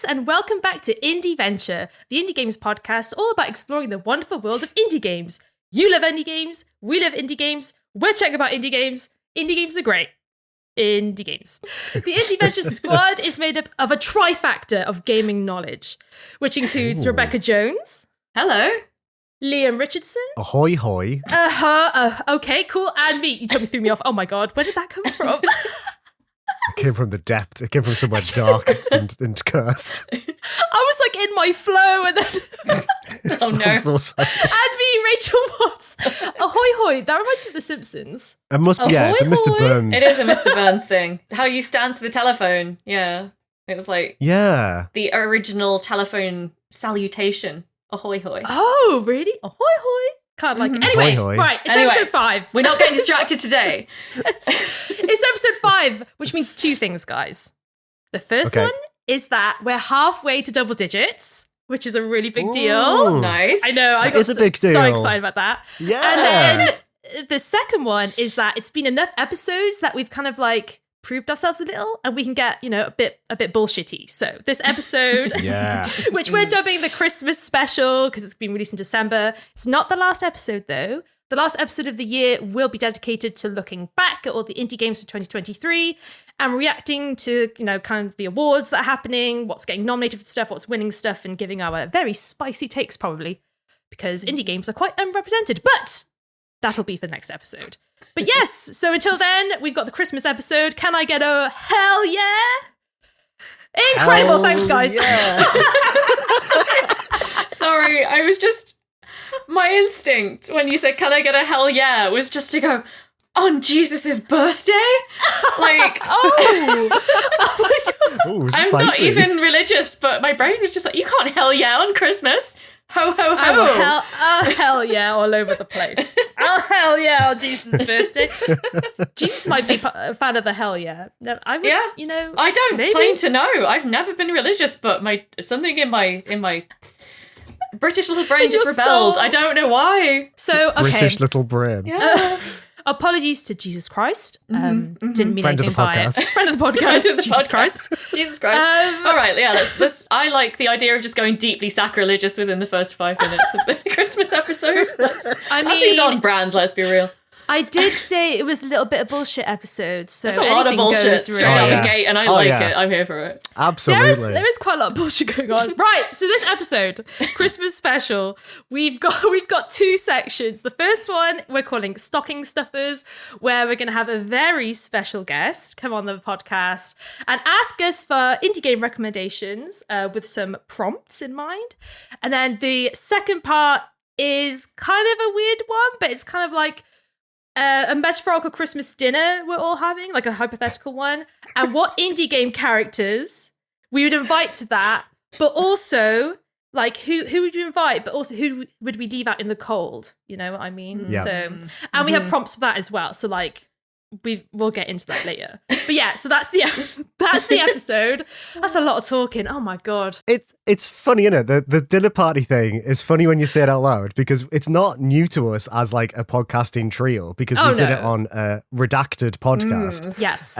and welcome back to Indieventure, the indie games podcast all about exploring the wonderful world of indie games. You love indie games, we love indie games, we're chatting about indie games. Indie games are great. Indie games. The Indieventure squad is made up of a trifecta of gaming knowledge, which includes Rebecca Jones. Hello. Liam Richardson. Ahoy hoy. Okay, cool. And me. You totally threw me off. Oh my God, where did that come from? It came from the depth. It came from somewhere dark and cursed. I was like in my flow and then... Oh no. And me, Rachel Watts. Ahoy hoy. That reminds me of The Simpsons. It must be, yeah, it's a Mr. Ahoy. Burns. It is a Mr. Burns thing. It's how you stand to the telephone. Yeah. It was like the original telephone salutation. Ahoy hoy. Oh, really? Ahoy hoy. Can't like it. Anyway, Ahoy, hoy. Right, it's episode 5. We're not getting distracted today. It's episode 5, which means 2 things, guys. The first one is that we're halfway to double digits, which is a really big deal. Nice. I know, I got so excited about that. Yeah. And then the second one is that it's been enough episodes that we've kind of like proved ourselves a little and we can get, you know, a bit bullshitty. So this episode, which we're dubbing the Christmas special because it's been released in December. It's not the last episode though. The last episode of the year will be dedicated to looking back at all the indie games of 2023 and reacting to, you know, kind of the awards that are happening, what's getting nominated for stuff, what's winning stuff, and giving our very spicy takes probably because indie games are quite unrepresented. But that'll be for the next episode. But yes, so until then, we've got the Christmas episode. Can I get a hell yeah? Incredible, thanks guys. Yeah. Sorry, I was just... My instinct when you said, can I get a hell yeah, was just to go, on Jesus' birthday? Like, Oh my God. Ooh, I'm not spicy. even religious, but my brain was just like, you can't hell yeah on Christmas. Ho, ho, ho. Oh, hell yeah, all over the place. Oh, hell yeah, on Jesus' birthday. Jesus might be a fan of the hell yeah. No, I would, you know. I don't maybe. claim to know. I've never been religious, but something in my British little brain just rebelled. soul. I don't know why. So, okay. British little brain. Yeah. Apologies to Jesus Christ. Didn't mean Friend of anything the by podcast. it. Friend of the podcast. Friend of the Jesus podcast. Christ. Jesus Christ. All right, yeah, let's. I like the idea of just going deeply sacrilegious within the first 5 minutes of the Christmas episode. That seems on brand, let's be real. I did say it was a little bit of bullshit episode, so It's a lot of bullshit straight out the gate, and I like it. I'm here for it. Absolutely. There is quite a lot of bullshit going on. Right, so this episode, Christmas special, we've got 2 sections. The first one we're calling Stocking Stuffers, where we're going to have a very special guest come on the podcast and ask us for indie game recommendations with some prompts in mind. And then the second part is kind of a weird one, but it's kind of like a metaphorical Christmas dinner we're all having, like a hypothetical one, and what indie game characters we would invite to that, but also, like, who would you invite, but also who would we leave out in the cold? You know what I mean? Yeah. So, and we have prompts for that as well. So, like, we'll get into that later. But yeah, so that's the episode. That's a lot of talking. Oh my God. It's funny, isn't it? The dinner party thing is funny when you say it out loud because it's not new to us as like a podcasting trio because we did it on a redacted podcast. Yes.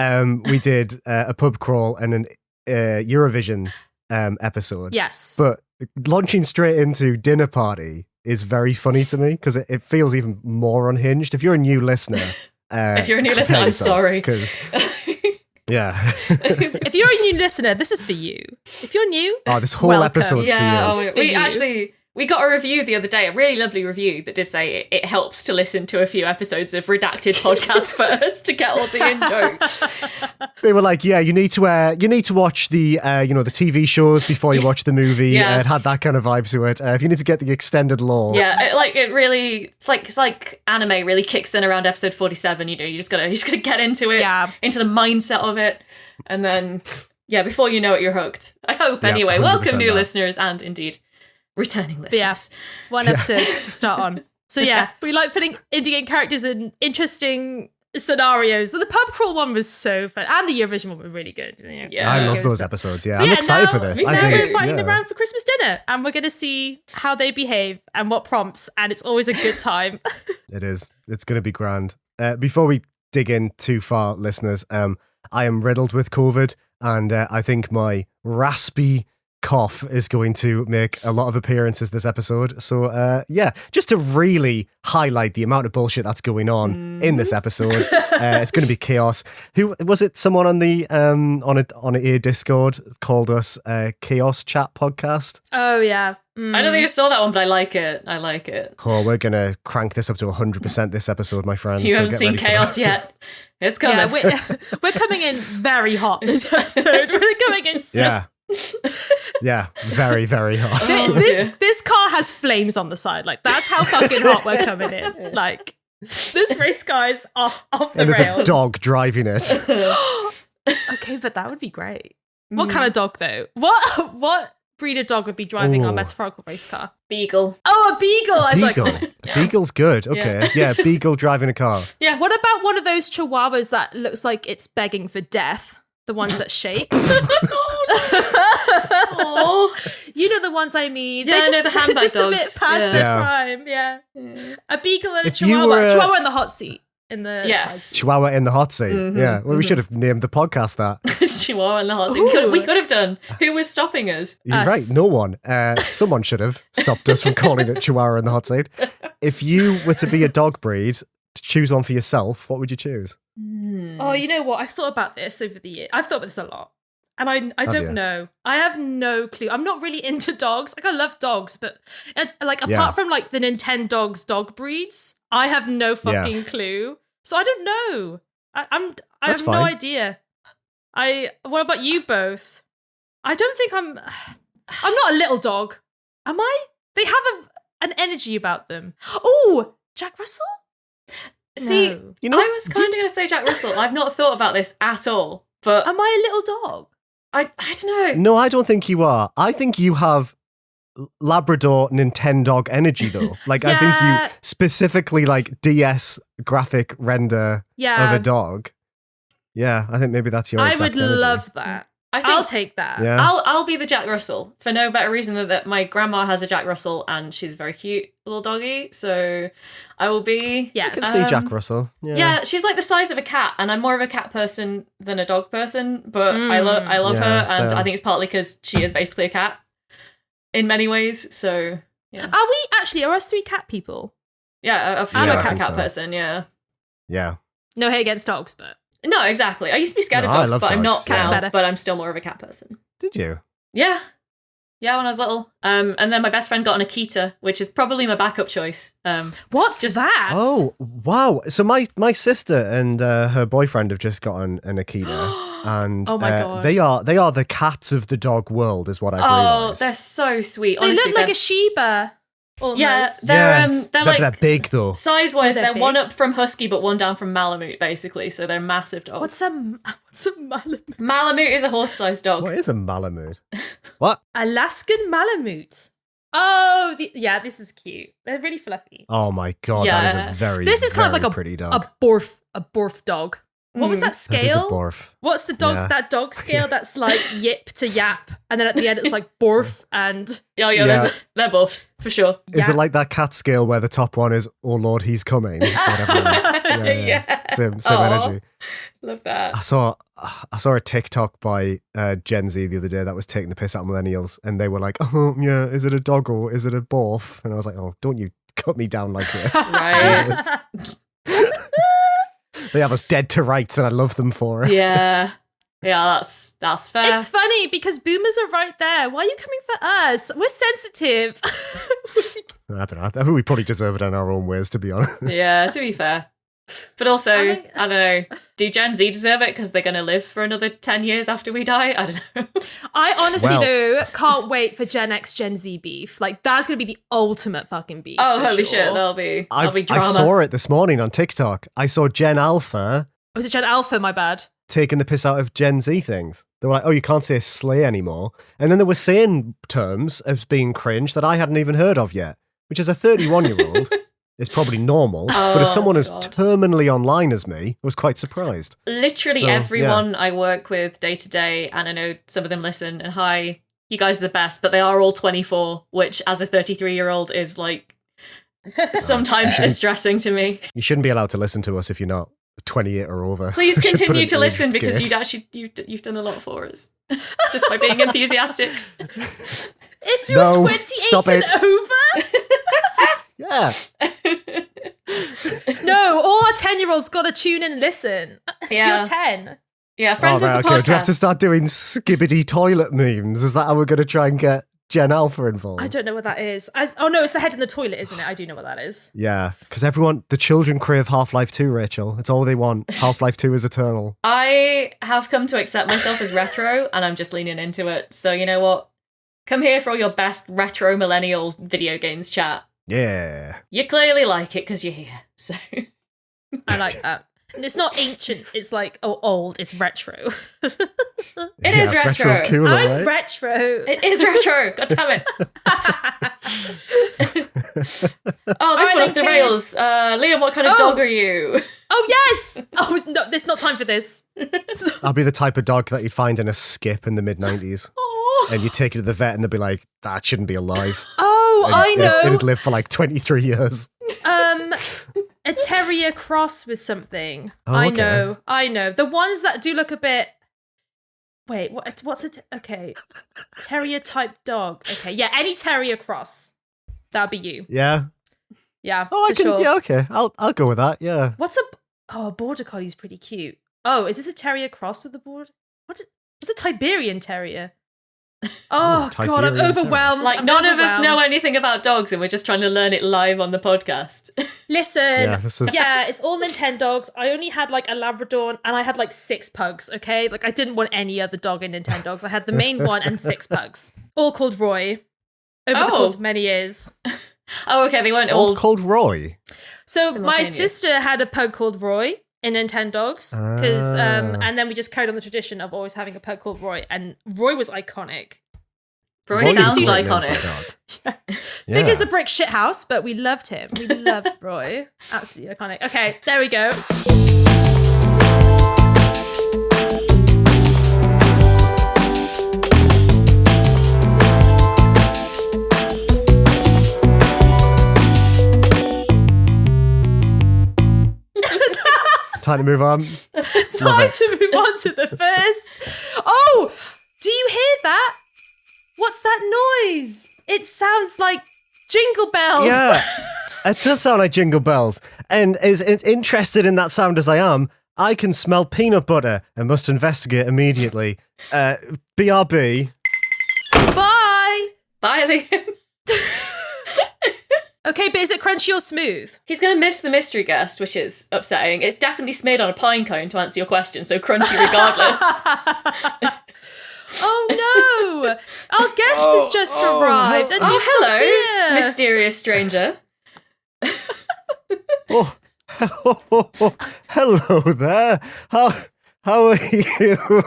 We did a pub crawl and an Eurovision episode. Yes. But launching straight into dinner party is very funny to me because it feels even more unhinged. If you're a new listener, if you're a new listener, I'm sorry. Because yeah. If you're a new listener, this is for you. If you're new, this whole welcome. episode's Yeah, for you. we got a review the other day, a really lovely review that did say it helps to listen to a few episodes of redacted podcast first to get all the in-jokes. They were like, yeah, you need to watch the the TV shows before you watch the movie. Yeah. It had that kind of vibe to it. If you need to get the extended lore, it's like anime really kicks in around episode 47. You know, you just gotta get into it, into the mindset of it, and then before you know it, you're hooked. I hope anyway. Welcome new listeners and indeed returning listeners. Yes, one episode to start on. So yeah, we like putting indie game characters in interesting scenarios. So the pub crawl one was so fun, and the Eurovision one was really good. Yeah, I love those episodes. Yeah, So I'm excited for this. me too. We're inviting them around for Christmas dinner, and we're going to see how they behave and what prompts, and it's always a good time. It is. It's going to be grand. Before we dig in too far, listeners, I am riddled with COVID, and I think my raspy cough is going to make a lot of appearances this episode. So, just to really highlight the amount of bullshit that's going on in this episode, it's going to be chaos. Who was it? Someone on the on a Discord called us Chaos Chat Podcast. Oh yeah. I don't think I saw that one, but I like it. Oh, we're going to crank this up to 100% this episode, my friends. You haven't seen Chaos yet. It's coming. Yeah, we're coming in very hot this episode. We're coming in so... Yeah, very, very hot. This car has flames on the side. Like, that's how fucking hot we're coming in. Like, this race car is off the rails. And there's a dog driving it. Okay, but that would be great. What kind of dog, though? What breed of dog would be driving our metaphorical race car? Beagle. Oh, a beagle. Beagle. Beagle's good. Okay. Yeah, beagle driving a car. Yeah. What about one of those chihuahuas that looks like it's begging for death? The ones that shake. Oh, you know the ones I mean. Yeah, They're the handbag just dogs. a bit past their prime. Yeah. A beagle and a chihuahua. Chihuahua in the hot seat. In the yes. Chihuahua in the hot seat. Yeah. Well, we should have named the podcast that. Chihuahua in the hot seat. We could have done. Who was stopping us? You're right. No one. Someone should have stopped us from calling it Chihuahua in the hot seat. If you were to be a dog breed, to choose one for yourself, what would you choose? Oh, you know what? I've thought about this over the years. I've thought about this a lot. And I don't know. I have no clue. I'm not really into dogs. Like, I love dogs, but apart from like the Nintendogs dog breeds, I have no fucking clue. So I don't know. I have no idea. What about you both? I don't think I'm not a little dog. Am I? They have an energy about them. Oh, Jack Russell? See, No. You know, I was kind of going to say Jack Russell. I've not thought about this at all. But Am I a little dog? I don't know. No, I don't think you are. I think you have Labrador Nintendog energy, though. Like, I think you specifically like DS graphic render of a dog. Yeah, I think maybe that's your. I would energy. love that. I'll take that. Yeah. I'll be the Jack Russell for no better reason than that my grandma has a Jack Russell and she's a very cute little doggy. So I will be. Yes. I can see Jack Russell. Yeah, she's like the size of a cat, and I'm more of a cat person than a dog person. But I love her, and I think it's partly because she is basically a cat in many ways. So yeah. Are us three cat people? Yeah, I'm a cat person. Yeah. Yeah. No hate against dogs, but. No, exactly. I used to be scared of dogs, but I'm not now, but I'm still more of a cat person. Did you? Yeah. Yeah, when I was little. And then my best friend got an Akita, which is probably my backup choice. What's that? Oh, wow. So my sister and her boyfriend have just gotten an Akita. And oh my God. they are the cats of the dog world, is what I've realised. Oh, they're so sweet. They Honestly, look like a Shiba. Almost. Yeah, they're like they're big though. Size-wise, they're big. one up from Husky, but one down from Malamute, basically. So they're massive dogs. What's a Malamute? Malamute is a horse-sized dog. What is a Malamute? What? Alaskan Malamutes. Oh, this is cute. They're really fluffy. Oh my God, that is a very, this is kind of like pretty dog. a borf dog. What was that scale? That is a borf. What's the dog? Yeah. That dog scale that's like yip to yap, and then at the end it's like borf and they're buffs for sure. Is it like that cat scale where the top one is "Oh Lord, he's coming"? Same energy. Love that. I saw a TikTok by Gen Z the other day that was taking the piss out of millennials, and they were like, "Oh yeah, is it a dog or is it a borf?" And I was like, "Oh, don't you cut me down like this." Right. They have us dead to rights, and I love them for it. Yeah, that's fair. It's funny because boomers are right there. Why are you coming for us? We're sensitive. I don't know. I think we probably deserve it in our own ways, to be honest. Yeah, to be fair. But also, I don't know, do Gen Z deserve it because they're going to live for another 10 years after we die? I don't know. I honestly, though, can't wait for Gen X, Gen Z beef. Like, that's going to be the ultimate fucking beef. Oh, holy shit, that'll be drama. I saw it this morning on TikTok. I saw Gen Alpha. Was it Gen Alpha? My bad. Taking the piss out of Gen Z things. They were like, oh, you can't say slay anymore. And then they were saying terms as being cringe that I hadn't even heard of yet, which is a 31-year-old. It's probably normal, but as someone as terminally online as me, I was quite surprised. Literally everyone I work with day to day, and I know some of them listen, and hi, you guys are the best, but they are all 24, which as a 33-year-old is like sometimes distressing to me. You shouldn't be allowed to listen to us if you're not 28 or over. Please continue to listen because you've done a lot for us just by being enthusiastic. If you're 28 and over, yeah. No, all our 10-year-olds got to tune in and listen. Yeah. You're 10. Yeah, friends of the podcast. Do we have to start doing skibbity toilet memes? Is that how we're going to try and get Gen Alpha involved? I don't know what that is. Oh no, it's the head in the toilet, isn't it? I do know what that is. Yeah, because the children crave Half-Life 2, Rachel. It's all they want. Half-Life 2 is eternal. I have come to accept myself as retro, and I'm just leaning into it. So you know what? Come here for all your best retro millennial video games chat. Yeah. You clearly like it because you're here. So I like that. And it's not ancient, it's like old, it's retro. It is retro. Retro's cooler, I'm right? retro. It is retro. God damn it. Oh, this went off the rails. Liam, what kind of dog are you? Oh, yes! Oh, no, there's not time for this. I'll be the type of dog that you'd find in a skip in the mid-90s. And you take it to the vet and they'll be like, that shouldn't be alive. Oh, and I know. It'd live for like 23 years. A terrier cross with something. Oh, I know. The ones that do look a bit... Wait, what's it? Okay. Terrier type dog. Okay, yeah, any terrier cross. That'd be you. Yeah. Yeah, Oh, sure. Yeah, okay. I'll go with that, yeah. A border collie's pretty cute. Oh, is this a terrier cross with the border? What's a Tiberian terrier? Oh, God, I'm overwhelmed. Like, none of us know anything about dogs and we're just trying to learn it live on the podcast. Listen, it's all Nintendogs. I only had like a Labrador and I had like 6 pugs, okay? Like, I didn't want any other dog in Nintendogs. I had the main one and 6 pugs, all called Roy, over the course of many years. Oh, okay, they weren't all called Roy. So my sister had a pug called Roy in Nintendogs, because and then we just carried on the tradition of always having a pug called Roy, and Roy was iconic. Roy sounds iconic. Big as a brick shit house, but we loved him. We loved Roy. Absolutely iconic. Okay, there we go. Time to move on. Time to move on to the first. Oh, do you hear that? What's that noise? It sounds like jingle bells. Yeah, it does sound like jingle bells. And as interested in that sound as I am, I can smell peanut butter and must investigate immediately. BRB. Bye. Bye, Liam. Okay, but is it crunchy or smooth? He's going to miss the mystery guest, which is upsetting. It's definitely smeared on a pine cone to answer your question, so crunchy regardless. Oh no! Our guest has just arrived. And hello, mysterious stranger. Hello there. How are you?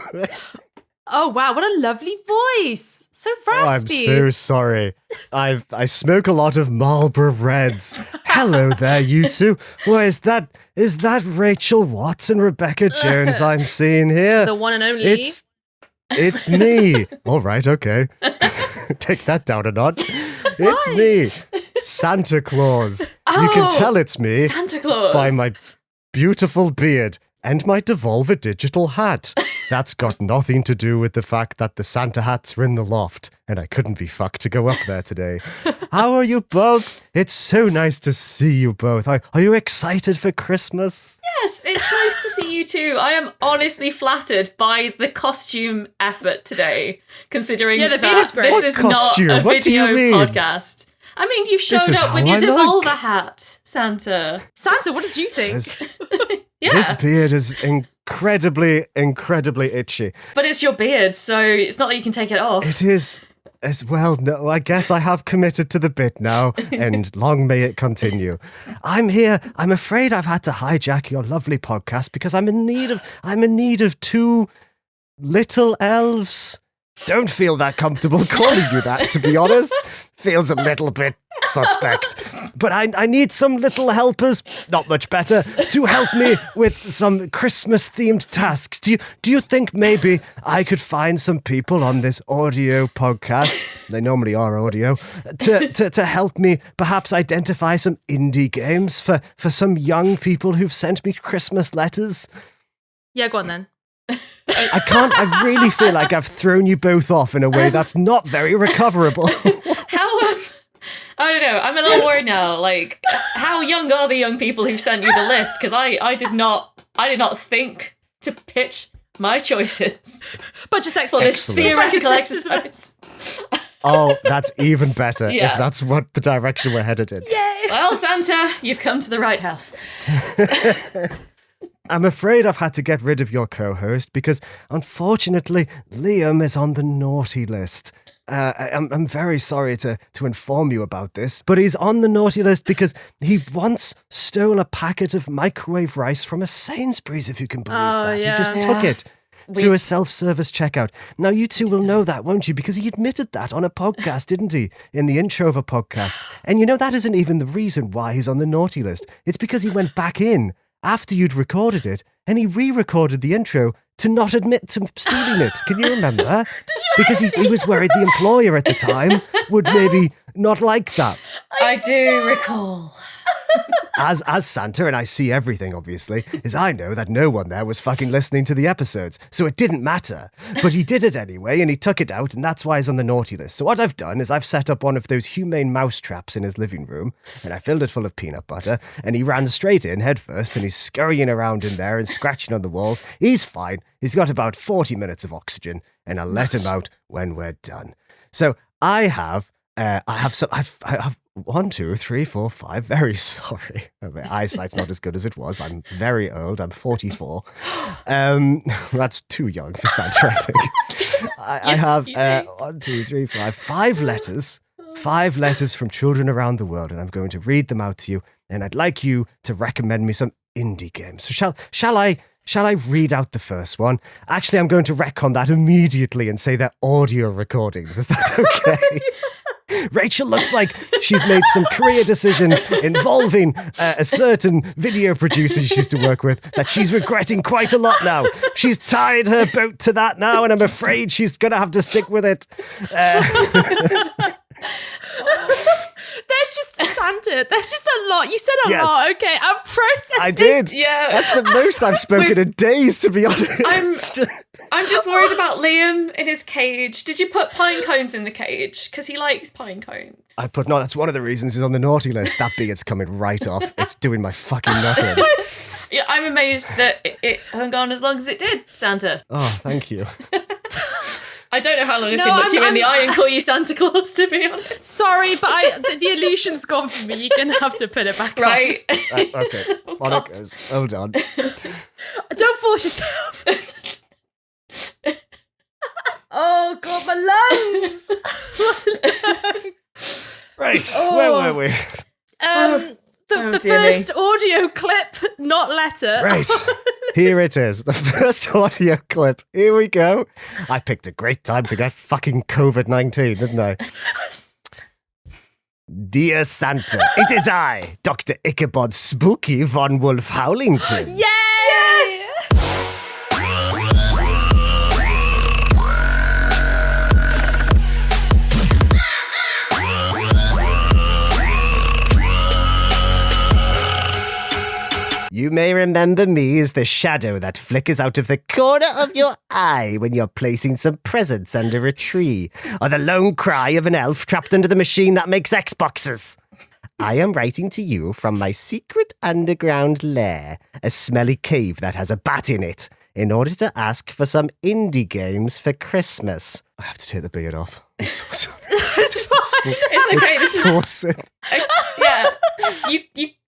Oh wow, what a lovely voice. So raspy. I'm so sorry. I smoke a lot of Marlboro Reds. Hello there, you two. Well, is that Rachel Watts and Rebecca Jones I'm seeing here? The one and only. It's me. All right, okay. Take that down a notch. It's me, Santa Claus. You can tell it's me Santa Claus. by my beautiful beard and my Devolver digital hat. That's got nothing to do with the fact that the Santa hats are in the loft and I couldn't be fucked to go up there today. How are you both? It's so nice to see you both. Are you excited for Christmas? Yes, it's nice to see you too. I am honestly flattered by the costume effort today, considering that this is not a video podcast. I mean, you've showed up with your Devolver hat, Santa. Santa, what did you think? This beard is incredibly itchy. But it's your beard, so it's not like you can take it off. It is. As well, no, I guess I have committed to the bit now, and long may it continue. I'm here. I'm afraid I've had to hijack your lovely podcast because I'm in need of 2 little elves. Don't feel that comfortable calling you that, to be honest. Feels a little bit suspect. But I need some little helpers, not much better, to help me with some Christmas-themed tasks. Do you think maybe I could find some people on this audio podcast they normally are audio, to help me perhaps identify some indie games for some young people who've sent me Christmas letters? Yeah, go on then. I really feel like I've thrown you both off in a way that's not very recoverable. I don't know. I'm a little worried now. Like, how young are the young people who sent you the list? Because I did not think to pitch my choices. But just for this theoretical exercise. Oh, that's even better if that's what the direction we're headed in. Yay! Well, Santa, you've come to the right house. I'm afraid I've had to get rid of your co-host because, unfortunately, Liam is on the naughty list. I'm very sorry to inform you about this, but he's on the naughty list because he once stole a packet of microwave rice from a Sainsbury's, if you can believe that. Yeah. He just took it through a self-service checkout. Now, you two will know that, won't you? Because he admitted that on a podcast, didn't he? In the intro of a podcast. And you know, that isn't even the reason why he's on the naughty list. It's because he went back in after you'd recorded it, and he re-recorded the intro to not admit to stealing it. Can you remember? Because he was worried the employer at the time would maybe not like that. I do recall. As Santa, and I see everything, obviously, is I know that no one there was fucking listening to the episodes, so it didn't matter. But he did it anyway, and he took it out, and that's why he's on the naughty list. So what I've done is I've set up one of those humane mouse traps in his living room, and I filled it full of peanut butter, and he ran straight in head first, and he's scurrying around in there and scratching on the walls. He's fine. He's got about 40 minutes of oxygen, and I'll let him out when we're done. So I have 1, 2, 3, 4, 5. Very sorry. My eyesight's not as good as it was. I'm very old. I'm 44. That's too young for Santa, I think. I have 1, 2, 3, 4, 5 letters. 5 letters from children around the world, and I'm going to read them out to you. And I'd like you to recommend me some indie games. So shall I read out the first one? Actually, I'm going to retcon that immediately and say they're audio recordings. Is that okay? Rachel looks like she's made some career decisions involving a certain video producer she used to work with that she's regretting quite a lot now. She's tied her boat to that now, and I'm afraid she's going to have to stick with it. There's just Santa. There's just a lot. You said a lot. Okay, I'm processing. I did. Yeah, that's the most I've spoken in days, to be honest. I'm just worried about Liam in his cage. Did you put pine cones in the cage? Because he likes pine cones. No, that's one of the reasons he's on the naughty list. That bit it's coming right off. It's doing my fucking nut in. Yeah, I'm amazed that it hung on as long as it did, Santa. Oh, thank you. I don't know how long I can look you in the eye and call you Santa Claus, to be honest. Sorry, but the illusion's gone from me. You're going to have to put it back on. Right. Okay. On it goes. Hold on. Don't force yourself. Oh, God, my lungs. Right. Where were we? The first audio clip, not letter. Right. Here it is. The first audio clip. Here we go. I picked a great time to get fucking COVID-19, didn't I? Dear Santa, it is I, Dr. Ichabod Spooky von Wolf Howlington. Yes! You may remember me as the shadow that flickers out of the corner of your eye when you're placing some presents under a tree, or the lone cry of an elf trapped under the machine that makes Xboxes. I am writing to you from my secret underground lair, a smelly cave that has a bat in it, in order to ask for some indie games for Christmas. I have to take the beard off. I'm so sorry. It's okay. Yeah. You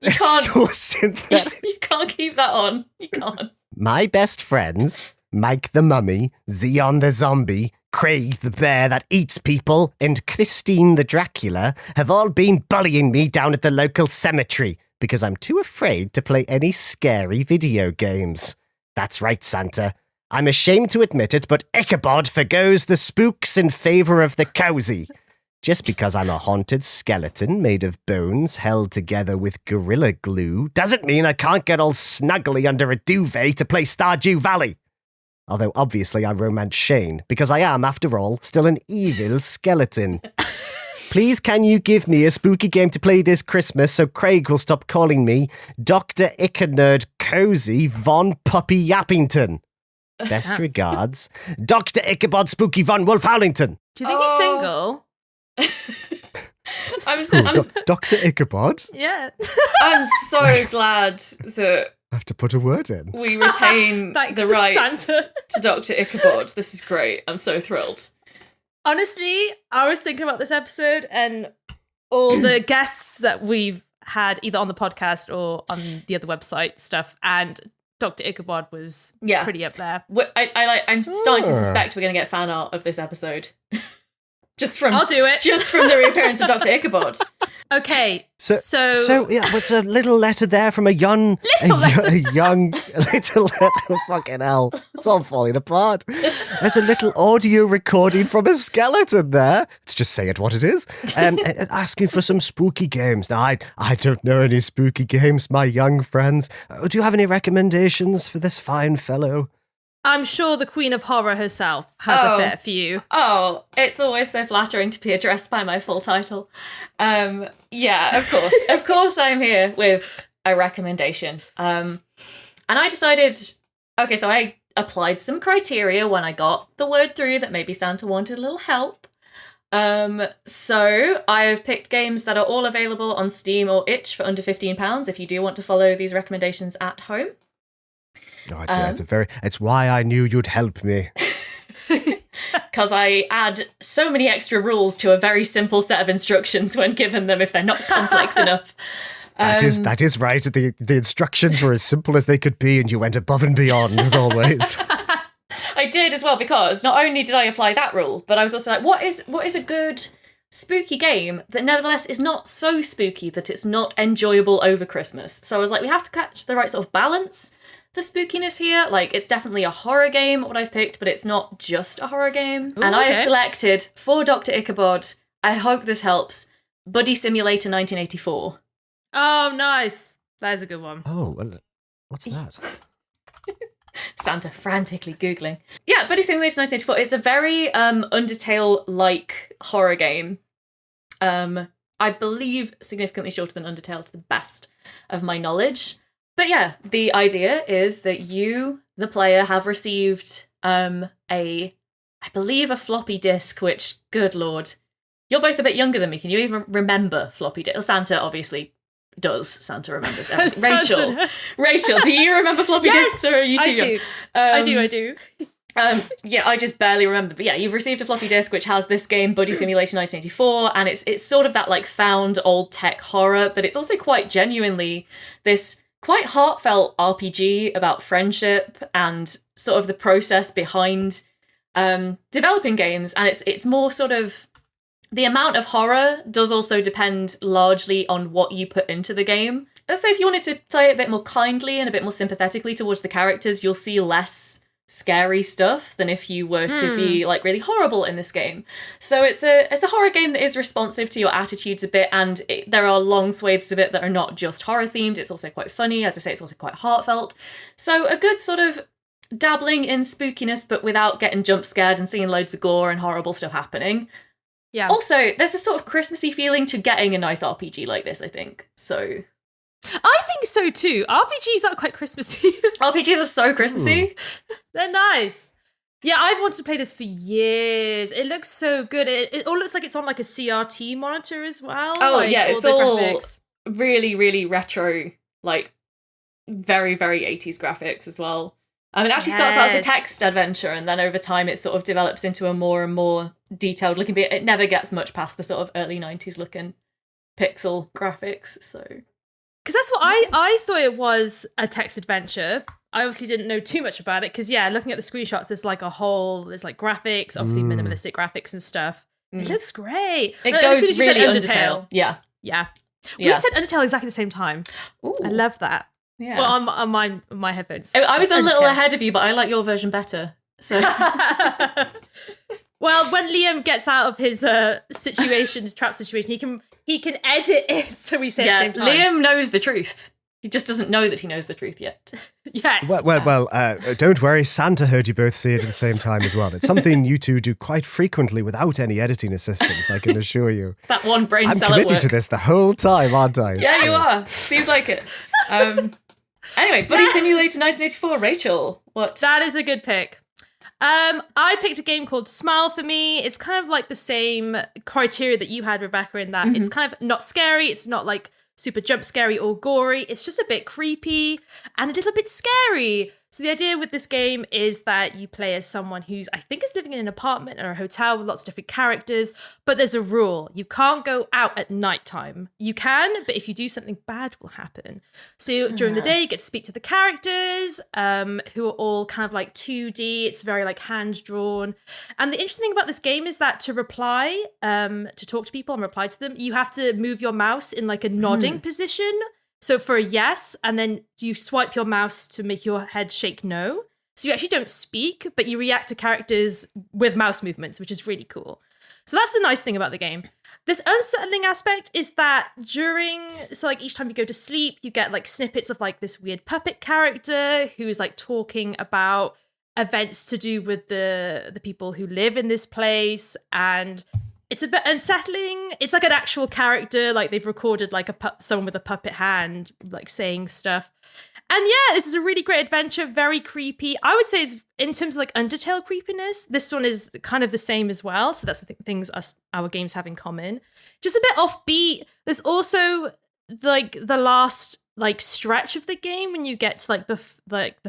can't. So synthetic. You can't keep that on. You can't. My best friends, Mike the Mummy, Zeon the Zombie, Craig the Bear that eats people, and Christine the Dracula, have all been bullying me down at the local cemetery because I'm too afraid to play any scary video games. That's right, Santa. I'm ashamed to admit it, but Ichabod forgoes the spooks in favour of the cozy. Just because I'm a haunted skeleton made of bones held together with gorilla glue doesn't mean I can't get all snuggly under a duvet to play Stardew Valley. Although, obviously, I romance Shane, because I am, after all, still an evil skeleton. Please, can you give me a spooky game to play this Christmas so Craig will stop calling me Dr. Ickenerd Cozy Von Puppy Yappington? Best regards, Dr. Ichabod Spooky Von Wolf Howlington. Do you think he's single? I'm Dr. Ichabod? Yeah. I'm so glad that I have to put a word in. we retain Thanks, the rights Santa. to Dr. Ichabod. This is great. I'm so thrilled. Honestly, I was thinking about this episode and all the guests that we've had either on the podcast or on the other website stuff, and Dr. Ichabod was pretty up there. I'm starting to suspect we're going to get fan art of this episode. I'll do it. Just from the reappearance of Dr. Ichabod. Okay, so yeah, what's a little letter there from a young little letter? Fucking hell, it's all falling apart. There's a little audio recording from a skeleton there. Let's just say it what it is. Asking for some spooky games. Now, I don't know any spooky games, my young friends. Do you have any recommendations for this fine fellow? I'm sure the Queen of Horror herself has a fair few. Oh, it's always so flattering to be addressed by my full title. Yeah, of course. Of course I'm here with a recommendation. And I decided, okay, so I applied some criteria when I got the word through that maybe Santa wanted a little help. So I've picked games that are all available on Steam or itch for under £15 if you do want to follow these recommendations at home. Oh, it's why I knew you'd help me. Because I add so many extra rules to a very simple set of instructions when given them if they're not complex enough. That is right. The instructions were as simple as they could be, and you went above and beyond, as always. I did as well, because not only did I apply that rule, but I was also like, what is a good spooky game that nevertheless is not so spooky that it's not enjoyable over Christmas? So I was like, we have to catch the right sort of balance for spookiness here. Like, it's definitely a horror game, what I've picked, but it's not just a horror game. Ooh, and I have selected for Dr. Ichabod, I hope this helps, Buddy Simulator 1984. Oh, nice. That is a good one. Oh, well, what's that? Santa frantically Googling. Yeah, Buddy Simulator 1984. It's a very Undertale-like horror game. I believe significantly shorter than Undertale to the best of my knowledge. But yeah, the idea is that you, the player, have received I believe a floppy disk, which, good lord, you're both a bit younger than me. Can you even remember floppy disk? Well, Santa obviously does. Santa remembers everything. Rachel, do you remember floppy disks, or are you too young? I do. Yeah, I just barely remember. But yeah, you've received a floppy disk which has this game, Buddy Simulator 1984, and it's sort of that like found old tech horror, but it's also quite genuinely this quite heartfelt RPG about friendship and sort of the process behind developing games. And it's more sort of, the amount of horror does also depend largely on what you put into the game. Let's say if you wanted to play it a bit more kindly and a bit more sympathetically towards the characters, you'll see less scary stuff than if you were to be like really horrible in this game. So it's a horror game that is responsive to your attitudes a bit, and there are long swathes of it that are not just horror themed. It's also quite funny. As I say, it's also quite heartfelt. So a good sort of dabbling in spookiness, but without getting jump scared and seeing loads of gore and horrible stuff happening. Yeah. Also, there's a sort of Christmassy feeling to getting a nice RPG like this, I think. So I think so too. RPGs are quite Christmassy. RPGs are so Christmassy. They're nice. Yeah, I've wanted to play this for years. It looks so good. It all looks like it's on like a CRT monitor as well. Oh, like, yeah, it's all all graphics. Really, really retro, like very, very 80s graphics as well. It actually starts out as a text adventure, and then over time it sort of develops into a more and more detailed looking bit. It never gets much past the sort of early 90s looking pixel graphics, so... Because that's what I thought it was, a text adventure. I obviously didn't know too much about it, because yeah, looking at the screenshots, there's like graphics, obviously minimalistic graphics and stuff. It looks great. It goes as really Undertale. Yeah. We said Undertale exactly the same time. Ooh. I love that. Yeah. Well, on my headphones. I was a little ahead of you, but I like your version better. So. Well, when Liam gets out of his trap situation, he can edit it so we say it at the same time. Liam knows the truth. He just doesn't know that he knows the truth yet. Yes. Well, don't worry. Santa heard you both say it at the same time as well. It's something you two do quite frequently without any editing assistance, I can assure you. That one brain I'm cell at committed work. to this the whole time, aren't I? Yeah, you are. Seems like it. Anyway, Buddy Simulator 1984. Rachel, what? That is a good pick. I picked a game called Smile for Me. It's kind of like the same criteria that you had, Rebecca, in that it's kind of not scary. It's not like super jump scary or gory. It's just a bit creepy and a little bit scary. So the idea with this game is that you play as someone who's, I think, is living in an apartment or a hotel with lots of different characters, but there's a rule. You can't go out at nighttime. You can, but if you do, something bad will happen. So during the day, you get to speak to the characters, who are all kind of like 2D. It's very like hand-drawn. And the interesting thing about this game is that to reply, to talk to people and reply to them, you have to move your mouse in like a nodding position. So for a yes, and then you swipe your mouse to make your head shake no. So you actually don't speak, but you react to characters with mouse movements, which is really cool. So that's the nice thing about the game. This unsettling aspect is that so like each time you go to sleep, you get like snippets of like this weird puppet character who is like talking about events to do with the people who live in this place, and it's a bit unsettling. It's like an actual character, like they've recorded like someone with a puppet hand, like saying stuff. And yeah, this is a really great adventure, very creepy. I would say it's, in terms of like Undertale creepiness, this one is kind of the same as well. So that's the things our games have in common. Just a bit offbeat. There's also like the last like stretch of the game when you get to like the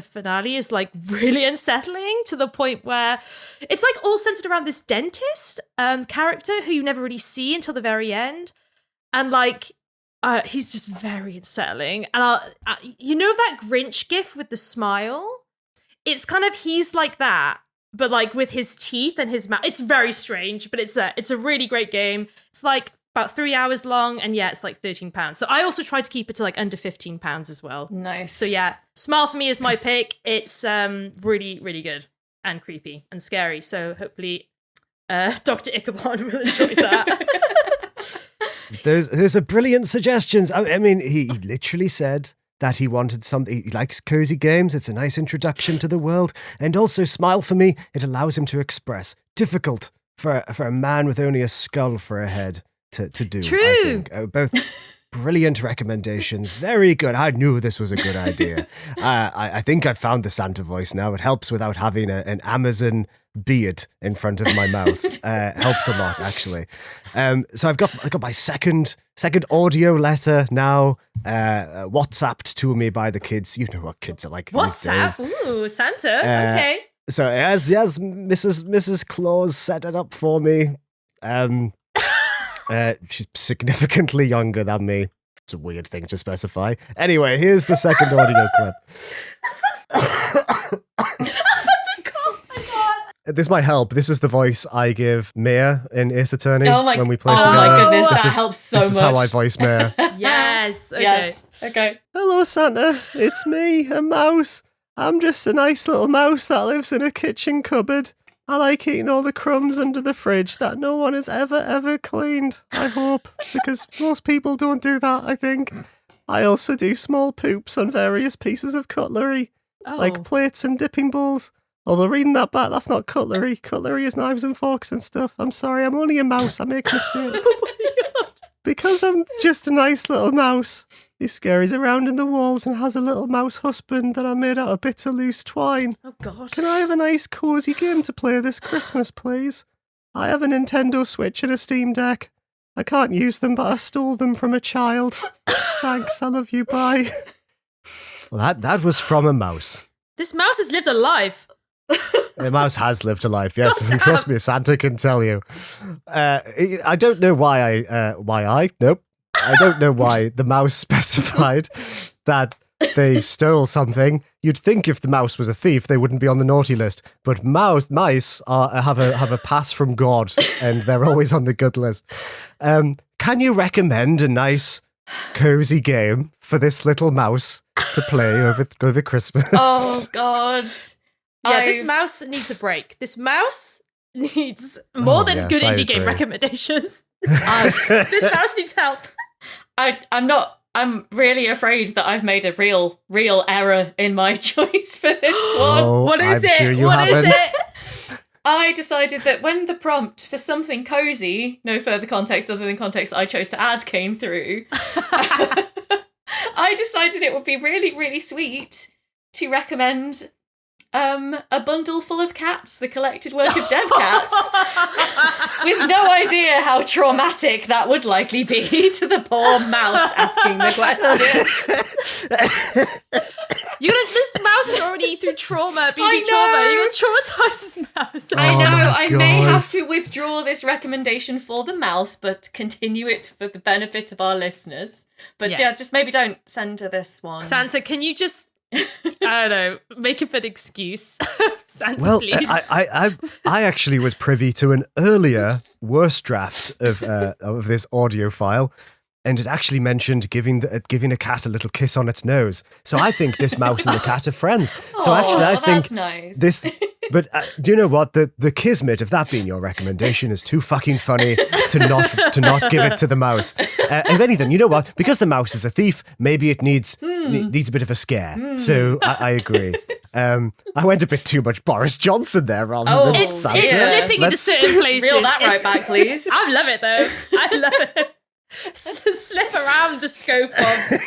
finale is like really unsettling, to the point where it's like all centered around this dentist character who you never really see until the very end, and like he's just very unsettling. And you know that Grinch gif with the smile? It's kind of, he's like that, but like with his teeth and his mouth. It's very strange, but it's a really great game. It's like about 3 hours long, and yeah, it's like £13. So I also tried to keep it to like under £15 as well. Nice. So yeah, Smile for Me is my pick. It's really, really good and creepy and scary. So hopefully Dr. Ichabod will enjoy that. Those are brilliant suggestions. I mean, he literally said that he wanted something. He likes cozy games. It's a nice introduction to the world. And also, Smile for Me, it allows him to express. Difficult for a man with only a skull for a head to do. True. I think. Both brilliant recommendations. Very good. I knew this was a good idea. I think I've found the Santa voice now. It helps without having an Amazon beard in front of my mouth. Helps a lot, actually. So I got my second audio letter now, WhatsApped to me by the kids. You know what kids are like these days. Ooh, Santa. Okay. So as Mrs. Claus set it up for me. She's significantly younger than me. It's a weird thing to specify. Anyway, here's the second audio clip. This might help. This is the voice I give Mia in Ace Attorney when we play together. Oh my goodness, that helps so much. This is how I voice Mia. Yes. Okay. Yes. Okay. Hello, Santa. It's me, a mouse. I'm just a nice little mouse that lives in a kitchen cupboard. I like eating all the crumbs under the fridge that no one has ever cleaned, I hope, because most people don't do that, I think. I also do small poops on various pieces of cutlery, like plates and dipping bowls. Although reading that back, that's not cutlery. Cutlery is knives and forks and stuff. I'm sorry, I'm only a mouse. I make mistakes. Because I'm just a nice little mouse who scurries around in the walls and has a little mouse husband that I made out of bits of loose twine. Oh, God. Can I have a nice cozy game to play this Christmas, please? I have a Nintendo Switch and a Steam Deck. I can't use them, but I stole them from a child. Thanks, I love you, bye. Well, that was from a mouse. This mouse has lived a life. The mouse has lived a life, yes. And trust me, Santa can tell you. I don't know why I don't know why the mouse specified that they stole something. You'd think if the mouse was a thief, they wouldn't be on the naughty list. But mice have a pass from God, and they're always on the good list. Can you recommend a nice, cozy game for this little mouse to play over Christmas? Oh, God. Yeah, this mouse needs a break. This mouse needs more than good indie game recommendations. This mouse needs help. I'm not I'm really afraid that I've made a real error in my choice for this one. What is I'm it? Sure you what haven't. is it? I decided that when the prompt for something cozy, no further context other than context that I chose to add, came through, I decided it would be really, really sweet to recommend a bundle full of cats, the collected work of dead cats, with no idea how traumatic that would likely be to the poor mouse asking the question. This mouse is already through trauma, BB trauma. You're going to traumatize this mouse. I know, I may God. have to withdraw this recommendation for the mouse, but continue it for the benefit of our listeners. But Yes. yeah, just maybe don't send her this one. Santa, can you just, I don't know, make up an excuse? Santa, Well, please. I actually was privy to an earlier, worse draft of this audio file, and it actually mentioned giving a cat a little kiss on its nose. So I think this mouse and the cat are friends. So actually, I think that's nice. this. But do you know what? The kismet of that being your recommendation is too fucking funny to not give it to the mouse. If anything, you know what? Because the mouse is a thief, maybe it needs a bit of a scare. So I agree. I went a bit too much Boris Johnson there rather than it's Santa. slipping into certain places. Reel that right back, please. I love it, though. I love it. Slip around the scope of...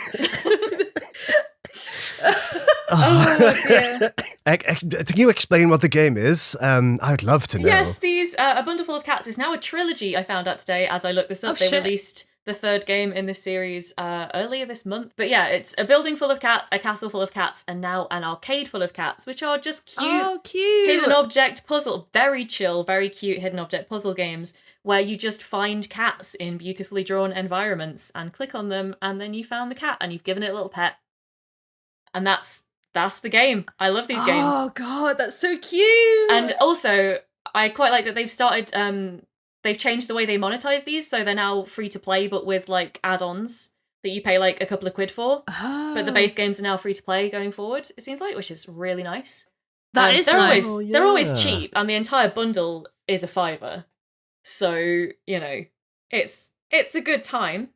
Oh dear. Can you explain what the game is? I would love to know. Yes, these A Bundle Full of Cats is now a trilogy, I found out today as I looked this up. They released the third game in this series earlier this month. But yeah, it's a building full of cats, a castle full of cats, and now an arcade full of cats, which are just cute. Oh, cute. Hidden object puzzle. Very chill, very cute hidden object puzzle games where you just find cats in beautifully drawn environments and click on them, and then you found the cat and you've given it a little pet. And that's the game. I love these games. Oh god, that's so cute. And also, I quite like that they've started, they've changed the way they monetize these, so they're now free to play, but with like add-ons that you pay like a couple of quid for. Oh. But the base games are now free to play going forward, it seems like, which is really nice. That is they're nice. Always, They're always cheap, and the entire bundle is a £5. So, you know, it's a good time.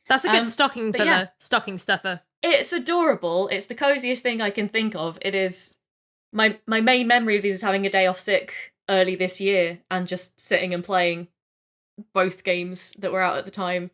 That's a good stocking but yeah. filler, stocking stuffer. It's adorable. It's the coziest thing I can think of. It is my main memory of these is having a day off sick early this year and just sitting and playing both games that were out at the time,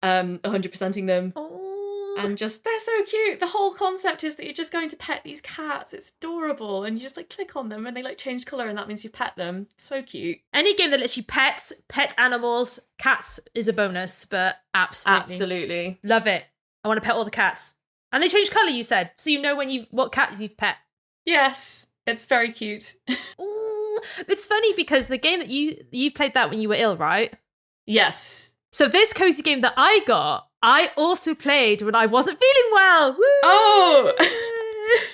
100%ing them. Oh. And just, they're so cute. The whole concept is that you're just going to pet these cats. It's adorable. And you just like click on them and they like change colour and that means you pet them. It's so cute. Any game that lets you pet animals, cats is a bonus, but absolutely. Love it. I want to pet all the cats. And they change colour, you said, so you know what cats you've pet. Yes, it's very cute. Ooh, it's funny because the game that you played that when you were ill, right? Yes. So this cozy game that I got, I also played when I wasn't feeling well. Woo! Oh!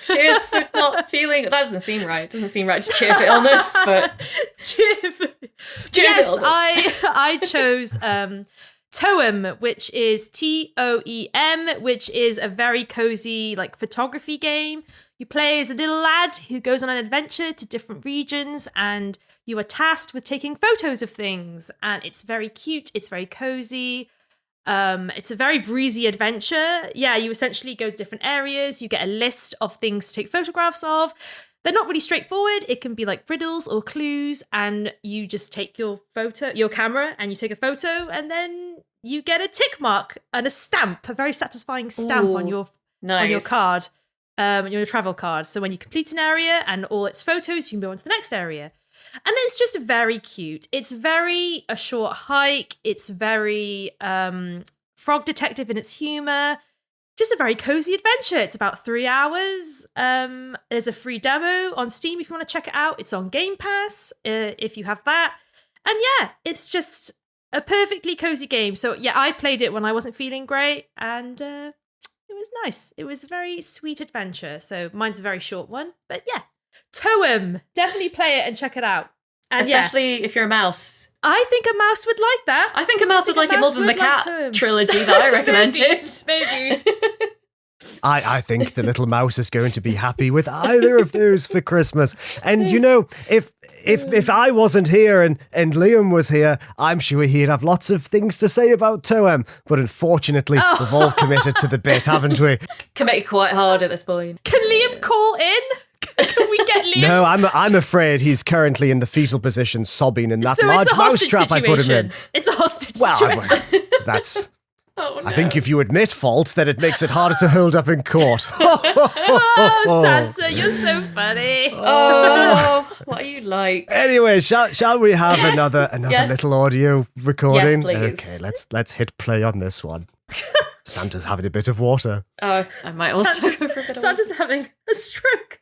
Cheers for not feeling... That doesn't seem right. It doesn't seem right to cheer for illness, but... cheer for illness. I chose... Toem, which is TOEM, which is a very cozy like photography game. You play as a little lad who goes on an adventure to different regions and you are tasked with taking photos of things. And it's very cute. It's very cozy. It's a very breezy adventure. Yeah, you essentially go to different areas. You get a list of things to take photographs of. They're not really straightforward. It can be like riddles or clues, and you just take your camera, and you take a photo, and then you get a tick mark and a stamp, a very satisfying stamp on your card, on your travel card. So when you complete an area and all its photos, you can go on to the next area. And it's just very cute. It's very a short hike. It's very Frog Detective in its humour. Just a very cozy adventure. It's about 3 hours. There's a free demo on Steam if you want to check it out. It's on Game Pass if you have that. And yeah, it's just a perfectly cozy game. So yeah, I played it when I wasn't feeling great and it was nice. It was a very sweet adventure. So mine's a very short one. But yeah, Toem. Definitely play it and check it out. And especially if you're a mouse. I think a mouse would like that. I think a mouse would like it more than the cat trilogy that I recommended. Maybe. I think the little mouse is going to be happy with either of those for Christmas. And you know, if I wasn't here and Liam was here, I'm sure he'd have lots of things to say about Toem. But unfortunately, we've all committed to the bit, haven't we? Committed quite hard at this point. Can Liam call in? Can we get Liam? No, I'm afraid he's currently in the fetal position, sobbing in that large mousetrap I put him in. It's a hostage situation. That's... Oh, no. I think if you admit fault, then it makes it harder to hold up in court. Oh, Santa, you're so funny. Oh, what are you like? Anyway, shall we have another Yes. little audio recording? Yes, please. Okay, let's hit play on this one. Santa's having a bit of water. Oh, I might also go for a bit of Santa's having a stroke.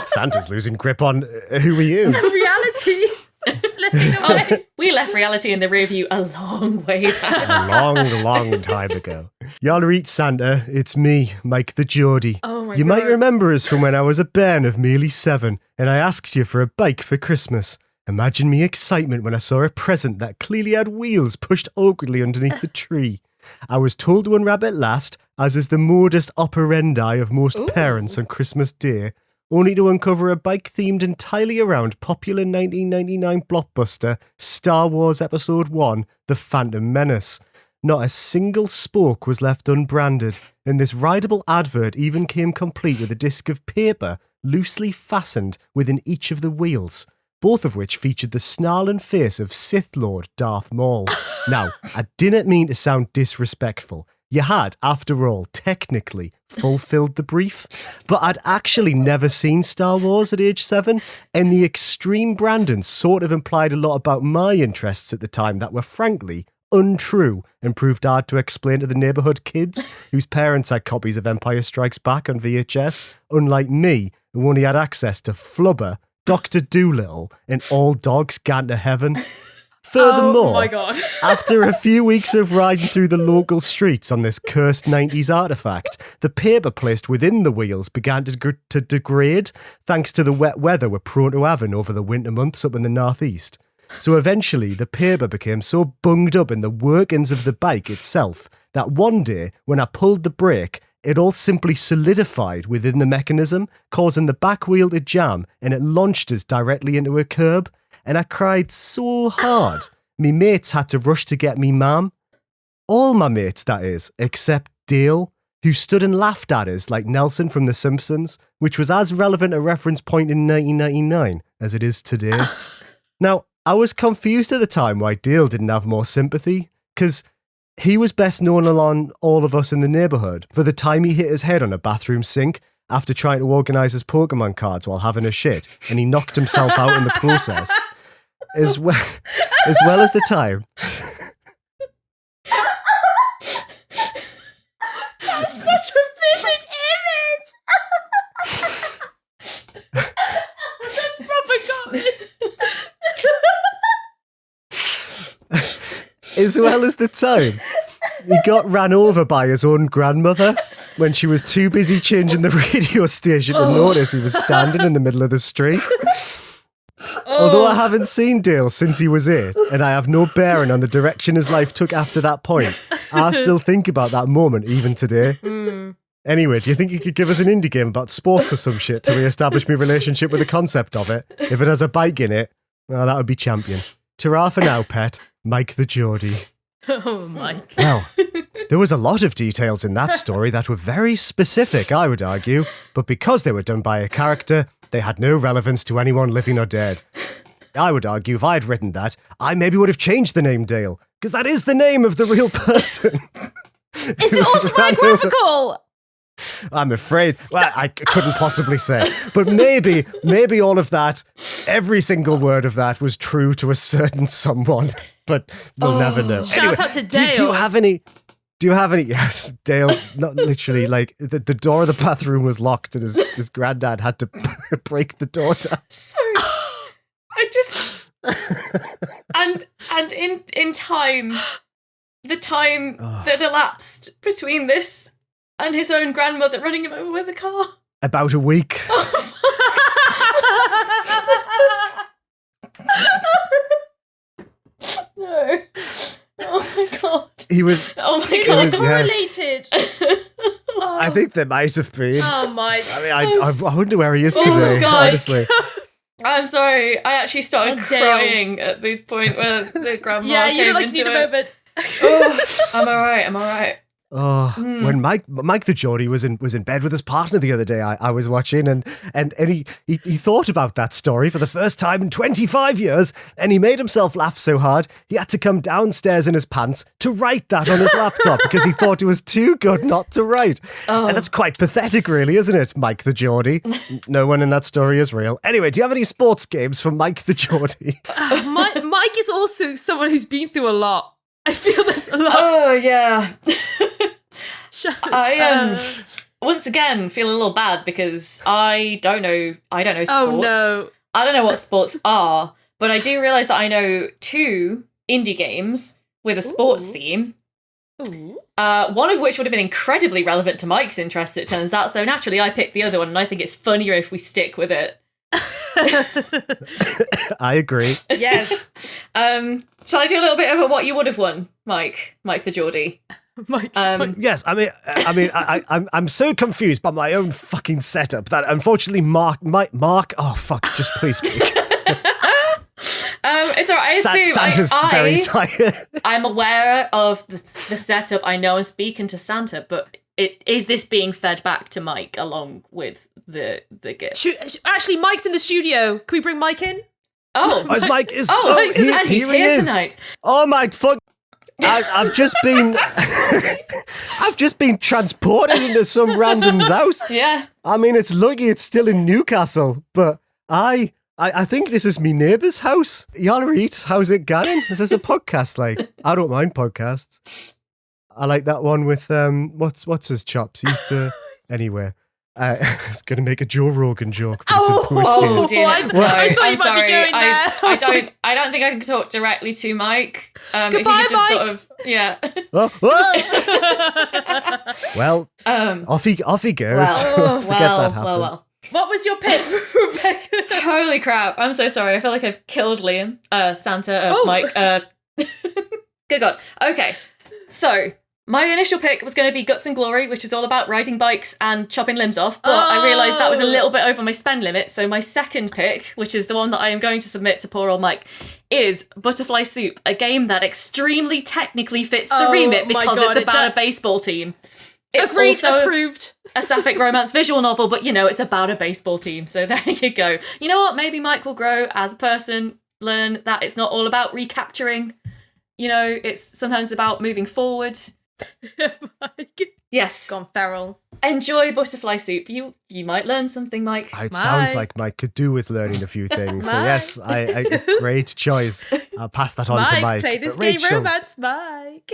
Santa's losing grip on who he is. Reality slipping away. We left reality in the rear view a long way back. A long time ago. Y'all read Santa, it's me, Mike the Geordie. Oh my You God. might remember us from when I was a bairn of merely 7 and I asked you for a bike for Christmas. Imagine me excitement when I saw a present that clearly had wheels pushed awkwardly underneath the tree. I was told to unwrap it last, as is the modus operandi of most parents on Christmas Day, only to uncover a bike themed entirely around popular 1999 blockbuster Star Wars Episode 1, The Phantom Menace. Not a single spoke was left unbranded, and this rideable advert even came complete with a disc of paper loosely fastened within each of the wheels, both of which featured the snarling face of Sith Lord Darth Maul. Now, I didn't mean to sound disrespectful. You had, after all, technically fulfilled the brief, but I'd actually never seen Star Wars at age 7, and the extreme Brandon sort of implied a lot about my interests at the time that were frankly untrue and proved hard to explain to the neighbourhood kids whose parents had copies of Empire Strikes Back on VHS, unlike me, who only had access to Flubber, Dr. Dolittle, and All Dogs Gone to Heaven. Furthermore, Oh my God. after a few weeks of riding through the local streets on this cursed 90s artefact, the paper placed within the wheels began to degrade thanks to the wet weather we're prone to having over the winter months up in the northeast. So eventually, the paper became so bunged up in the workings of the bike itself that one day, when I pulled the brake, it all simply solidified within the mechanism, causing the back wheel to jam, and it launched us directly into a curb. And I cried so hard, me mates had to rush to get me mum. All my mates, that is, except Dale, who stood and laughed at us like Nelson from The Simpsons, which was as relevant a reference point in 1999 as it is today. Now, I was confused at the time why Dale didn't have more sympathy, because he was best known among all of us in the neighbourhood for the time he hit his head on a bathroom sink after trying to organise his Pokemon cards while having a shit, and he knocked himself out in the process. As well as the time. That's such a vivid image. That's proper got me. As well as the time he got ran over by his own grandmother when she was too busy changing the radio station to notice he was standing in the middle of the street. Although I haven't seen Dale since he was 8, and I have no bearing on the direction his life took after that point, I still think about that moment even today. Anyway, do you think you could give us an indie game about sports or some shit to re-establish my relationship with the concept of it? If it has a bike in it, well, that would be champion. Ta-ra for now, pet. Mike the Geordie. Oh, Mike. Well, there was a lot of details in that story that were very specific, I would argue, but because they were done by a character, they had no relevance to anyone living or dead. I would argue if I had written that, I maybe would have changed the name Dale, because that is the name of the real person. Is it autobiographical? I'm afraid. Well, I couldn't possibly say. But maybe all of that, every single word of that was true to a certain someone. But we'll never know. Shout out to Dale. Do you have any... Yes, Dale, not literally, like, the door of the bathroom was locked and his granddad had to break the door down. Sorry. I just... and in time, the time that elapsed between this and his own grandmother running him over with a car. About a week. No. Oh my God. He was... Oh my God. Correlated. I think there might have been. Oh, Mike. I mean, I wonder where he is today, honestly. I'm sorry. I actually started crying at the point where the grandma came into it. Need a moment. I'm all right. Oh, when Mike the Geordie was in bed with his partner the other day, I was watching and he thought about that story for the first time in 25 years, and he made himself laugh so hard he had to come downstairs in his pants to write that on his laptop because he thought it was too good not to write. And that's quite pathetic, really, isn't it, Mike the Geordie? No one in that story is real. Anyway, do you have any sports games for Mike the Geordie? Mike is also someone who's been through a lot. I feel this a lot. Oh, yeah. I once again feel a little bad because I don't know sports. Oh, no. I don't know what sports are, but I do realise that I know 2 indie games with a sports theme. Ooh. One of which would have been incredibly relevant to Mike's interest, it turns out, so naturally I picked the other one, and I think it's funnier if we stick with it. I agree. Yes. Shall I do a little bit of what you would have won, Mike the Geordie? Mike. Yes, I'm so confused by my own fucking setup that unfortunately Marc. Oh fuck! Just please speak. It's alright. I assume Santa's very tired. I'm aware of the setup. I know I'm speaking to Santa, but is this being fed back to Mike along with the gift? Actually, Mike's in the studio. Can we bring Mike in? Mike is. He's here tonight. Oh my fuck! I've just been transported into some random's house. Yeah. I mean, it's lucky it's still in Newcastle, but I think this is me neighbour's house. Y'all right? How's it going? This is a podcast. Like, I don't mind podcasts. I like that one with what's his chops. He used to anyway. I was going to make a Joe Rogan joke, but it's a poor taste. I'm sorry. I don't think I can talk directly to Mike. Goodbye, if you could just Mike. sort of, yeah. Well, off he goes. Forget that happened. Well. What was your pick, Rebecca? Holy crap! I'm so sorry. I feel like I've killed Liam, Santa, Mike. Good God. Okay, so. My initial pick was going to be Guts and Glory, which is all about riding bikes and chopping limbs off, but I realised that was a little bit over my spend limit, so my second pick, which is the one that I am going to submit to poor old Mike, is Butterfly Soup, a game that extremely technically fits the remit because it's about a baseball team. It's also approved. A sapphic romance visual novel, but, it's about a baseball team, so there you go. You know what? Maybe Mike will grow as a person, learn that it's not all about recapturing, it's sometimes about moving forward. Mike. Yes. Gone feral. Enjoy Butterfly Soup. You might learn something, Mike. It sounds like Mike could do with learning a few things. So yes, I great choice. I'll pass that on to Mike. Play this gay romance, Mike.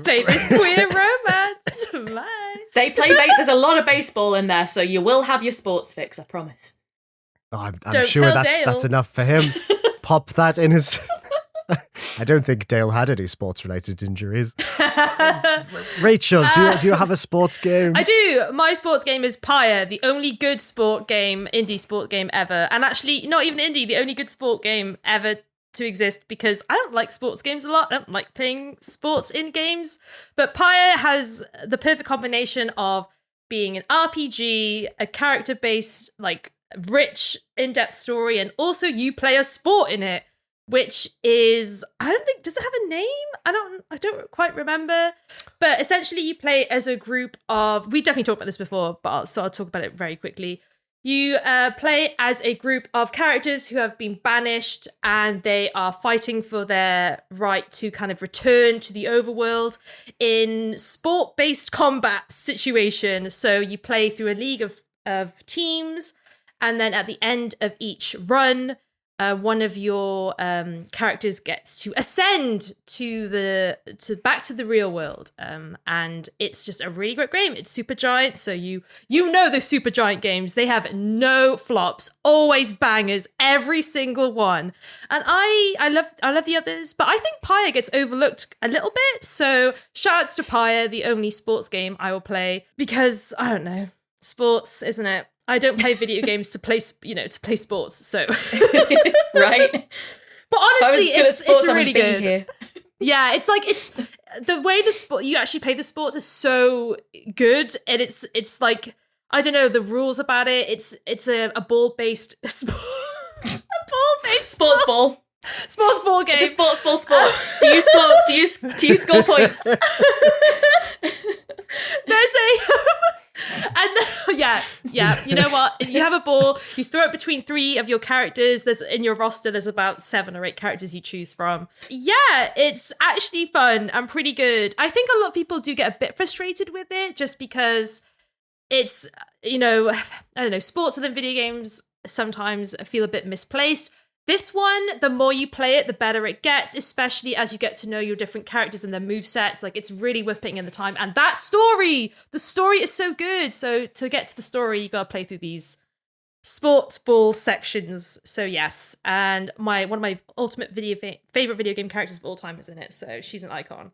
Play this queer romance, Mike. They play there's a lot of baseball in there, so you will have your sports fix, I promise. Oh, I'm sure that's enough for him. Pop that in his... I don't think Dale had any sports-related injuries. Rachel, do you have a sports game? I do. My sports game is Pyre, the only good indie sport game ever. And actually, not even indie, the only good sport game ever to exist, because I don't like sports games a lot. I don't like playing sports in games. But Pyre has the perfect combination of being an RPG, a character-based, rich, in-depth story, and also you play a sport in it. Which is, does it have a name? I don't quite remember. But essentially you play as a group of, we definitely talked about this before, but I'll talk about it very quickly. You play as a group of characters who have been banished, and they are fighting for their right to kind of return to the overworld in sport-based combat situation. So you play through a league of teams, and then at the end of each run, one of your characters gets to ascend back to the real world, and it's just a really great game. It's super giant, so you know those super giant games. They have no flops, always bangers, every single one. And I love the others, but I think Pyre gets overlooked a little bit. So shout outs to Pyre, the only sports game I will play, because I don't know, sports, isn't it? I don't play video games to play sports, so right. But honestly, it's really good. Yeah, it's the way you actually play the sports is so good, and it's like, I don't know, the rules about it. It's a ball-based sport. A ball-based sports ball. Sports ball game. It's a sports ball sport. Do you score points? There's you know what? You have a ball, you throw it between 3 of your characters. In your roster, there's about 7 or 8 characters you choose from. Yeah, it's actually fun and pretty good. I think a lot of people do get a bit frustrated with it just because it's, I don't know, sports within video games sometimes feel a bit misplaced. This one, the more you play it, the better it gets, especially as you get to know your different characters and their movesets. Like, it's really worth putting in the time. And the story is so good. So to get to the story, you gotta play through these sports ball sections. So yes, and one of my ultimate favorite video game characters of all time is in it. So she's an icon.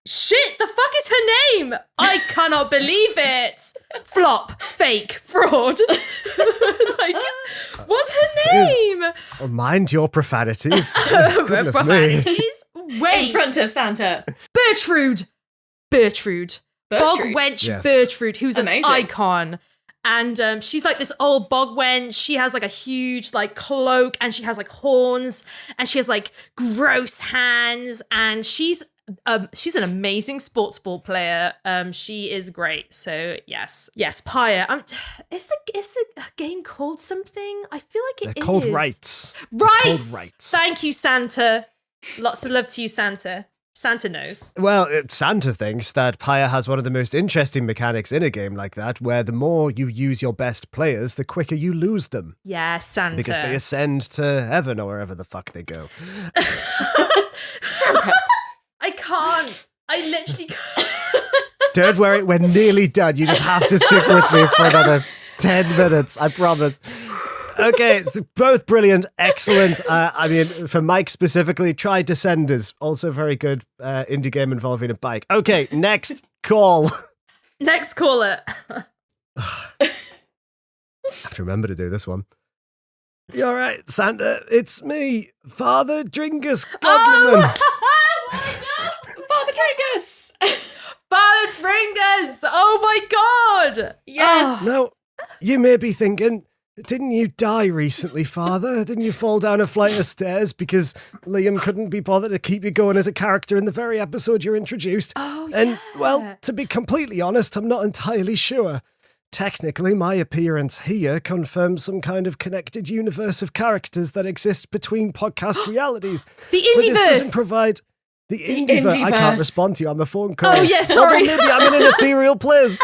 Shit, the fuck is her name? I cannot believe it. Flop, fake, fraud. Like, what's her name? Mind your profanities. Goodness profanities? Me. Wait. In front of Santa. Bertrude. Bog wench yes. Bertrude, who's amazing. An icon. And she's like this old bog wench. She has like a huge like cloak, and she has like horns, and she has like gross hands, and she's an amazing sports ball player. She is great. So yes, Pyre. Is the game called something? I feel like They're called Rights. Rights. Thank you, Santa. Lots of love to you, Santa. Santa knows. Well, Santa thinks that Pyre has one of the most interesting mechanics in a game like that, where the more you use your best players, the quicker you lose them. Yeah, Santa. Because they ascend to heaven or wherever the fuck they go. Santa. I can't. I literally can't. Don't worry, we're nearly done. You just have to stick with me for another 10 minutes, I promise. Okay, both brilliant, excellent. I mean, for Mike specifically, try Descenders. Also very good indie game involving a bike. Okay, next call. Next caller. I have to remember to do this one. You all right, Santa? It's me, Father Dringus Godlyman. Father Dringus! Father Dringus! Oh my god! Yes! Now, you may be thinking, didn't you die recently, Father? Didn't you fall down a flight of stairs because Liam couldn't be bothered to keep you going as a character in the very episode you're introduced? Oh, yeah. And, well, to be completely honest, I'm not entirely sure. Technically, my appearance here confirms some kind of connected universe of characters that exist between podcast realities. The Indieverse! But this doesn't provide... The Indieverse. I can't respond to you. I'm a phone call. Oh, yeah, sorry. Maybe I'm in an ethereal place.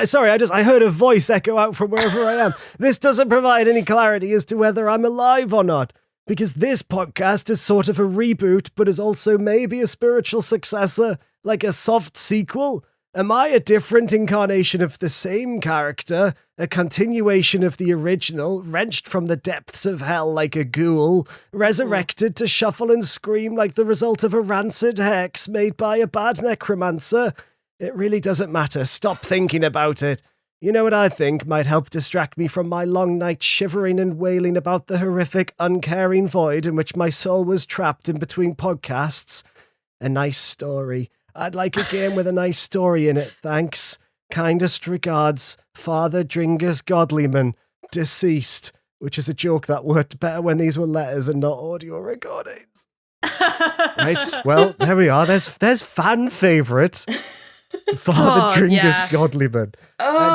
Sorry, I heard a voice echo out from wherever I am. This doesn't provide any clarity as to whether I'm alive or not, because this podcast is sort of a reboot, but is also maybe a spiritual successor, like a soft sequel. Am I a different incarnation of the same character, a continuation of the original, wrenched from the depths of hell like a ghoul, resurrected to shuffle and scream like the result of a rancid hex made by a bad necromancer? It really doesn't matter. Stop thinking about it. You know what I think might help distract me from my long night shivering and wailing about the horrific, uncaring void in which my soul was trapped in between podcasts? A nice story. I'd like a game with a nice story in it, thanks. Kindest regards, Father Dringus Godlyman, deceased. Which is a joke that worked better when these were letters and not audio recordings. Right, well, there we are. There's fan favourite. Father Dringus Godlyman.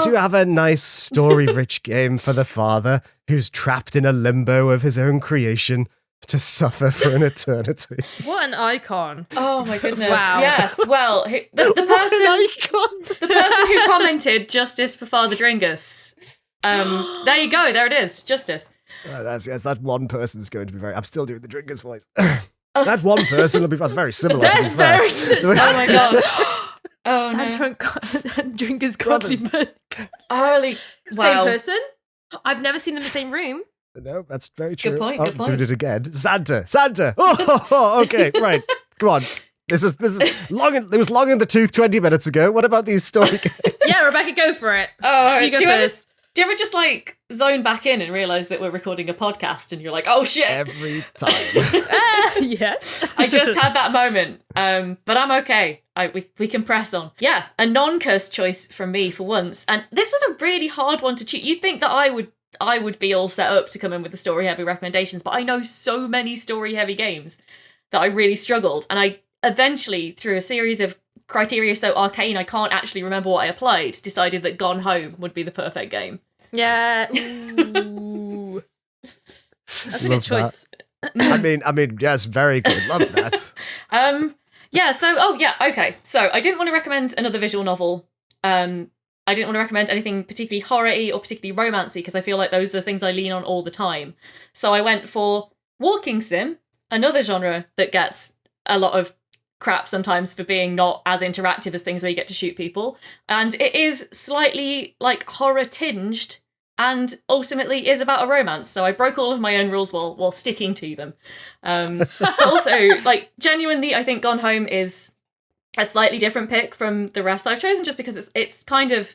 Do you have a nice story-rich game for the father who's trapped in a limbo of his own creation to suffer for an eternity? What an icon. Oh my goodness. Wow. Yes, well, the person who commented justice for Father Dringus. There you go, there it is, justice. That one person's going to be very... I'm still doing the Dringus voice. That one person will be very similar. That's very similar. Oh my god. Oh, Santa and Dringus Godlyman. Holy, same person? I've never seen them in the same room. No, that's very true. Good point. Doing it again. Santa. Oh, okay, right. Come on. This is long. It was long in the tooth 20 minutes ago. What about these story games? Yeah, Rebecca, go for it. Oh, you go first. Do Do you ever just like zone back in and realize that we're recording a podcast and you're like, oh shit? Every time. Yes. I just had that moment, but I'm okay. We can press on. Yeah, a non-cursed choice from me for once. And this was a really hard one to choose. You'd think that I would be all set up to come in with the story-heavy recommendations, but I know so many story-heavy games that I really struggled. And I eventually, through a series of criteria so arcane I can't actually remember what I applied, decided that Gone Home would be the perfect game. Yeah. Ooh. That's a good choice. I mean, yes, very good. Love that. Yeah, so, okay. So I didn't want to recommend another visual novel. I didn't want to recommend anything particularly horror-y or particularly romancy because I feel like those are the things I lean on all the time. So I went for walking sim, another genre that gets a lot of crap sometimes for being not as interactive as things where you get to shoot people. And it is slightly like horror tinged and ultimately is about a romance. So I broke all of my own rules while sticking to them. Also, like genuinely, I think Gone Home is a slightly different pick from the rest that I've chosen just because it's kind of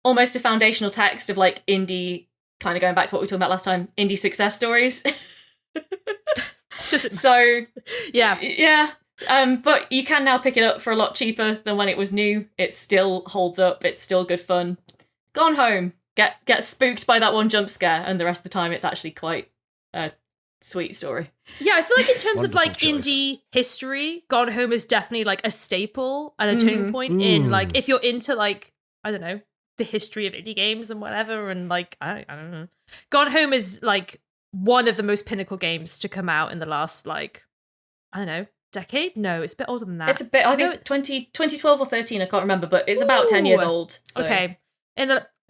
almost a foundational text of like indie, kind of going back to what we talked about last time, indie success stories. So yeah. But you can now pick it up for a lot cheaper than when it was new. It still holds up. It's still good fun. Gone Home. Get spooked by that one jump scare, and the rest of the time it's actually quite a sweet story. Yeah, I feel like in terms of Wonderful like choice. indie history, Gone Home is definitely like a staple and a turning point in like if you're into like, I don't know, the history of indie games and whatever, and like I don't know. Gone Home is like one of the most pinnacle games to come out in the last like, I don't know, decade? No, it's a bit older than that. It's a bit, I think it's 2012 or 13, I can't remember, but it's about 10 years old. So. Okay.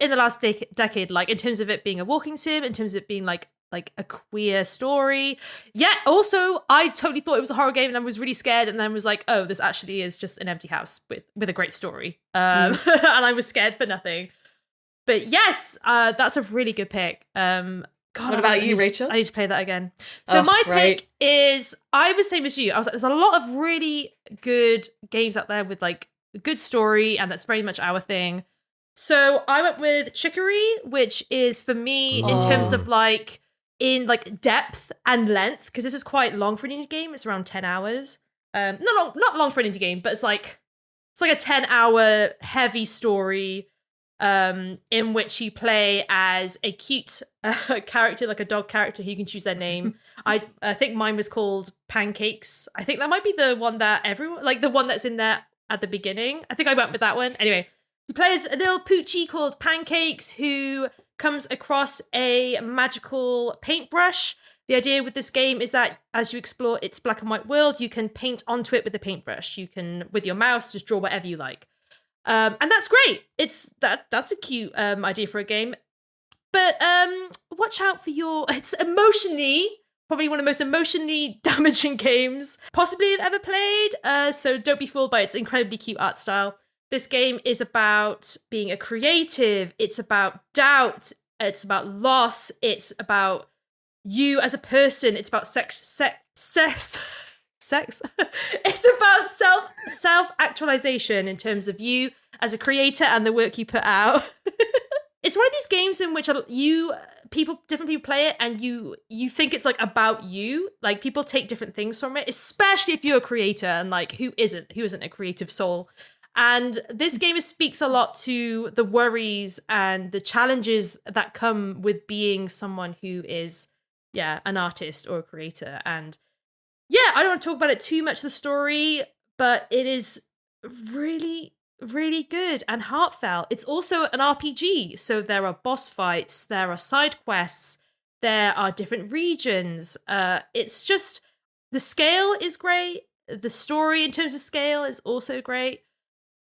In the last decade, like in terms of it being a walking sim, in terms of it being like a queer story. Yeah, also, I totally thought it was a horror game and I was really scared and then was like, oh, this actually is just an empty house with a great story. And I was scared for nothing. But yes, that's a really good pick. God, what about you, Rachel? I need to play that again. So my pick is, I was same as you. I was like, there's a lot of really good games out there with like a good story, and that's very much our thing. So I went with Chicory, which is for me in terms of like in like depth and length, because this is quite long for an indie game. It's around 10 hours. Not long for an indie game, but it's like a 10-hour heavy story. In which you play as a cute character, like a dog character who you can choose their name. I think mine was called Pancakes. I think that might be the one that everyone, like the one that's in there at the beginning. I think I went with that one. Anyway, you play as a little poochie called Pancakes who comes across a magical paintbrush. The idea with this game is that as you explore its black and white world, you can paint onto it with the paintbrush. You can, with your mouse, just draw whatever you like. And that's great. That's a cute idea for a game. But watch out for it's emotionally, probably one of the most emotionally damaging games possibly I've ever played. So don't be fooled by its incredibly cute art style. This game is about being a creative. It's about doubt. It's about loss. It's about you as a person. It's about sex. It's about self-actualization in terms of you as a creator and the work you put out. It's one of these games in which different people play it and you think it's like about you. Like people take different things from it, especially if you're a creator and like who isn't a creative soul. And this game speaks a lot to the worries and the challenges that come with being someone who is, an artist or a creator. And yeah, I don't want to talk about it too much, the story, but it is really, really good and heartfelt. It's also an RPG, so there are boss fights, there are side quests, there are different regions. It's just, the scale is great. The story in terms of scale is also great.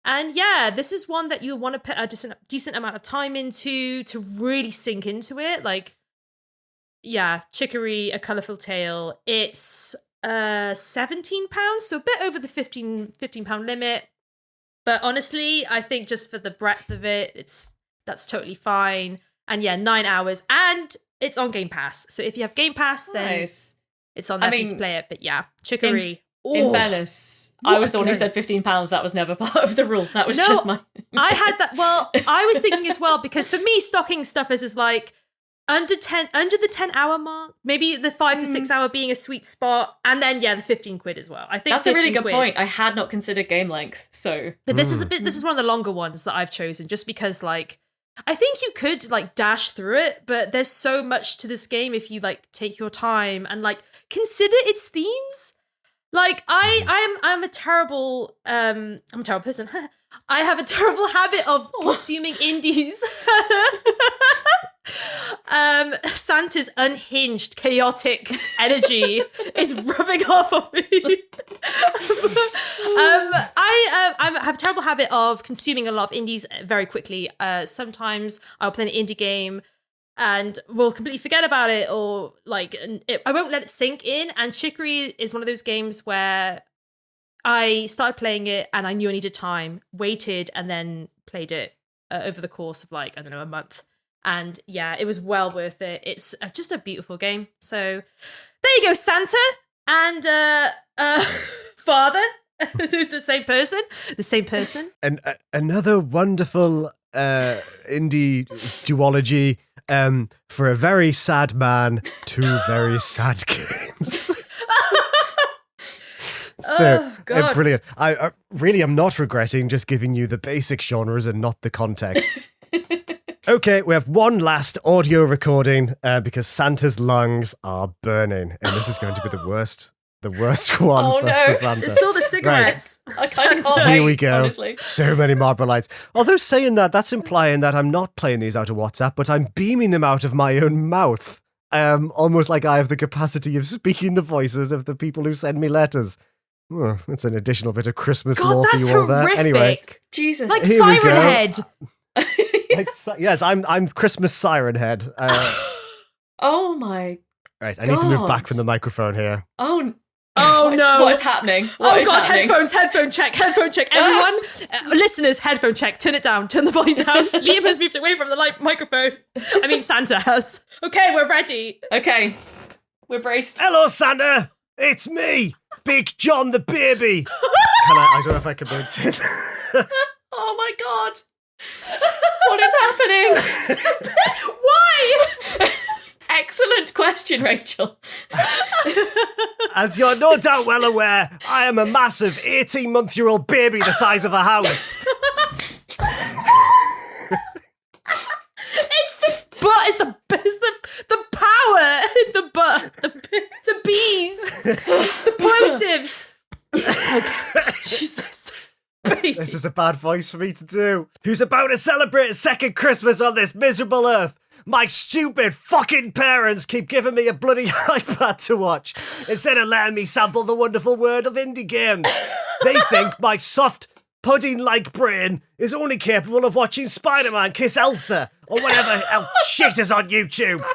And yeah, this is one that you'll want to put a decent amount of time into to really sink into it. Like, yeah, Chicory, A Colourful Tale. It's £17, so a bit over the £15 limit. But honestly, I think just for the breadth of it, that's totally fine. And yeah, 9 hours, and it's on Game Pass. So if you have Game Pass, then it's on there for you to play it. But yeah, Chicory. In fairness, I was the one who said £15. That was never part of the rule. That was just my... I had that. Well, I was thinking as well, because for me, stocking stuffers is like under the 10-hour mark, maybe the 5 to 6 hour being a sweet spot. And then, the 15 quid as well. I think that's a really good point. I had not considered game length. But this is one of the longer ones that I've chosen, just because like, I think you could like dash through it, but there's so much to this game if you like take your time and like consider its themes. Like I'm a terrible person. I have a terrible habit of consuming indies. Santa's unhinged, chaotic energy is rubbing off on me. I have a terrible habit of consuming a lot of indies very quickly. Sometimes I'll play an indie game and we'll completely forget about it, or like I won't let it sink in. And Chicory is one of those games where I started playing it and I knew I needed time, waited, and then played it over the course of like, I don't know, a month. And it was well worth it. It's just a beautiful game. So there you go, Santa and Father, the same person. And another wonderful indie duology for a very sad man, 2 very sad games. So brilliant. I really am not regretting just giving you the basic genres and not the context. Okay, we have one last audio recording because Santa's lungs are burning, and this is going to be the worst one for Santa. It's all the cigarettes. Right. I kind of can't wait, here we go. Honestly. So many Marlboro Lights. Although saying that's implying that I'm not playing these out of WhatsApp, but I'm beaming them out of my own mouth. Almost like I have the capacity of speaking the voices of the people who send me letters. Oh, that's an additional bit of Christmas lore for you all there. Anyway, Jesus, like Siren Head. Yes, I'm Christmas Siren Head. Oh my! Right, I need to move back from the microphone here. Oh no! What is happening? What is happening? Headphone check. Everyone, listeners, headphone check. Turn it down. Turn the volume down. Liam has moved away from the microphone. I mean, Santa has. Okay, we're ready. Okay, we're braced. Hello, Santa. It's me, Big John the Baby. I don't know if I can maintain that. Oh my god. What is happening? Why? Excellent question, Rachel. As you're no doubt well aware, I am a massive 18-month-old baby the size of a house. It's the power in the butt, the bees, the plosives. Okay, Jesus. Baby. This is a bad voice for me to do. Who's about to celebrate a second Christmas on this miserable earth? My stupid fucking parents keep giving me a bloody iPad to watch instead of letting me sample the wonderful world of indie games. They think my soft, pudding-like brain is only capable of watching Spider-Man kiss Elsa or whatever else shit is on YouTube.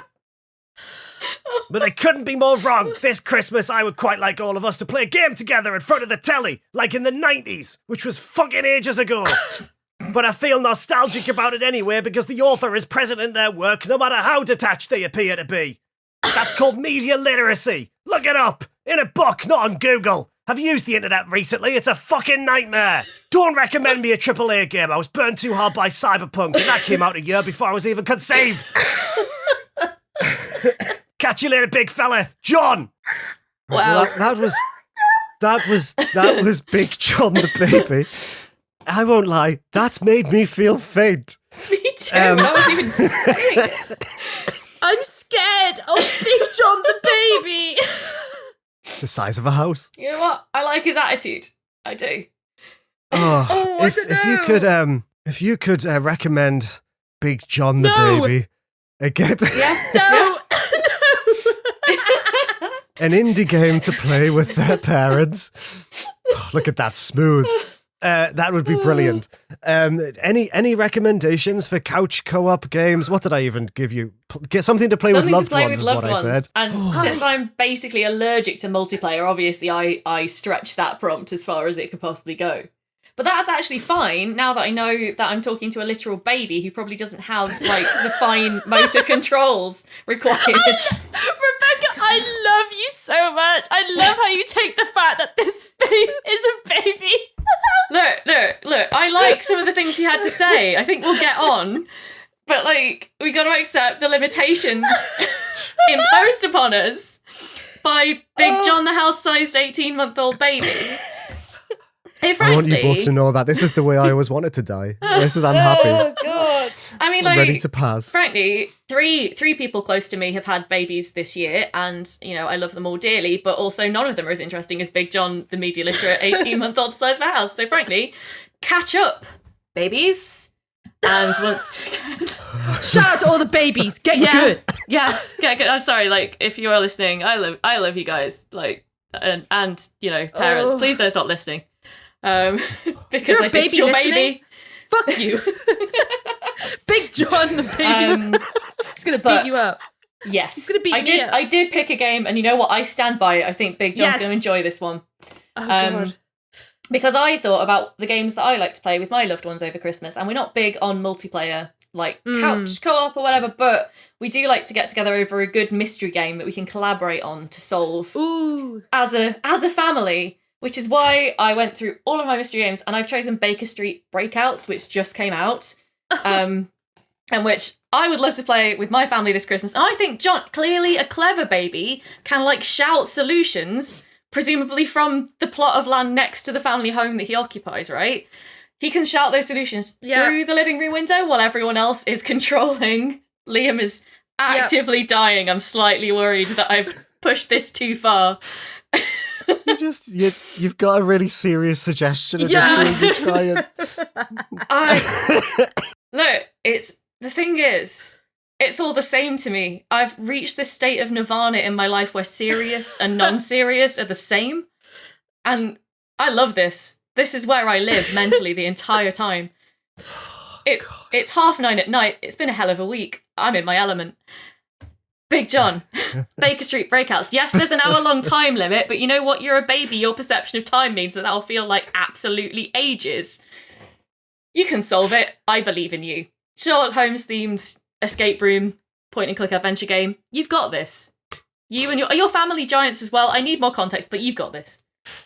But they couldn't be more wrong. This Christmas, I would quite like all of us to play a game together in front of the telly, like in the 90s, which was fucking ages ago. But I feel nostalgic about it anyway because the author is present in their work no matter how detached they appear to be. That's called media literacy. Look it up. In a book, not on Google. Have you used the internet recently? It's a fucking nightmare. Don't recommend me a AAA game. I was burned too hard by Cyberpunk and that came out a year before I was even conceived. Catch you later, big fella. John. Wow. That was Big John the Baby. I won't lie, that's made me feel faint. Me too. I was even saying it. I'm scared of Big John the Baby. It's the size of a house. You know what? I like his attitude. I do. If you could recommend Big John the Baby again. Yeah. No. An indie game to play with their parents. Oh, look at that smooth. That would be brilliant. Any recommendations for couch co-op games? What did I even give you? Get something to play with loved ones is what I said. And since I'm basically allergic to multiplayer, obviously I stretched that prompt as far as it could possibly go. But that's actually fine now that I know that I'm talking to a literal baby who probably doesn't have like the fine motor controls required. Rebecca, I love you so much. I love how you take the fact that this baby is a baby. Look. I like some of the things he had to say. I think we'll get on. But, like, we got to accept the limitations imposed upon us by Big John, the house-sized 18-month-old baby. Hey, frankly, I want you both to know that this is the way I always wanted to die. I'm happy. Oh, God. I mean, I'm like, ready to pass. Frankly, three people close to me have had babies this year, and, you know, I love them all dearly, but also none of them are as interesting as Big John, the media literate 18-month-old the size of a house. So, frankly, catch up, babies. And once again, shout out to all the babies. Get good. Yeah, get good. I'm sorry, like, if you are listening, I love you guys. Like, and you know, parents, please don't stop listening. Because I dissed your baby. Fuck you. Big John the baby. It's gonna beat you up. Yes. It's gonna beat me up. I did pick a game, and you know what? I stand by it. I think Big John's gonna enjoy this one. Oh, God. Because I thought about the games that I like to play with my loved ones over Christmas, and we're not big on multiplayer, like couch co-op or whatever, but we do like to get together over a good mystery game that we can collaborate on to solve as a family, which is why I went through all of my mystery games, and I've chosen Baker Street Breakouts, which just came out, and which I would love to play with my family this Christmas. And I think John, clearly a clever baby, can like shout solutions, presumably from the plot of land next to the family home that he occupies, right? He can shout those solutions through the living room window while everyone else is controlling. Liam is actively dying. I'm slightly worried that I've pushed this too far. You've got a really serious suggestion of this game. Look, the thing is, it's all the same to me. I've reached this state of nirvana in my life where serious and non-serious are the same. And I love this. This is where I live mentally the entire time. It's 9:30 at night. It's been a hell of a week. I'm in my element. Big John, Baker Street Breakouts. Yes, there's an hour-long time limit, but you know what? You're a baby. Your perception of time means that'll feel like absolutely ages. You can solve it. I believe in you. Sherlock Holmes-themed escape room, point-and-click adventure game. You've got this. You and your family giants as well. I need more context, but you've got this.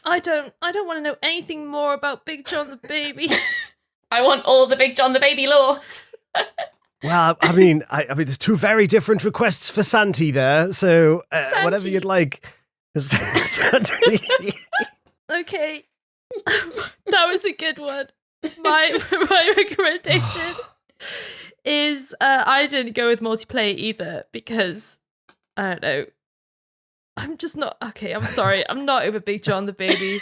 I don't want to know anything more about Big John the baby. I want all the Big John the baby lore. Well, I mean, there's two very different requests for Santi there, so whatever you'd like. Santi. Okay, that was a good one. My recommendation is I didn't go with multiplayer either because I don't know. I'm just not okay. I'm sorry. I'm not over Big John the baby.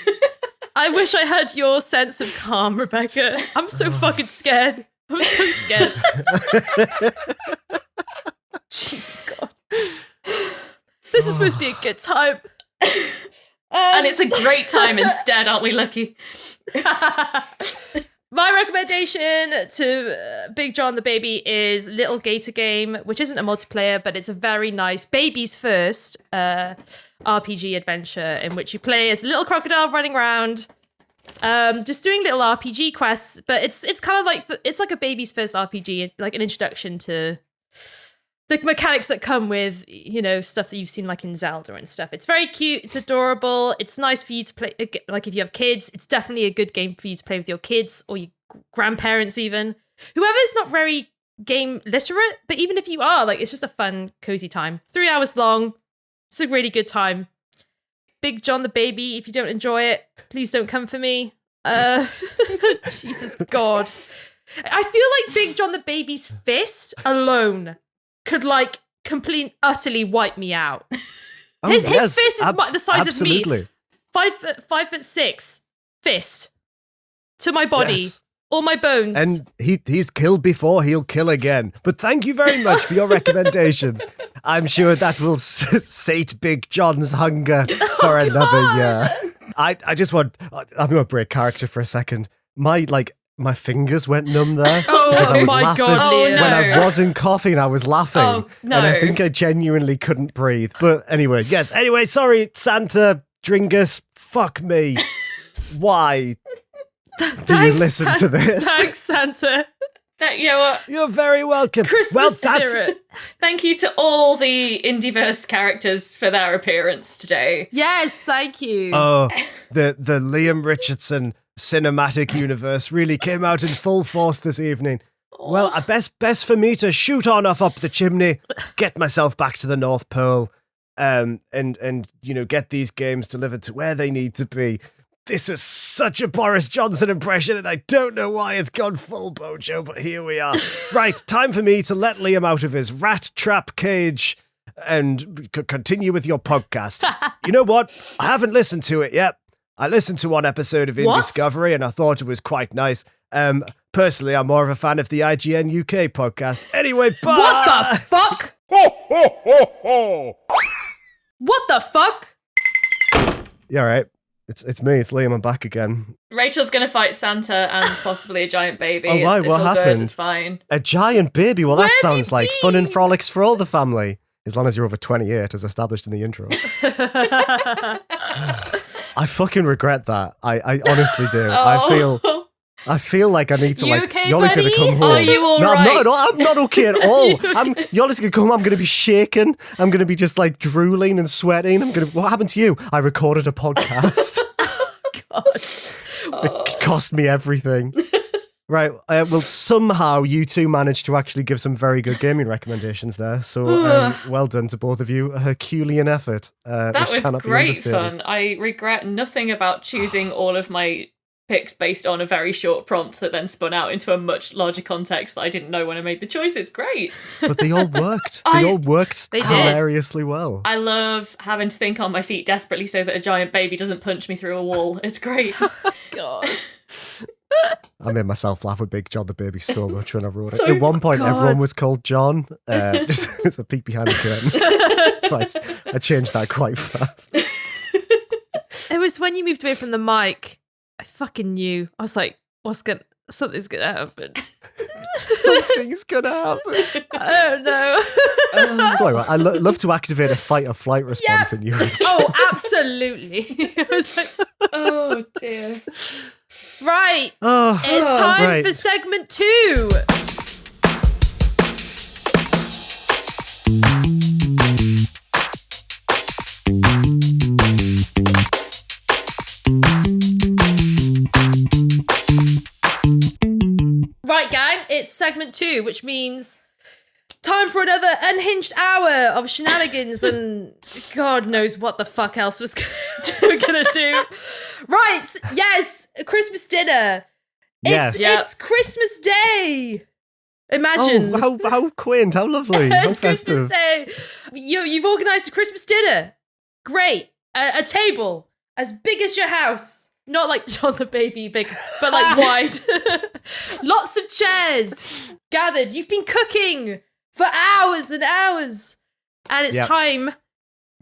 I wish I had your sense of calm, Rebecca. I'm so fucking scared. I'm so scared. Jesus God. This is supposed to be a good time. And it's a great time instead, aren't we lucky? My recommendation to Big John the baby is Little Gator Game, which isn't a multiplayer, but it's a very nice babies first RPG adventure in which you play as a little crocodile running around, just doing little RPG quests. But it's kind of like it's like a baby's first RPG, like an introduction to the mechanics that come with, you know, stuff that you've seen like in Zelda and stuff. It's very cute. It's adorable. It's nice for you to play. Like if you have kids, it's definitely a good game for you to play with your kids or your grandparents even. Whoever's not very game literate, but even if you are, like, it's just a fun, cozy time. 3 hours long. It's a really good time. Big John the baby, if you don't enjoy it, please don't come for me. Jesus God. I feel like Big John the baby's fist alone could like completely utterly wipe me out. His fist is the size of me. 5'6" fist to my body, all my bones. And he's killed before, he'll kill again. But thank you very much for your recommendations. I'm sure that will sate Big John's hunger for another year. I just want, I'm going to break character for a second. My fingers went numb there because I was laughing when I wasn't coughing. I was laughing, and I think I genuinely couldn't breathe. But anyway, sorry, Santa, Dringus, fuck me. Why do you listen to this? Thanks, Santa. You know what? You're very welcome. Christmas spirit. Thank you to all the Indieverse characters for their appearance today. Yes, thank you. Oh, the Liam Richardson cinematic universe really came out in full force this evening. Well, best for me to shoot on off up the chimney, get myself back to the North Pole, and get these games delivered to where they need to be. This is such a Boris Johnson impression, and I don't know why it's gone full Bojo, but here we are. Right, time for me to let Liam out of his rat trap cage and continue with your podcast. You know what? I haven't listened to it yet. I listened to one episode of Indiscovery, and I thought it was quite nice. Personally, I'm more of a fan of the IGN UK podcast. Anyway, bye! What the fuck? Ho, ho, ho, ho! What the fuck? Yeah, right. It's me, it's Liam, I'm back again. Rachel's gonna fight Santa and possibly a giant baby. Oh, why? It's What all happened? good, it's fine. A giant baby? Well, Where that have you sounds like been? fun and frolics for all the family. As long as you're over 28, as established in the intro. I fucking regret that. I honestly do. Oh. I feel like I need to, You like, okay, Yoli's buddy? gonna come home. Are you all no, right? I'm not okay at all. Yoli's gonna come home, I'm gonna be shaking. I'm gonna be just like drooling and sweating. What happened to you? I recorded a podcast. God. It cost me everything. Right, well, somehow you two managed to actually give some very good gaming recommendations there. So, well done to both of you. A Herculean effort. That which was cannot be great understated. fun. I regret nothing about choosing all of my picks based on a very short prompt that then spun out into a much larger context that I didn't know when I made the choice. It's great. But they all worked. They did. Hilariously well. I love having to think on my feet desperately so that a giant baby doesn't punch me through a wall. It's great. God. I made myself laugh with Big John the Baby so much when I wrote it. So- At one point, God. everyone was called John. Just it's a peek behind the curtain. But I changed that quite fast. It was when you moved away from the mic. I fucking knew. I was like, something's gonna happen. Something's gonna happen. I don't know. Sorry, I love to activate a fight or flight response in you. Rich. Oh, absolutely. It was like, Oh dear. right. Oh, It's time right. for segment 2. Right, gang, it's segment 2, which means time for another unhinged hour of shenanigans and God knows what the fuck else we're gonna do. Right, yes, Christmas dinner. Yes. It's Christmas Day. Imagine. Oh, how quaint, how lovely, how It's Christmas festive. Day. You've organised a Christmas dinner. Great. A table as big as your house. Not like John the Baby big, but like wide. Lots of chairs gathered. You've been cooking for hours and hours. And it's Yep. time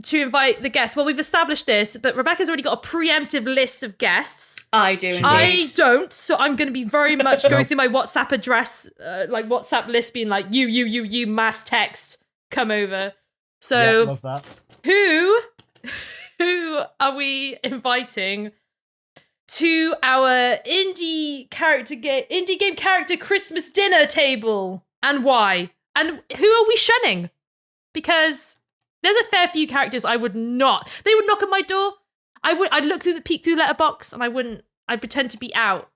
to invite the guests. Well, we've established this, but Rebecca's already got a preemptive list of guests. I do indeed. I don't, so I'm going to be very much going through my WhatsApp address, like WhatsApp list being like, you, mass text, come over. So love that. who are we inviting to our indie game character Christmas dinner table, and why? And who are we shunning? Because there's a fair few characters I would not. They would knock on my door. I'd look through peek through the letterbox, and I'd pretend to be out.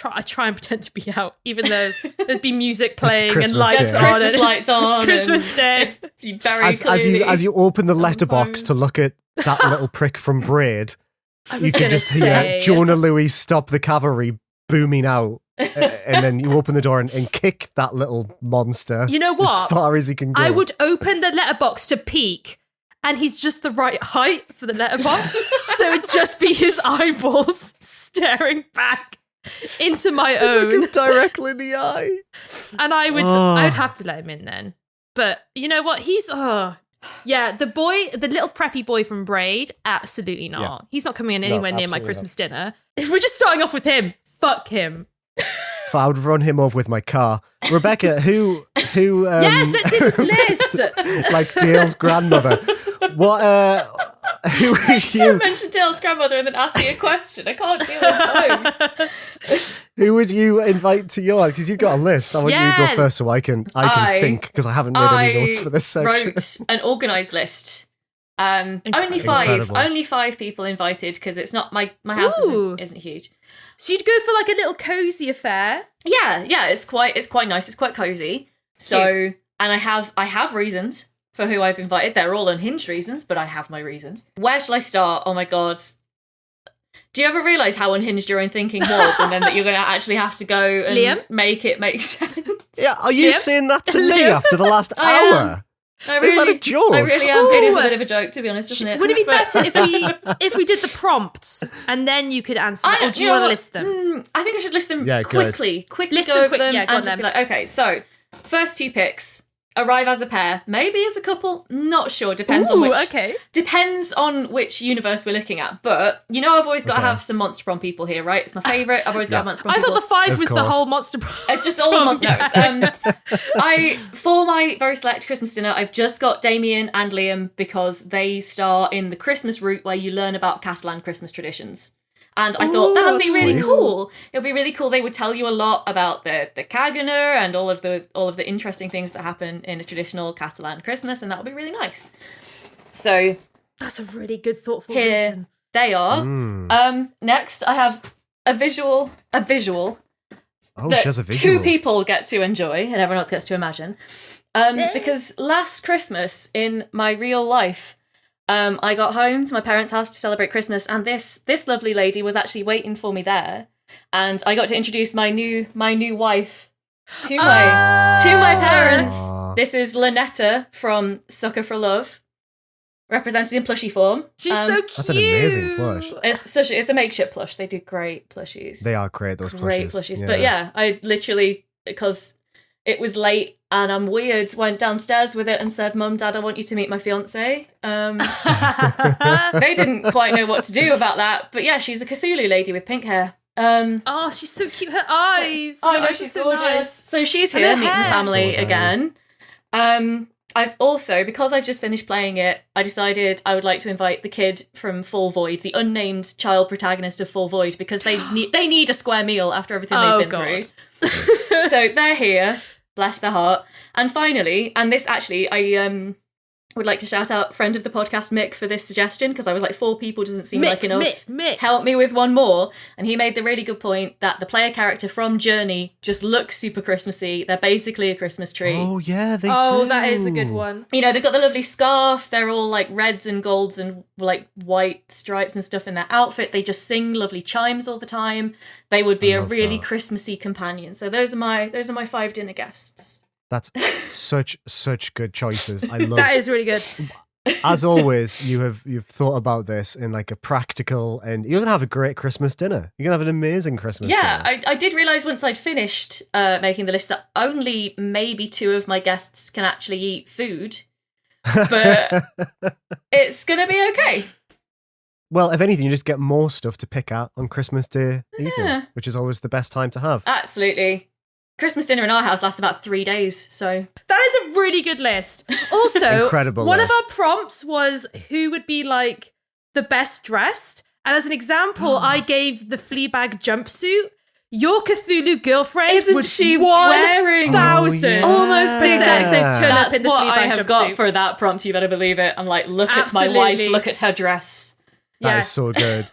I try and pretend to be out, even though there'd be music playing and Christmas lights Day. on. Christmas lights on. Christmas Day. It's very As you open the letterbox phone. to look at that little prick from Braid, I you was can gonna just say. hear Jonah Louis Stop the Cavalry booming out. And then you open the door and kick that little monster. You know what? As far as he can go. I would open the letterbox to peek, and he's just the right height for the letterbox. So it'd just be his eyeballs staring back into my Look own. him directly in the eye. And I would Oh. have to let him in then. But you know what? Yeah, the little preppy boy from Braid, absolutely not. Yeah. He's not coming in anywhere near my absolutely Christmas dinner. If we're just starting off with him, fuck him. I would run him over with my car. Rebecca, who Yes, let's hit this list. like Dale's grandmother. Who is You you? mentioned Dale's grandmother and then asked me a question. I can't do it. Who would you invite to your? Because you've got a list. I want you to go first so I can think because I haven't made any notes for this section. I wrote an organised list. Only five people invited because it's not my house isn't huge. So you'd go for like a little cozy affair. Yeah, it's quite nice. It's quite cozy. So, and I have reasons for who I've invited. They're all unhinged reasons, but I have my reasons. Where shall I start? Oh my god. Do you ever realise how unhinged your own thinking was, and then that you're going to actually have to go and make it make sense? Yeah, are you saying that to me after the last hour? Is that a joke? I really am. It is a bit of a joke, to be honest, isn't it? Would it be better if we did the prompts and then you could answer them, or do you want to list them? I think I should list them quickly. Quickly list go over them and just be like, okay, so first 2 picks. Arrive as a pair, maybe as a couple, not sure, depends on which universe we're looking at, but you know I've always got to have some Monster Prom people here, right? It's my favourite, I've always got to have Monster Prom people. I thought the 5 was the whole Monster Prom. It's just all Monster Proms. For my very select Christmas dinner, I've just got Damien and Liam because they star in the Christmas route where you learn about Catalan Christmas traditions. And I thought that would be really cool. It would be really cool. They would tell you a lot about the caganer and all of the interesting things that happen in a traditional Catalan Christmas, and that would be really nice. So that's a really good, thoughtful here reason. They are. Next, I have a visual. Oh, she has a Two visual. people get to enjoy, and everyone else gets to imagine. Because last Christmas in my real life, I got home to my parents' house to celebrate Christmas, and this lovely lady was actually waiting for me there, and I got to introduce my new wife to my parents. This is Lynetta from Sucker for Love, represented in plushie form. She's so cute. That's an amazing plush. It's a makeshift plush. They do great plushies. They are great. Those great plushies. Yeah. But yeah, I literally, because it was late and I'm weird, went downstairs with it and said, Mum, Dad, I want you to meet my fiancé. They didn't quite know what to do about that. But yeah, she's a Cthulhu lady with pink hair. She's so cute. Her eyes. I know, she's so gorgeous. Nice. So she's here meeting family again. I've also, because I've just finished playing it, I decided I would like to invite the kid from Full Void, the unnamed child protagonist of Full Void, because they need a square meal after everything they've been through. So they're here, bless their heart. And finally, and this actually, I would like to shout out friend of the podcast Mick for this suggestion, because I was like, 4 people doesn't seem like enough. Mick. Help me with one more. And he made the really good point that the player character from Journey just looks super Christmassy. They're basically a Christmas tree. Oh yeah, they do. Oh, that is a good one. You know, they've got the lovely scarf. They're all like reds and golds and like white stripes and stuff in their outfit. They just sing lovely chimes all the time. They would be a really Christmassy companion. So those are my 5 dinner guests. That's such good choices. I love that. Is really good. As always, you've thought about this in like a practical, and you're gonna have a great Christmas dinner. You're gonna have an amazing Christmas dinner. Yeah, I did realise once I'd finished making the list that only maybe 2 of my guests can actually eat food, but it's gonna be okay. Well, if anything, you just get more stuff to pick at on Christmas Day evening, which is always the best time to have. Absolutely. Christmas dinner in our house lasts about 3 days, so... That is a really good list. Also, incredible one list. of our prompts was who would be, like, the best dressed. And as an example, I gave the Fleabag jumpsuit. Your Cthulhu girlfriend Isn't she wearing 1,000 almost the exact same? turn up That's in the what Fleabag I have jumpsuit. got for that prompt, you better believe it. I'm like, look at my wife, look at her dress. That is so good.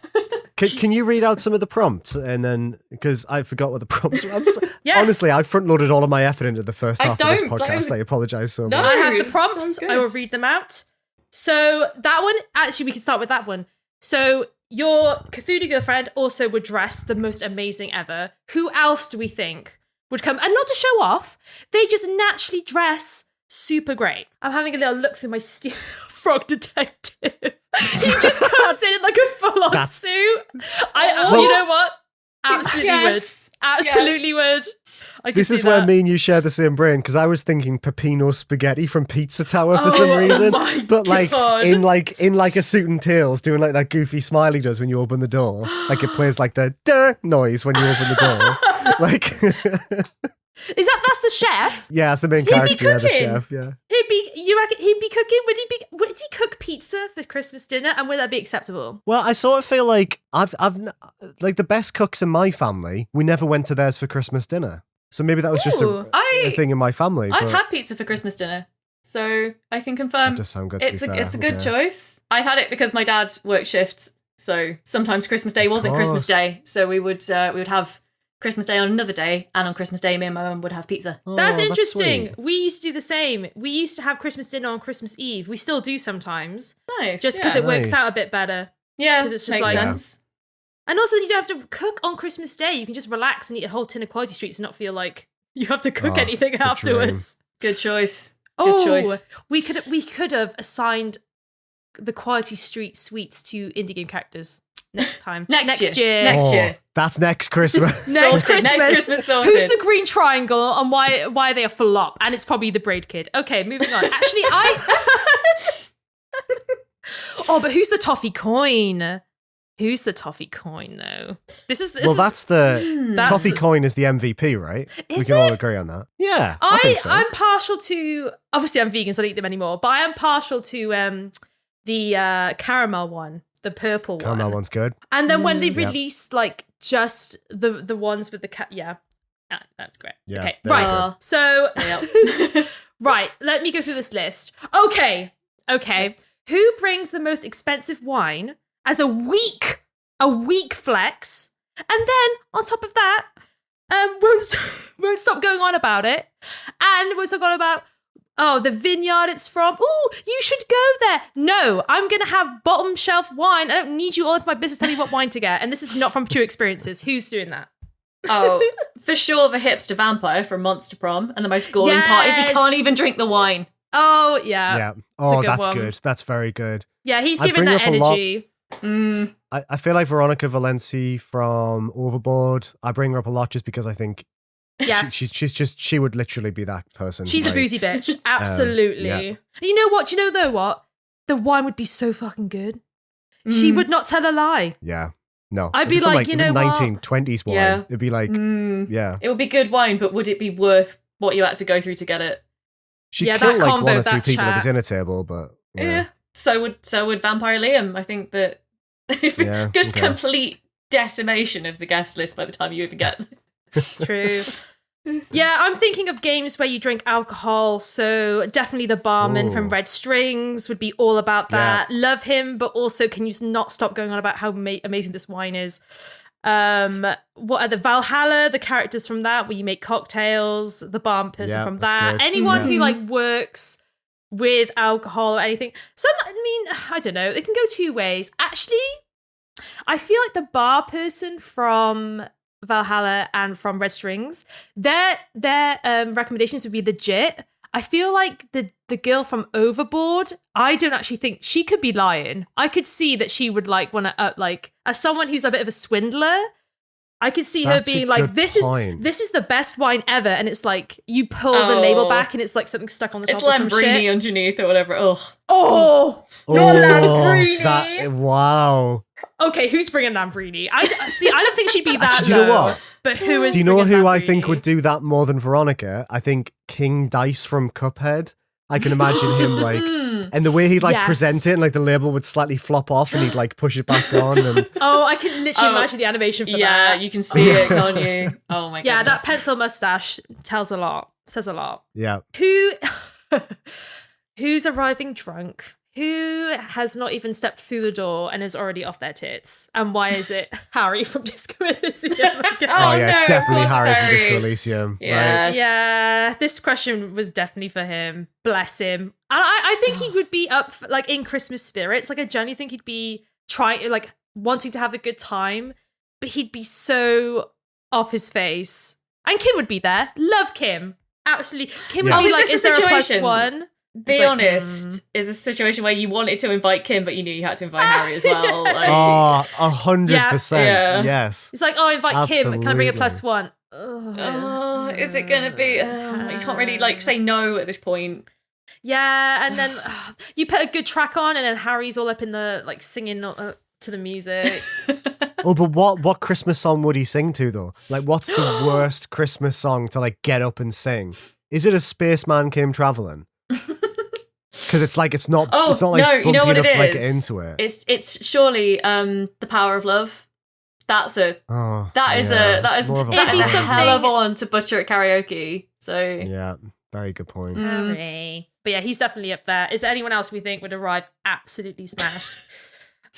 Can you read out some of the prompts? And then, because I forgot what the prompts were. Yes. Honestly, I front-loaded all of my effort into the first half of this podcast. I apologise so much. I have the prompts. I will read them out. So that one, actually, we can start with that one. So your Cthulhu girlfriend also would dress the most amazing ever. Who else do we think would come? And not to show off, they just naturally dress super great. I'm having a little look through my frog detective. He just comes in like a full-on suit. You know what? Absolutely would. Absolutely would. This is where me and you share the same brain, because I was thinking Peppino Spaghetti from Pizza Tower for some reason, but like in a suit and tails, doing like that goofy smile he does when you open the door, like it plays like the duh noise when you open the door, like. That's the chef? Yeah, that's the main character. Yeah, the chef. Yeah. He'd be cooking. Would he cook pizza for Christmas dinner, and would that be acceptable? Well, I sort of feel like I've like the best cooks in my family, we never went to theirs for Christmas dinner. So maybe that was just a thing in my family. I've had pizza for Christmas dinner, so I can confirm that does sound good. it's a good choice. I had it because my dad worked shifts, so sometimes Christmas Day wasn't Christmas Day, so we would have Christmas Day on another day, and on Christmas Day, me and my mum would have pizza. That's interesting. That's we used to do the same. We used to have Christmas dinner on Christmas Eve. We still do sometimes. Nice. Just because it works out a bit better. Yeah, because it's just makes sense. And also, you don't have to cook on Christmas Day. You can just relax and eat a whole tin of Quality Streets and not feel like you have to cook anything afterwards. Good choice. Good choice. We could have assigned the Quality Street sweets to indie game characters. Next time. Next year. Next year. That's next Christmas. Next Christmas sorted. Who's the green triangle and why are they a flop? And it's probably the Braid Kid. Okay, moving on. Actually, but who's the toffee coin? Who's the toffee coin, though? That's the toffee coin is the MVP, right? We can all agree on that. Yeah, I think so. I'm partial to. Obviously, I'm vegan, so I don't eat them anymore. But I am partial to the caramel one. The purple one. Caramel one's good. And then when they released like just the ones with the that's great. Yeah, okay, right. So right, let me go through this list. Okay. Who brings the most expensive wine as a week flex? And then on top of that, won't stop going on about it. And won't stop going on about the vineyard it's from. Ooh, you should go there. No, I'm going to have bottom shelf wine. I don't need you all into my business telling me what wine to get. And this is not from true experiences. Who's doing that? Oh, for sure the hipster vampire from Monster Prom. And the most galling part is he can't even drink the wine. Oh, yeah. Yeah. Oh, that's good. That's very good. Yeah, he's giving that energy. I feel like Veronica Valenci from Overboard. I bring her up a lot just because I think she would literally be that person. She's a boozy bitch. Absolutely. Yeah. You know what? The wine would be so fucking good. She would not tell a lie. Yeah. No. I'd be like, you know what? 1920s wine. Yeah. It'd be like, It would be good wine, but would it be worth what you had to go through to get it? She'd kill like one or two people at the dinner table, but... Yeah. So would Vampire Liam. I think that just complete decimation of the guest list by the time you even get... True. Yeah, I'm thinking of games where you drink alcohol, so definitely the barman from Red Strings would be all about that. Love him, but also can you not stop going on about how amazing this wine is? What are the Valhalla, the characters from that, where you make cocktails, the barman person from that. Good. Anyone who like works with alcohol or anything. I don't know, it can go two ways. Actually, I feel like the bar person from Valhalla and from Red Strings, their recommendations would be legit. I feel like the girl from Overboard, I don't actually think she could be lying. I could see that she would like want to like, as someone who's a bit of a swindler, I could see her being like, this is the best wine ever, and it's like you pull the label back and it's like something stuck on the top. It's or some Lambrini shit. Underneath or whatever. Not Lambrini. Wow. Okay, who's bringing Lambrini? I don't think she'd be that do you know what? But who is? Do you know who Lambrini? I think would do that more than Veronica? I think King Dice from Cuphead. I can imagine him like, and the way he'd like present it, and like the label would slightly flop off, and he'd like push it back on. And I can literally imagine the animation for that. Yeah, you can see it, can't you? Oh my god. Yeah, that pencil mustache tells a lot. Says a lot. Yeah. Who's arriving drunk? Who has not even stepped through the door and is already off their tits? And why is it Harry from Disco Elysium? It's definitely Harry from Disco Elysium. Yes. Right? Yeah, this question was definitely for him. Bless him. And I think he would be up for, like in Christmas spirits. Like I genuinely think he'd be trying, like wanting to have a good time, but he'd be so off his face. And Kim would be there. Love Kim. Absolutely. Kim would be like, is there a +1? Be honest, is this a situation where you wanted to invite Kim, but you knew you had to invite Harry as well? Like, 100%. Yes. It's like, invite Kim. Can I bring a +1? Is it going to be... you can't really like say no at this point. Yeah, and then you put a good track on, and then Harry's all up in the like singing to the music. But what Christmas song would he sing to though? Like, what's the worst Christmas song to like get up and sing? Is it A Spaceman Came Traveling? Because it's like it's not like no, you know what it enough is? to like get into it. It's surely the power of love. That is more of a that'd be power some of hell love. of a one to butcher at karaoke. So Yeah, very good point. Sorry. But yeah, he's definitely up there. Is there anyone else we think would arrive absolutely smashed?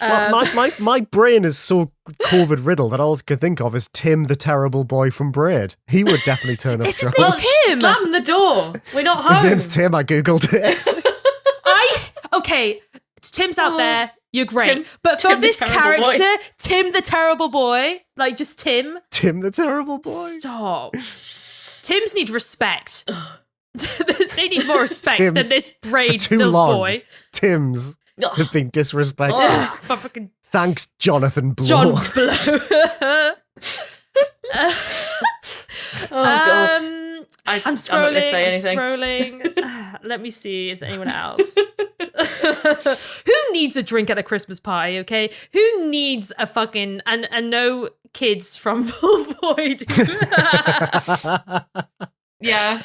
Well, my brain is so COVID riddled that all I could think of is Tim, the terrible boy from Braid. He would definitely turn up. Is his drunk. name Tim? Slam the door. We're not home. His name's Tim. I googled it. Okay, Tim's out there. You're great. Tim- but for Tim the this terrible boy. character, Tim the terrible boy, like just Tim, Tim, the terrible boy. stop. Tims need respect. They need more respect Tims, than this braid for too little long. boy. Tim's have been disrespected. Ugh, for fucking Thanks, Jonathan Blow. John Blow. God. I'm I'm not scrolling. gonna say anything. Scrolling. Let me see. Is there anyone else? Who needs a drink at a Christmas party? Okay, who needs a fucking and no kids from Full Void? Yeah.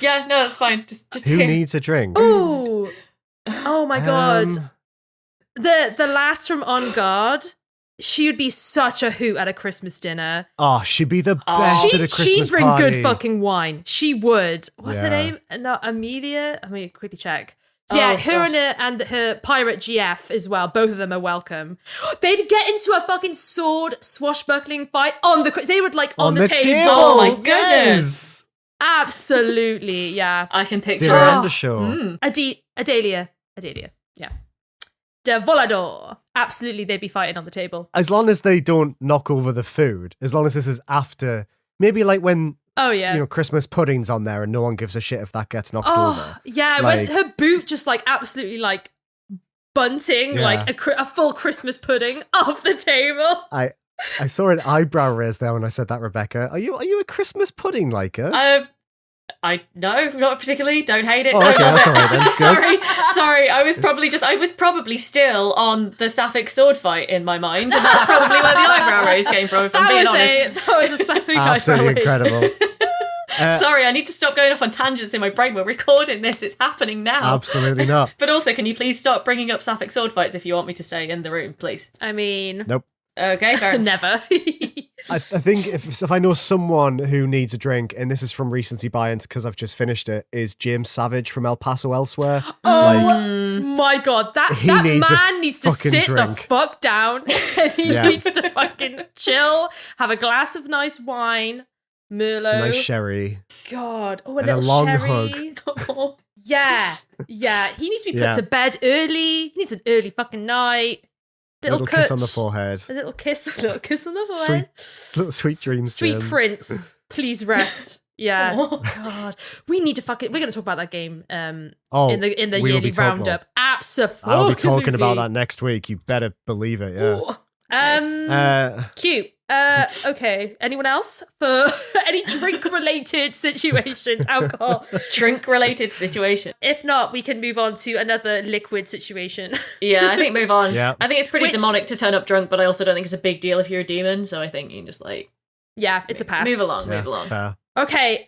Yeah, no, that's fine. Just Who here. needs a drink? Ooh, oh my god. Um, The lass from On Guard. She would be such a hoot at a Christmas dinner. Oh, she'd be the best at a Christmas She'd bring party. good fucking wine. She would. What's her Yeah. name? No, Amelia. Let me quickly check. Yeah, her and her pirate GF as well. Both of them are welcome. They'd get into a fucking sword swashbuckling fight on the. They would like on the table. Oh my goodness. Yes. Absolutely, yeah. I can picture Miranda it. show. Adelia, yeah. De Volador. Absolutely, they'd be fighting on the table. As long as they don't knock over the food, as long as this is after, maybe like when Oh yeah. Christmas pudding's on there and no one gives a shit if that gets knocked Oh over. yeah, Like- when her boot just like absolutely like bunting Yeah. like a full Christmas pudding off the table. I saw an eyebrow raise there when I said that, Rebecca. Are you a Christmas pudding liker? I no, not particularly. Don't hate it. Oh, Don't okay, love that's it. all right then. Good. Sorry. I was probably still on the Sapphic sword fight in my mind, and that's probably where the eyebrow raise came from. If I'm being honest. That was a something Absolutely incredible. Sorry, I need to stop going off on tangents in my brain. We're recording this. It's happening now. Absolutely not. But also, can you please stop bringing up Sapphic sword fights if you want me to stay in the room, please? I mean, Nope. Okay, fair enough. never. I think if I know someone who needs a drink, and this is from recency buy-ins because I've just finished it, is James Savage from El Paso Elsewhere. Oh my god, that needs a man needs to fucking sit drink. the fuck down. And he Yeah. needs to fucking chill, have a glass of nice wine, Merlot. It's a nice sherry. God, oh, a And little a long sherry. Yeah, he needs to be put Yeah. to bed early. He needs an early fucking night. Little kiss on the touch. forehead. A little kiss on the forehead. Little sweet dreams. Sweet James. prince, please rest. Yeah. Oh. God, we need to fucking. We're going to talk about that game. In the we will yearly be talking roundup. Absolutely. I'll be talking about that next week. You better believe it. Yeah. Ooh. Cute. Okay. Anyone else for any drink-related situations? Alcohol. Drink-related situation. If not, we can move on to another liquid situation. Yeah, I think move on. Yeah. I think it's pretty Which- demonic to turn up drunk, but I also don't think it's a big deal if you're a demon. So I think you can just like Yeah, it's a pass. move along. Fair. Okay.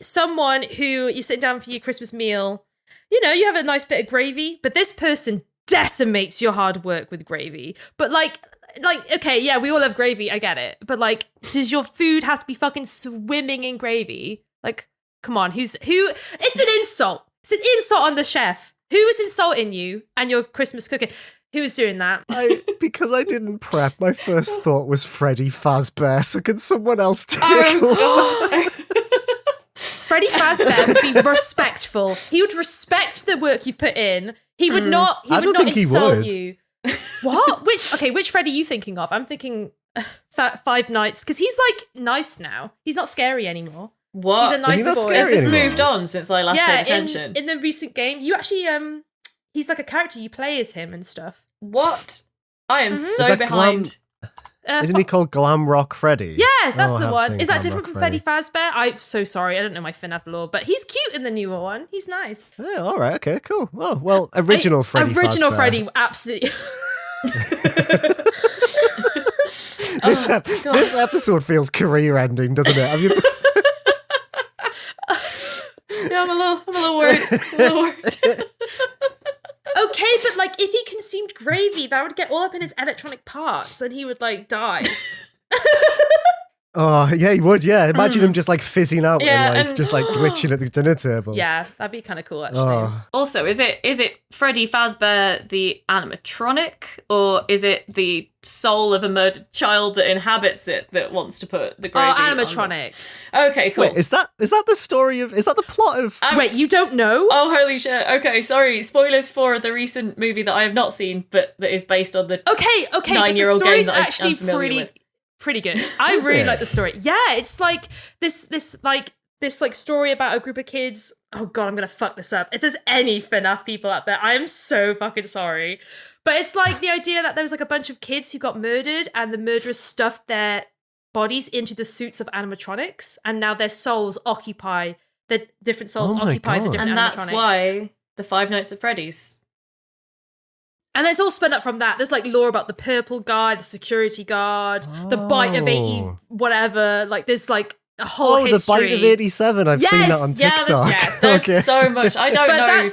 Someone who you're sitting down for your Christmas meal. You know, you have a nice bit of gravy, but this person decimates your hard work with gravy. But like, okay, yeah, we all have gravy, I get it. But like, does your food have to be fucking swimming in gravy? Like, come on, who? It's an insult. It's an insult on the chef. Who is insulting you and your Christmas cooking? Who is doing that? Because I didn't prep, my first thought was Freddy Fazbear. So can someone else take over? Freddie Fazbear would be respectful. He would respect the work you've put in. He would not. He I would don't not think he insult would. you. What? Which Freddy are you thinking of? I'm thinking Five Nights because he's like nice now. He's not scary anymore. What? He's a nice not boy. scary Has this anymore? moved on since I last paid attention? in the recent game, you actually he's like a character you play as him and stuff. What? I am Is so that behind. Isn't he called Glam Rock Freddy? Yeah, that's Oh, I the have one. seen Is that Glam different Rock from Freddy Fazbear? I'm so sorry. I don't know my FNAF lore, but he's cute in the newer one. He's nice. Oh, all right. Okay. Cool. Oh well, original Freddy. Original Fazbear. Freddy, absolutely. This episode feels career-ending, doesn't it? Have you? Yeah, I'm a little worried. Okay, but like if he consumed gravy, that would get all up in his electronic parts and he would like die. Oh, yeah, he would, yeah. Imagine him just like fizzing out and like just like glitching at the dinner table. Yeah, that'd be kind of cool, actually. Oh. Also, is it Freddy Fazbear the animatronic, or is it the soul of a murdered child that inhabits it that wants to put the gravy on animatronic. Okay, cool. Wait, is that the story of, is that the plot of... Wait, you don't know? Oh, holy shit. Okay, sorry. Spoilers for the recent movie that I have not seen, but that is based on the Okay, 9-year-old but the game story's that actually I'm familiar with. pretty good. I really like the story. Yeah, it's like this story about a group of kids. Oh god, I'm gonna fuck this up. If there's any FNAF people out there, I am so fucking sorry. But it's like the idea that there was like a bunch of kids who got murdered and the murderers stuffed their bodies into the suits of animatronics, and now their souls occupy the different souls Oh my occupy the God. different And animatronics. that's why the Five Nights at Freddy's. And it's all spun up from that. There's like lore about the purple guy, the security guard, the bite of 80 whatever. Like there's like a whole history. The bite of 87. I've seen that on TikTok. There's so much. I don't know.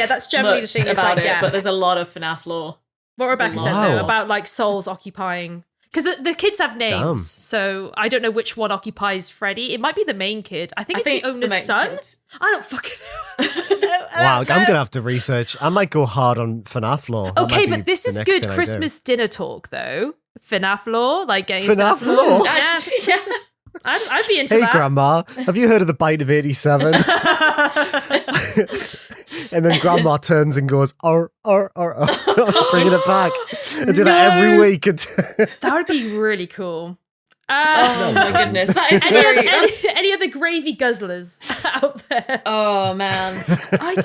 That's generally the thing about is like, it, but there's a lot of FNAF lore. What Rebecca said though about like souls occupying, because the kids have names, so I don't know which one occupies Freddy. It might be the main kid. I think it's the owner's son. Kid. I don't fucking know. Wow, I'm gonna have to research. I might go hard on FNAF lore. Okay, but this is good Christmas dinner talk though. FNAF lore, like getting FNAF lore. Yeah. I'd be into that. Hey, Grandma, have you heard of the bite of 87? And then Grandma turns and goes, bringing it back. And do that every week. That would be really cool. Oh my goodness. That is any other gravy guzzlers out there? Oh man. I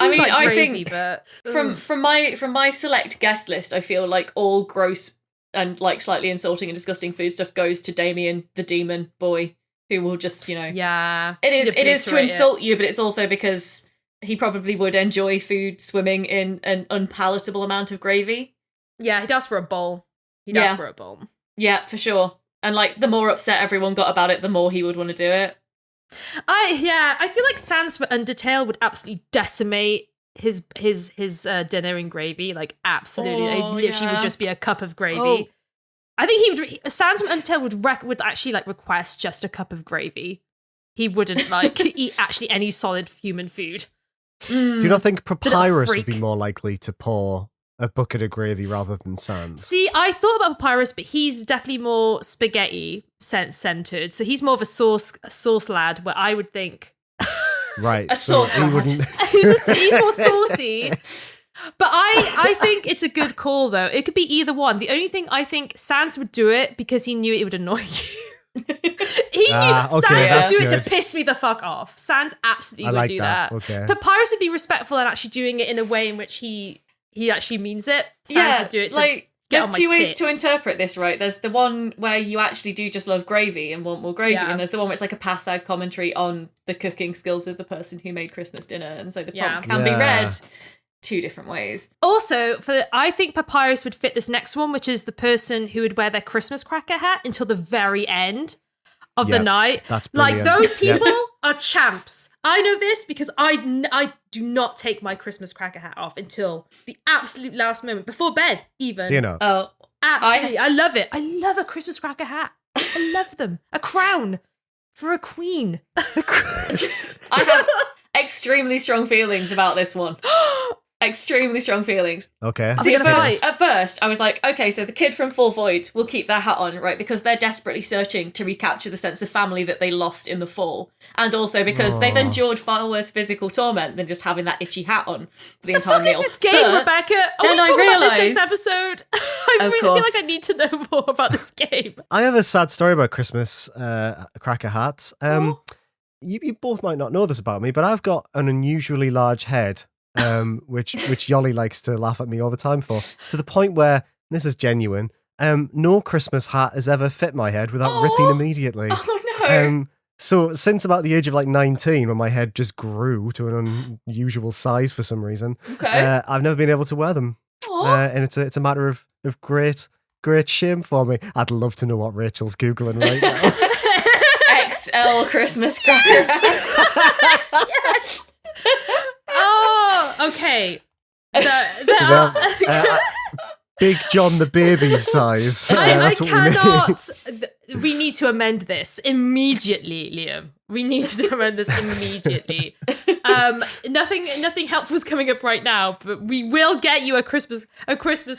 think but from my select guest list, I feel like all gross and like slightly insulting and disgusting food stuff goes to Damien, the demon boy, who will just, yeah. It is to insult you, but it's also because he probably would enjoy food swimming in an unpalatable amount of gravy. Yeah, he'd ask for a bowl. Yeah, for sure. And like the more upset everyone got about it, the more he would want to do it. I feel like Sans for Undertale would absolutely decimate his dinner in gravy, like absolutely. It literally would just be a cup of gravy. I think Sans from Undertale would actually like request just a cup of gravy. He wouldn't like eat actually any solid human food. Do you not think Papyrus would be more likely to pour a bucket of gravy rather than Sans? See, I thought about Papyrus, but he's definitely more spaghetti centered. So he's more of a sauce lad, where I would think right. A sauce lad. He's more saucy. But I think it's a good call though. It could be either one. The only thing I think Sans would do it because he knew it would annoy you. He knew Sans would do it to piss me the fuck off. Sans absolutely would do that. Okay. Papyrus would be respectful and actually doing it in a way in which he actually means it. Sans would do it to like get there's on my two ways tits. to interpret this, right? There's the one where you actually do just love gravy and want more gravy, and there's the one where it's like a passad commentary on the cooking skills of the person who made Christmas dinner, and so the prompt can be read two different ways. Also, I think Papyrus would fit this next one, which is the person who would wear their Christmas cracker hat until the very end of the night. That's brilliant. Like those people are champs. I know this because I do not take my Christmas cracker hat off until the absolute last moment before bed. Even. Do you know? Oh, absolutely, I love it. I love a Christmas cracker hat. I love them. A crown for a queen. I have extremely strong feelings about this one. Extremely strong feelings. Okay. See, at first, I was like, okay, so the kid from Full Void will keep their hat on, right? Because they're desperately searching to recapture the sense of family that they lost in the fall. And also because they've endured far worse physical torment than just having that itchy hat on for the entire meal. What is this game, Rebecca? Are we talking about this next episode? I really feel like I need to know more about this game. I have a sad story about Christmas cracker hats. You both might not know this about me, but I've got an unusually large head. Which Yolly likes to laugh at me all the time for, to the point where, this is genuine, no Christmas hat has ever fit my head without ripping immediately. Oh no. So since about the age of like 19, when my head just grew to an unusual size for some reason, I've never been able to wear them. And it's a matter of great shame for me. I'd love to know what Rachel's Googling right now. XL Christmas crackers. Yes. Oh, okay. Big John the baby size. I cannot. We need to amend this immediately, Liam. We need to amend this immediately. Nothing helpful is coming up right now, but we will get you a Christmas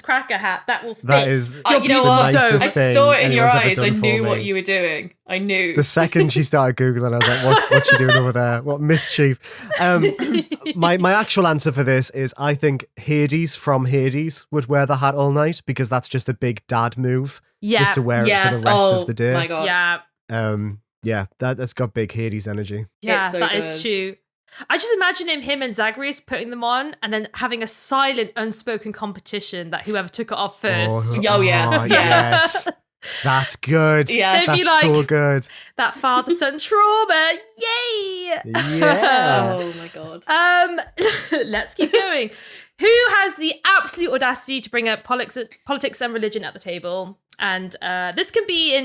cracker hat that will fit. That is your beautiful dome. I saw it in your eyes. I knew what you were doing. I knew. The second she started Googling, I was like, what's she doing over there? What mischief? My actual answer for this is I think Hades from Hades would wear the hat all night because that's just a big dad move. Yeah. Just to wear it for the rest of the day. My God. Yeah. Yeah, that's got big Hades energy. Yeah, that is true. I just imagine him and Zagreus putting them on and then having a silent, unspoken competition that whoever took it off first. Yes. That's good. Yes. That's like, so good. That father-son trauma. Yay! Yeah. Oh my God. Let's keep going. Who has the absolute audacity to bring up politics and religion at the table? And this can be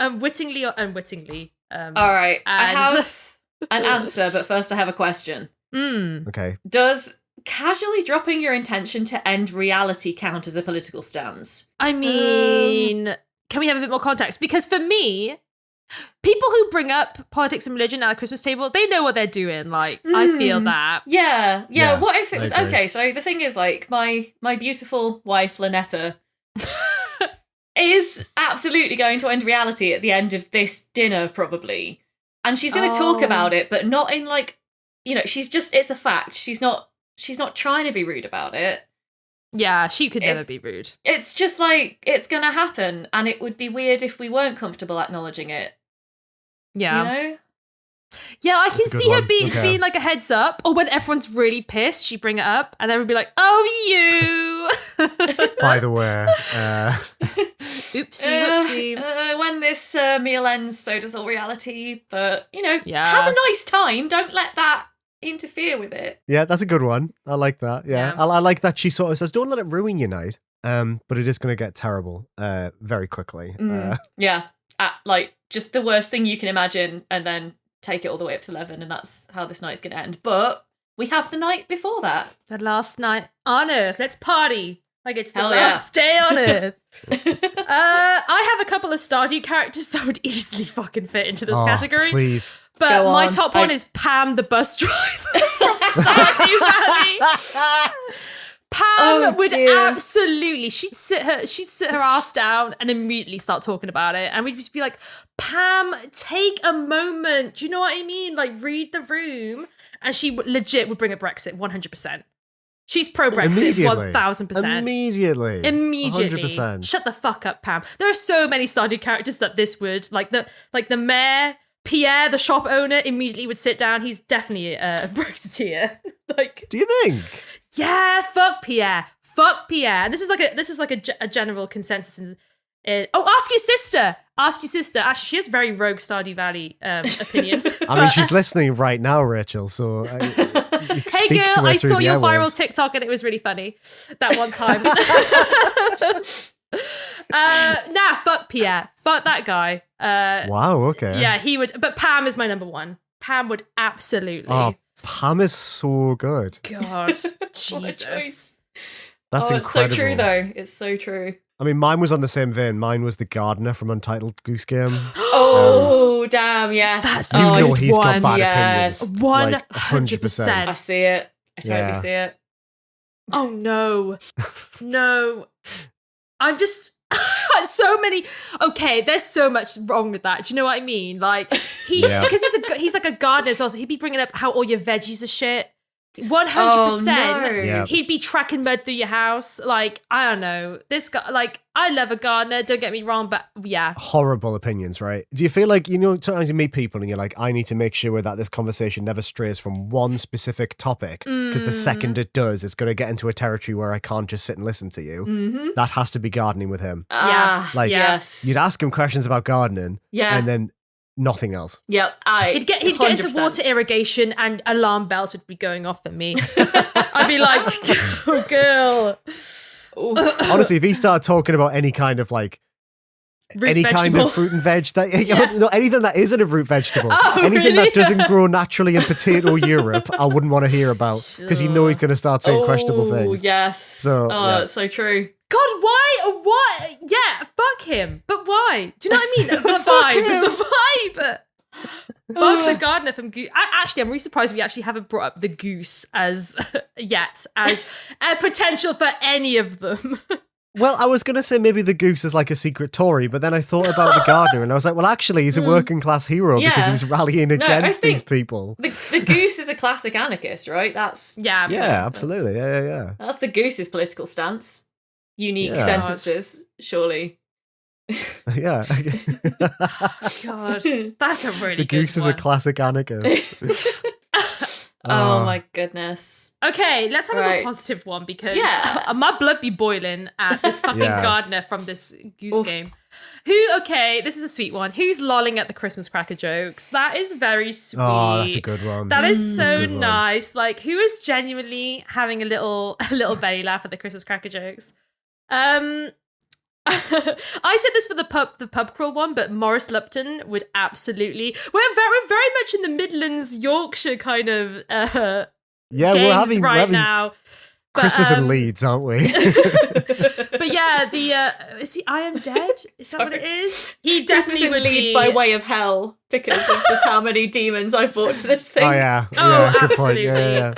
unwittingly or unwittingly. All right. I have an answer, but first I have a question. Okay. Does casually dropping your intention to end reality count as a political stance? I mean, can we have a bit more context? Because for me, people who bring up politics and religion at a Christmas table, they know what they're doing. Like, I feel that. Yeah. What if it's okay? So the thing is, like, my beautiful wife, Lynetta, is absolutely going to end reality at the end of this dinner, probably. And she's going to talk about it, but not in like, it's a fact. She's not trying to be rude about it. Yeah, she could never be rude. It's just like, it's going to happen. And it would be weird if we weren't comfortable acknowledging it. Yeah. You know? Yeah, I can see her being like a heads up. Or when everyone's really pissed, she'd bring it up and then we'd be like, oh, you. By the way. Whoopsie. When this meal ends, so does all reality. But, have a nice time. Don't let that interfere with it. Yeah, that's a good one. I like that. Yeah. I like that she sort of says, don't let it ruin your night. But it is going to get terrible very quickly. Yeah. Like, just the worst thing you can imagine and then take it all the way up to 11, and that's how this night's going to end. But we have the night before that. The last night on Earth. Let's party. Like it's the last day on Earth. I have a couple of Stardew characters that would easily fucking fit into this category. Please. But my top one is Pam, the bus driver from Stardew Valley. Pam would absolutely, she'd sit her ass down and immediately start talking about it. And we'd just be like, Pam, take a moment. Do you know what I mean? Like, read the room. And she legit would bring up Brexit 100%. She's pro-Brexit 1,000%. Immediately. 100%. Shut the fuck up, Pam. There are so many Stardew characters that this would, like the mayor, Pierre, the shop owner, immediately would sit down. He's definitely a Brexiteer. Do you think? Yeah, fuck Pierre. Fuck Pierre. This is like a general consensus. Ask your sister. Actually, she has very rogue Stardew Valley opinions. I mean, she's listening right now, Rachel. So, hey girl, I saw your viral TikTok and it was really funny that one time. Fuck Pierre. Fuck that guy. Wow. Okay. Yeah, he would. But Pam is my number one. Pam would absolutely. Oh, Pam is so good. God, Jesus. That's incredible. It's so true, though. It's so true. I mean, mine was on the same vein. Mine was the gardener from Untitled Goose Game. Damn, yes. That's he's got bad opinions. 100%. I see it. I totally see it. Oh, no. No. I'm just... so many... Okay, there's so much wrong with that. Do you know what I mean? Like, because he's like a gardener as well, so he'd be bringing up how all your veggies are shit. 100%. He'd be tracking mud through your house. Like, I don't know. This guy, like, I love a gardener, don't get me wrong, but yeah. Horrible opinions, right? Do you feel like, sometimes you meet people and you're like, I need to make sure that this conversation never strays from one specific topic, because the second it does, it's going to get into a territory where I can't just sit and listen to you. Mm-hmm. That has to be gardening with him. You'd ask him questions about gardening, and then nothing else. Yep. He'd get into water irrigation and alarm bells would be going off at me. I'd be like, oh girl. Honestly, if he started talking about any kind of like any kind of fruit and veg that no, anything that isn't a root vegetable, anything that doesn't grow naturally in potato Europe, I wouldn't want to hear about because you know he's going to start saying questionable things. Yes. So, that's so true. God, why? What? Yeah, fuck him. But why? Do you know what I mean? The vibe. Fuck the gardener from Goose. I'm really surprised we actually haven't brought up the goose as yet as a potential for any of them. Well, I was going to say maybe the goose is like a secret Tory, but then I thought about the gardener and I was like, well, actually, he's a working class hero because he's rallying against these people. The goose is a classic anarchist, right? Yeah, absolutely. Yeah. That's the goose's political stance. Unique sentences, surely. Yeah. God, that's a really The goose is a classic anarchist. Oh my goodness. Okay, let's have a more positive one because my blood be boiling at this fucking gardener from this goose game. This is a sweet one. Who's lolling at the Christmas cracker jokes? That is very sweet. Oh, that's a good one. That is so nice. Like, who is genuinely having a little belly laugh at the Christmas cracker jokes? I said this for the pub crawl one, but Maurice Lupton would absolutely. We're very much in the Midlands, Yorkshire kind of we're having now. But, Christmas in Leeds, aren't we? But yeah, is he I Am Dead? Is that what it is? He definitely would Leeds by way of hell because of just how many demons I've brought to this thing. Oh yeah, absolutely. Yeah.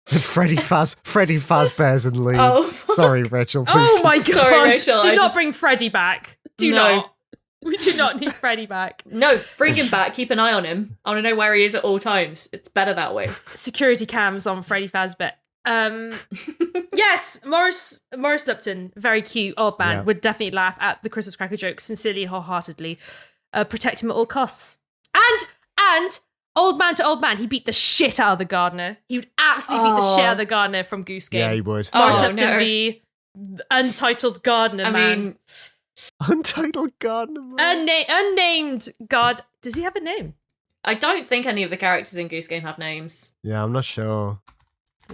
Freddy Fazbear's in Leeds. Oh. Sorry, Rachel. Please. Oh my God! Sorry, Rachel. Do not bring Freddy back. Do not. We do not need Freddy back. No, bring him back. Keep an eye on him. I want to know where he is at all times. It's better that way. Security cams on Freddy Fazbear. Yes, Maurice Lupton, very cute old man, would definitely laugh at the Christmas cracker jokes sincerely, wholeheartedly. Protect him at all costs. And old man to old man, he beat the shit out of the gardener. He would absolutely beat the shit out of the gardener from Goose Game. Yeah, he would. Maurice Lupton, the untitled gardener man. Untitled gardener man. Unnamed god. Does he have a name? I don't think any of the characters in Goose Game have names. Yeah, I'm not sure.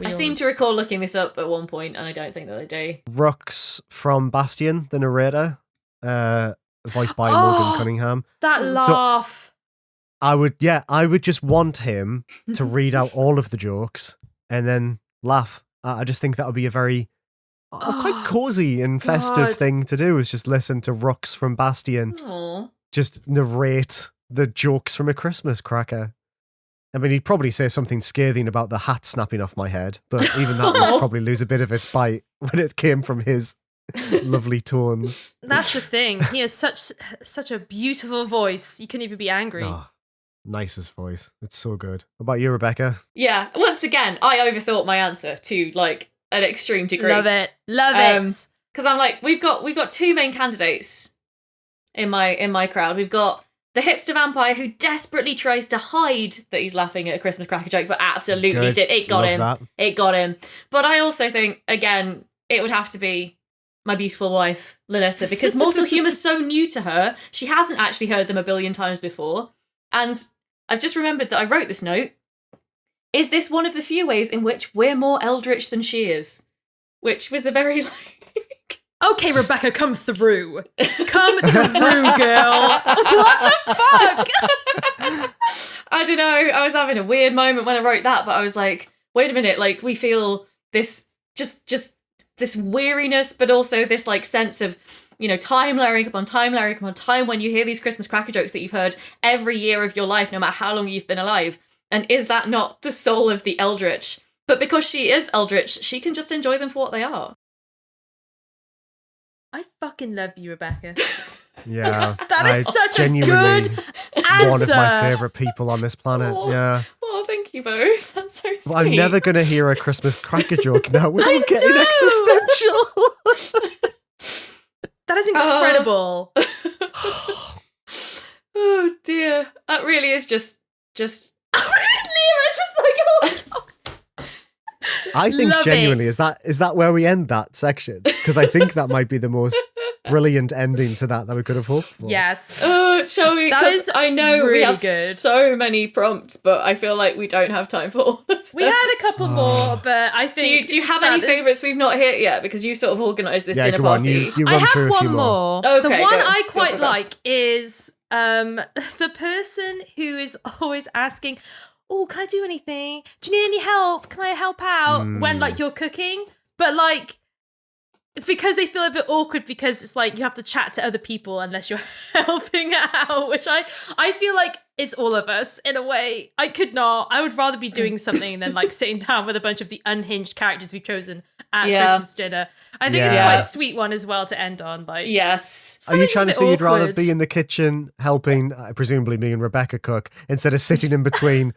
I seem to recall looking this up at one point, and I don't think that they do. Rux from Bastion, the narrator, voiced by Morgan Cunningham. That laugh. So I would just want him to read out all of the jokes and then laugh. I just think that would be a very quite cozy and festive thing to do, is just listen to Rux from Bastion just narrate the jokes from A Christmas Cracker. I mean, he'd probably say something scathing about the hat snapping off my head, but even that would probably lose a bit of its bite when it came from his lovely tones. That's the thing. He has such a beautiful voice. You couldn't even be angry. Oh, nicest voice. It's so good. What about you, Rebecca? Yeah. Once again, I overthought my answer to like an extreme degree. Love it. Because I'm like, we've got two main candidates in my crowd. We've got the hipster vampire who desperately tries to hide that he's laughing at a Christmas cracker joke, but absolutely did. It got him. That. It got him. But I also think, again, it would have to be my beautiful wife, Lynetta, because mortal humour's so new to her. She hasn't actually heard them a billion times before. And I've just remembered that I wrote this note. Is this one of the few ways in which we're more eldritch than she is? Which was a very okay, Rebecca, come through. Come through, girl. What the fuck? I don't know. I was having a weird moment when I wrote that, but I was like, wait a minute, like we feel this just this weariness, but also this like sense of, you know, time layering upon time when you hear these Christmas cracker jokes that you've heard every year of your life, no matter how long you've been alive. And is that not the soul of the eldritch? But because she is eldritch, she can just enjoy them for what they are. I fucking love you, Rebecca. Yeah. That is such a good answer. One of my favourite people on this planet. Yeah. Oh, thank you both. That's so sweet. Well, I'm never going to hear a Christmas cracker joke now without getting existential. That is incredible. Oh dear. That really is just just like, oh my God. I think genuinely, is that where we end that section? Because I think that might be the most brilliant ending to that we could have hoped for. Yes. Oh, shall we? That is I know really we have good. so many prompts, but I feel like we don't have time for all of them. We had a couple more, but I think... Do you have any favourites we've not hit yet? Because you sort of organised this dinner party. You I run through have a few one more. Okay, the one go. I quite Go, go. like is the person who is always asking, oh, can I do anything? Do you need any help? Can I help out? When, like, you're cooking. But, like, because they feel a bit awkward because it's like you have to chat to other people unless you're helping out, which I feel like it's all of us in a way. I could not. I would rather be doing something than like sitting down with a bunch of the unhinged characters we've chosen at Christmas dinner. I think it's quite a sweet one as well to end on. Like, yes. Are you trying to say you'd rather awkward. be in the kitchen helping, presumably me and Rebecca cook, instead of sitting in between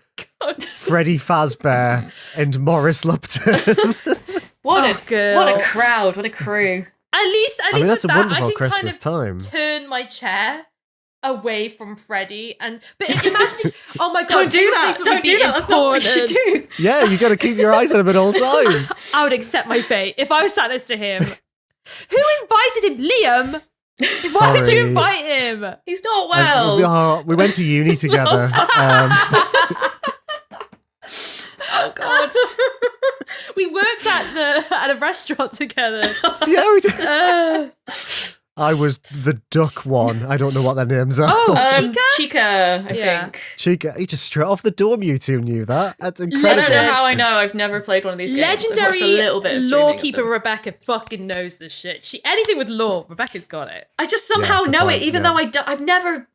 Freddie Fazbear and Maurice Lupton? What a crowd! What a crew! At least I mean, that's with a that, wonderful I can Christmas kind of time. turn my chair away from Freddie, but imagine if, oh my god, Don't do that! Don't do that! That's not what we should do. Yeah, you got to keep your eyes on him at all times. I would accept my fate if I was sat next to him. Who invited him, Liam? Why did you invite him? He's not well. We went to uni together. Oh god. We worked at a restaurant together. Yeah, we did. I was the duck one. I don't know what their names are. Oh, Chica, I think. Chica, he just straight off the dome, you two knew that. That's I incredible. don't know how I know. I've never played one of these games. I've watched a Legendary little bit of streaming of lawkeeper them. Rebecca fucking knows this shit. Anything with law, Rebecca's got it. I just somehow good know point, it, even yeah. though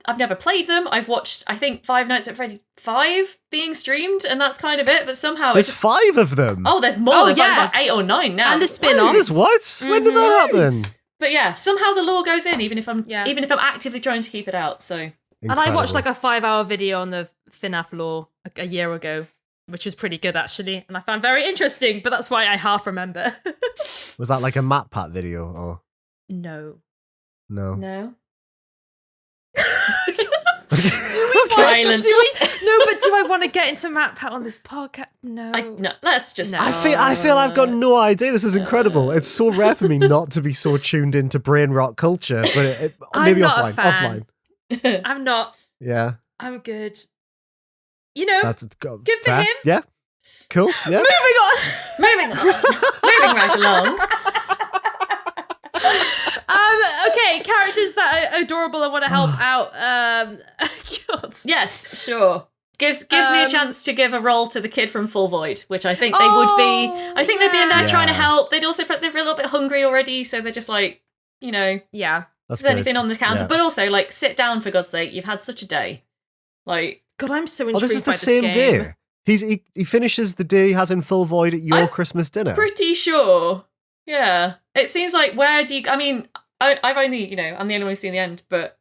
I've never played them. I've watched, I think, Five Nights at Freddy 5 being streamed, and that's kind of it. But somehow There's it's just, 5 of them. oh, there's more. Oh, There's yeah. like 8 or 9 now. And the spin-offs. There's what? When did that happen? But yeah, somehow the law goes in, even if I'm Yeah. actively trying to keep it out. So And I watched like a 5-hour video on the FNAF law a year ago, which was pretty good actually, and I found very interesting, but that's why I half remember. Was that like a MatPat video or No. no? no. Silence. Silence. But do I want to get into MatPat on this podcast? No. No, let's just. No. I feel I've got no idea. This is incredible. It's so rare for me not to be so tuned into brain rot culture, but maybe I'm not a offline. fan. Offline. I'm not. Yeah, I'm good. You know, that's good for fair. him. Yeah, cool. Yeah. Moving on. Moving right along. Okay, characters that are adorable and want to help out. God. Yes, sure. Gives me a chance to give a role to the kid from Full Void, which I think they would be. I think they'd be in there trying to help. They'd also they're a little bit hungry already, so they're just like, you know, Yeah. That's if there's anything good. on the counter. Yeah. But also, like, sit down for God's sake. You've had such a day. Like, God, I'm so Oh, intrigued this is by the same this game. day. He finishes the day he has in Full Void at your I'm Christmas dinner. pretty sure. Yeah. It seems like where do you... I mean, I've only, you know, I'm the only one who's seen the end, but,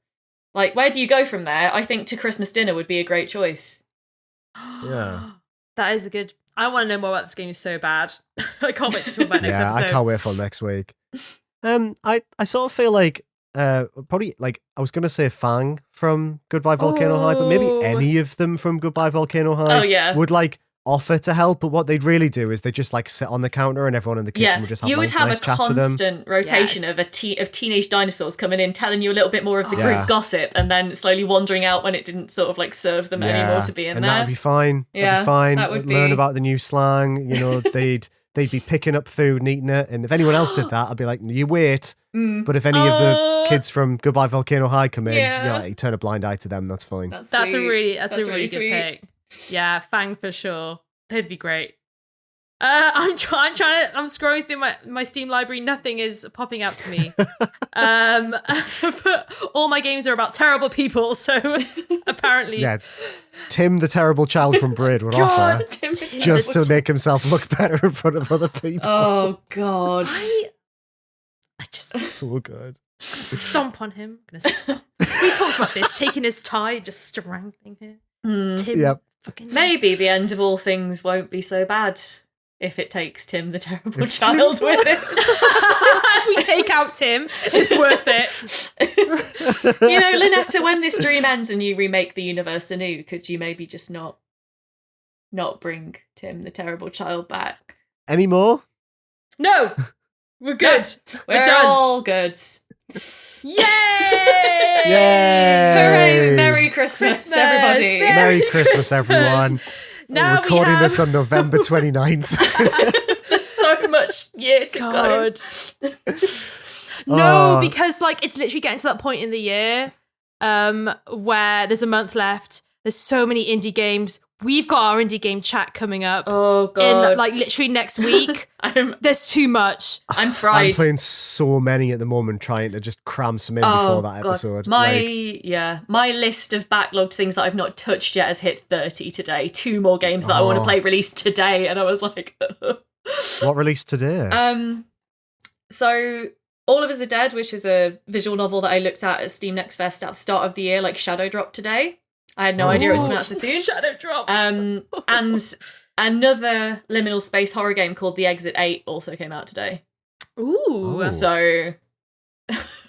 like, where do you go from there? I think to Christmas dinner would be a great choice. Yeah. That is a good... I want to know more about this game so bad. I can't wait to talk about next Yeah, episode. I can't wait for next week. I sort of feel like probably like I was gonna say Fang from Goodbye Volcano High, but maybe Oh. any of them from Goodbye Volcano High Oh, yeah. would like offer to help, but what they'd really do is they just like sit on the counter and everyone in the kitchen Yeah, would just have you would nice, have nice a chats with them. constant rotation Yes. of teenage dinosaurs coming in, telling you a little bit more of the Yeah. group gossip, and then slowly wandering out when it didn't sort of like serve them anymore to be in and there. that'd be fine. Yeah, that'd be fine. that would Learn be- about the new slang. You know, they'd be picking up food and eating it. And if anyone else did that, I'd be like, you wait. But if any of the kids from Goodbye Volcano High come in, Yeah. you turn a blind eye to them. That's fine. That's a sweet. really good sweet. pick. Yeah, Fang for sure. They'd be great. I'm scrolling through my Steam library. Nothing is popping out to me. But all my games are about terrible people, so apparently. Yeah, Tim, the terrible child from Braid, would offer Tim the just Terrible to make himself look better in front of other people. Oh god. I just So good. stomp on him. I'm gonna stomp. We talked about this, taking his tie, just strangling him. Tim, Yep. fucking Maybe the end of all things won't be so bad if it takes Tim the Terrible Child with it. if we take out Tim, it's worth it. You know, Lynetta, when this dream ends and you remake the universe anew, could you maybe just not bring Tim the Terrible Child back? Any more? No, we're good. We're done. all good. Yay! Yay! Hooray! Merry Christmas, everybody. Merry Christmas, everyone. Now We're recording we have... this on November 29th. There's so much year to go. No, because like it's literally getting to that point in the year where there's a month left. There's so many indie games. We've got our indie game chat coming up. Oh god! In like literally next week. There's too much. I'm fried. I'm playing so many at the moment, trying to just cram some in before that episode. My list of backlogged things that I've not touched yet has hit 30 today. 2 more games that I want to play released today, and I was like, what released today? So All of Us Are Dead, which is a visual novel that I looked at Steam Next Fest at the start of the year, like shadow dropped today. I had no idea it was coming out so soon. Shadow drops. And another liminal space horror game called The Exit 8 also came out today. Ooh. So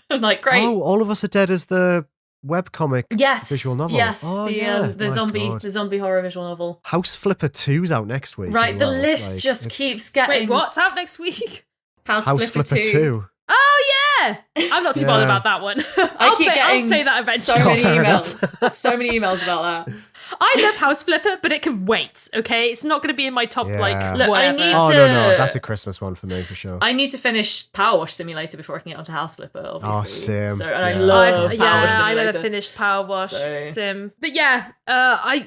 I'm like, great. Oh, All of Us Are Dead is the webcomic visual novel. Yes, oh, the zombie horror visual novel. House Flipper 2's out next week. Right, well. the list just keeps getting... Wait, what's out next week? House Flipper 2. 2. Oh yeah, I'm not too bothered about that one. I'll play that eventually. So many emails, so many emails about that. I love House Flipper, but it can wait. Okay, it's not going to be in my top Look, whatever. I need no, to. that's a Christmas one for me for sure. I need to finish Power Wash Simulator before I can get onto House Flipper. Obviously. Oh, Sim. So, and I love Power Wash Simulator. I never finished Power Wash Sim, but yeah,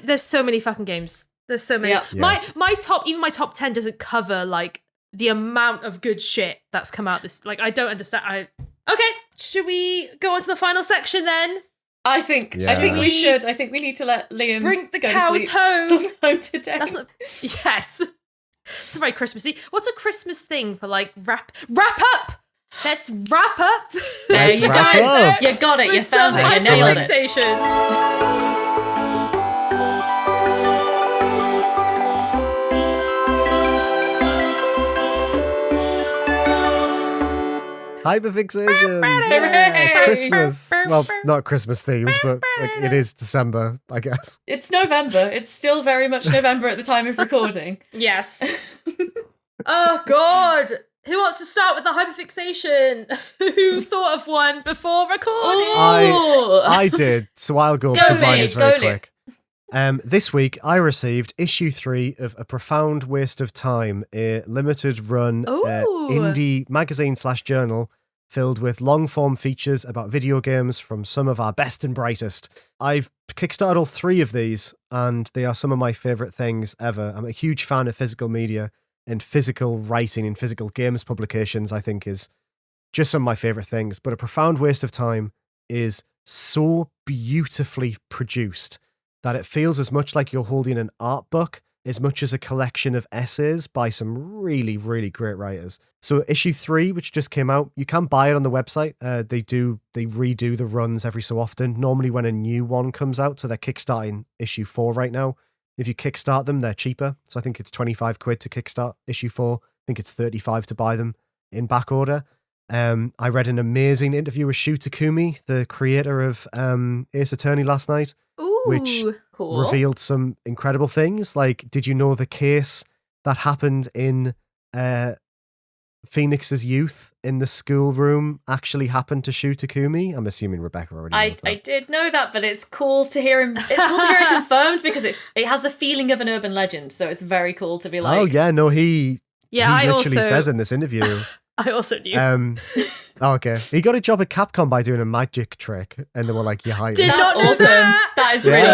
there's so many fucking games. There's so many. Yeah. My top 10 doesn't cover like the amount of good shit that's come out this. Like I don't understand. Okay, should we go on to the final section then? I think we should. I think we need to let Liam bring the go cows home. Home today. Yes. It's very Christmassy. What's a Christmas thing for like wrap up? Let's wrap up. There you go. You got it. You found it. You nailed it. Hyperfixations. Hyperfixations. Yeah. Christmas. Well, not Christmas themed, but like, it is December, I guess. It's November. It's still very much November at the time of recording. Yes. Oh, God. Who wants to start with the hyperfixation? Who thought of one before recording? I did, so I'll go because mine is very quick. This week, I received issue 3 of A Profound Waste of Time, a limited run indie magazine/journal filled with long-form features about video games from some of our best and brightest. I've kickstarted all 3 of these, and they are some of my favourite things ever. I'm a huge fan of physical media, and physical writing and physical games publications, I think, is just some of my favourite things. But A Profound Waste of Time is so beautifully produced that it feels as much like you're holding an art book as much as a collection of essays by some really, really great writers. So issue 3, which just came out, you can buy it on the website. They redo the runs every so often, normally when a new one comes out. So they're kickstarting issue 4 right now. If you kickstart them, they're cheaper. So I think it's 25 quid to kickstart issue 4. I think it's 35 to buy them in back order. I read an amazing interview with Shu Takumi, the creator of Ace Attorney last night. Which revealed some incredible things. Like, did you know the case that happened in Phoenix's youth in the schoolroom actually happened to Shu Takumi? I'm assuming Rebecca already knows that. I did know that, but it's cool to hear him. It's cool to hear it confirmed because it has the feeling of an urban legend. So it's very cool to be like, oh yeah, no, he literally says in this interview. I also knew. Okay. He got a job at Capcom by doing a magic trick, and they were like, "You hired." That's awesome. That is really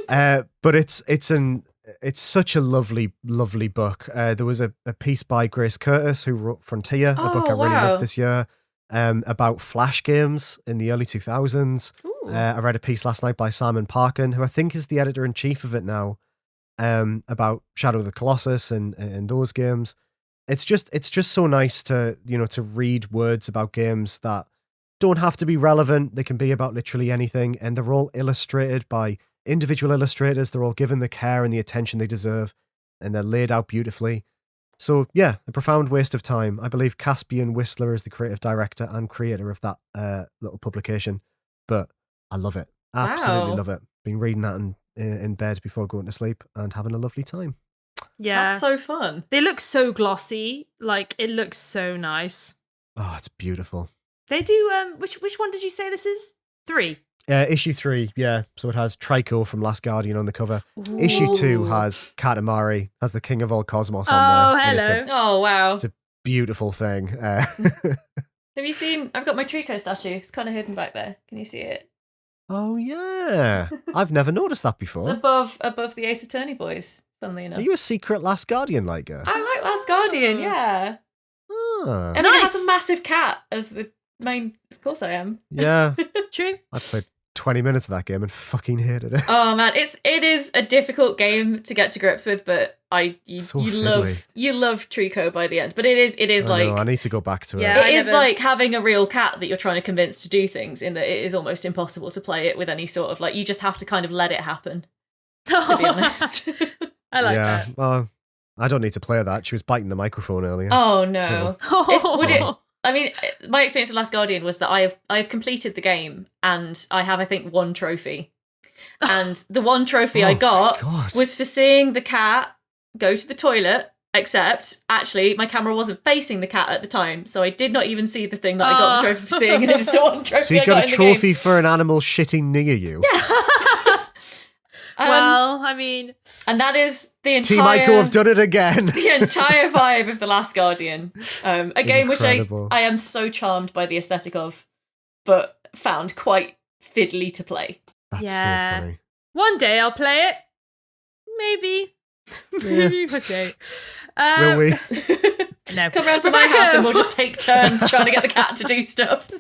good. But it's such a lovely, lovely book. There was a piece by Grace Curtis who wrote Frontier, a book I really loved this year, about Flash games in the early 2000s. I read a piece last night by Simon Parkin, who I think is the editor-in-chief of it now, about Shadow of the Colossus and those games. It's just so nice to read words about games that don't have to be relevant. They can be about literally anything, and they're all illustrated by individual illustrators. They're all given the care and the attention they deserve, and they're laid out beautifully. So yeah, A Profound Waste of Time. I believe Caspian Whistler is the creative director and creator of that little publication, but I love it. Absolutely love it. Been reading that in bed before going to sleep and having a lovely time. Yeah. That's so fun. They look so glossy. Like, it looks so nice. Oh, it's beautiful. They do. Which one did you say this is? 3. Issue 3, yeah. So it has Trico from Last Guardian on the cover. Ooh. Issue 2 has Katamari, has the King of All Cosmos on there. Oh, hello. Oh, wow. It's a beautiful thing. Have you seen? I've got my Trico statue. It's kind of hidden back there. Can you see it? Oh, yeah. I've never noticed that It's before. above the Ace Attorney boys, funnily enough. Are you a secret Last Guardian liker? I like Last Guardian, yeah. Ah. I mean, it has a massive cat as the main. Of course I am. Yeah. True. I played 20 minutes of that game and fucking hated it. Oh man, it is a difficult game to get to grips with, but you love Trico by the end. But it is I like know, I need to go back to Yeah. it. it is like having a real cat that you're trying to convince to do things, in that it is almost impossible to play it with any sort of like, you just have to kind of let it happen, to be honest. I like Yeah. that. Well, I don't need to play that. She was biting the microphone earlier. Oh no. So- Would it? I mean, my experience with Last Guardian was that I've completed the game and I have, I think, 1 trophy. And the 1 trophy I got God. was for seeing the cat go to the toilet, except actually my camera wasn't facing the cat at the time, so I did not even see the thing that I got the trophy for seeing, and it was the 1 trophy So you I got a in the trophy game. for an animal shitting near you? Yes. Well, I mean, And that is the entire Team Ico have done it again. the entire vibe of The Last Guardian. A game which Incredible. I am so charmed by the aesthetic of, but found quite fiddly to play. That's Yeah. so funny. one day I'll play it. Maybe. Maybe one day. Will we? No. Come round to Rebecca, my house and we'll just what's- take turns trying to get the cat to do stuff.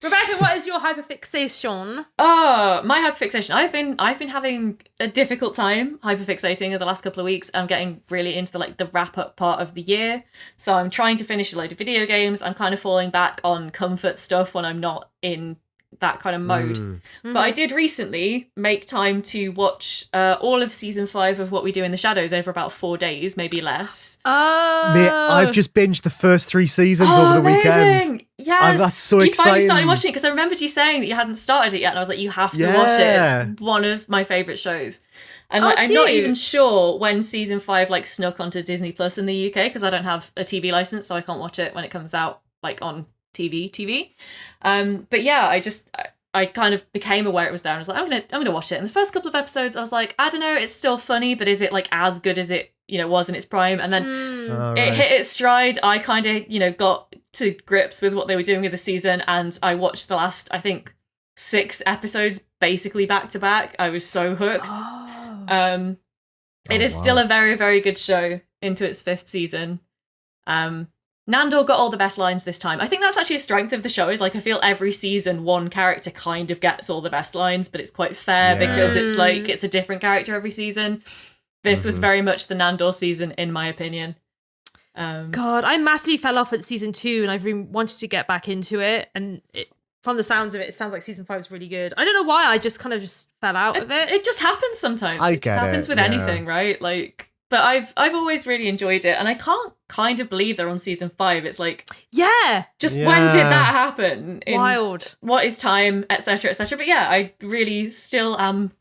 Rebecca, what is your hyperfixation? Oh, my hyperfixation. I've been having a difficult time hyperfixating over the last couple of weeks. I'm getting really into the wrap up part of the year. So I'm trying to finish a load of video games. I'm kind of falling back on comfort stuff when I'm not in that kind of mode. But I did recently make time to watch all of season 5 of What We Do in the Shadows over about 4 days, maybe less. Oh. Mate, I've just binged the first 3 seasons over the weekend. Amazing. Yes. That's so You finally started exciting. watching it, because I remembered you saying that you hadn't started it yet, and I was like, you have to Yeah. watch it. It's one of my favourite shows. And like, I'm not cute. even sure when season 5 like snuck onto Disney Plus in the UK, because I don't have a TV license, so I can't watch it when it comes out like on TV. But yeah, I kind of became aware it was there, and I was like, I'm gonna watch it. And the first couple of episodes, I was like, I don't know, it's still funny, but is it like as good as it was in its prime? And then All it right. hit its stride. I kind of got to grips with what they were doing with the season, and I watched the last, I think, 6 episodes basically back to back. I was so hooked. Oh. It is still a very, very good show into its 5th season. Nandor got all the best lines this time. I think that's actually a strength of the show, is like, I feel every season one character kind of gets all the best lines, but it's quite fair because it's like, it's a different character every season. This was very much the Nandor season, in my opinion. God, I massively fell off at season 2, and I've been wanted to get back into it. And from the sounds of it, it sounds like season 5 is really good. I don't know why, I just kind of just fell out of it. It just happens sometimes. I It just get happens it, with yeah. anything, right? Like, but I've always really enjoyed it, and I can't kind of believe they're on season 5. It's like, Yeah, just Yeah. when did that happen? In wild. What is time, etc., etc. But yeah, I really still am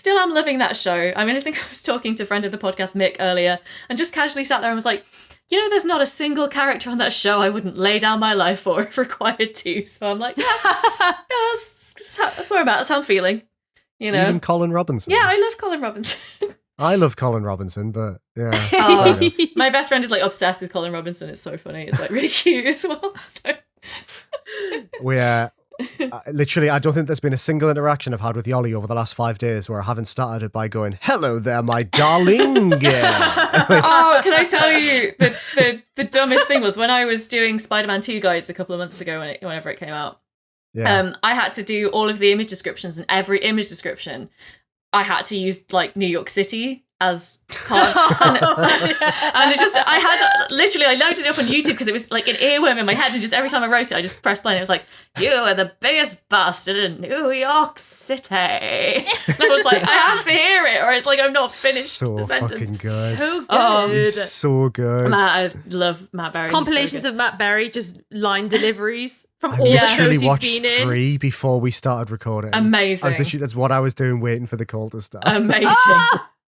loving that show. I mean, I think I was talking to a friend of the podcast, Mick, earlier, and just casually sat there and was like, there's not a single character on that show I wouldn't lay down my life for if required to. So I'm like, that's where I'm at. That's how I'm feeling. Even Colin Robinson. Yeah, I love Colin Robinson. I love Colin Robinson, but yeah. Oh, fair enough. my best friend is like obsessed with Colin Robinson. It's so funny. It's like really cute as well. So. We literally, I don't think there's been a single interaction I've had with Yoli over the last 5 days where I haven't started it by going, "Hello there, my darling." Oh, can I tell you the dumbest thing was when I was doing Spider-Man 2 guides a couple of months ago whenever it came out. Yeah. I had to do all of the image descriptions, and every image description I had to use like New York City as part and I loaded it up on YouTube because it was like an earworm in my head, and just every time I wrote it I just pressed play and it was like, "You are the biggest bastard in New York City." And I was like, I have to hear it or it's like I'm not finished So the sentence. fucking good. So good. Oh, He's so good. I love Matt Berry. Compilations of Matt Berry, just line deliveries from I all the literally shows he's watched been in. 3 before we started recording. Amazing. That's what I was doing, waiting for the call to start. Amazing.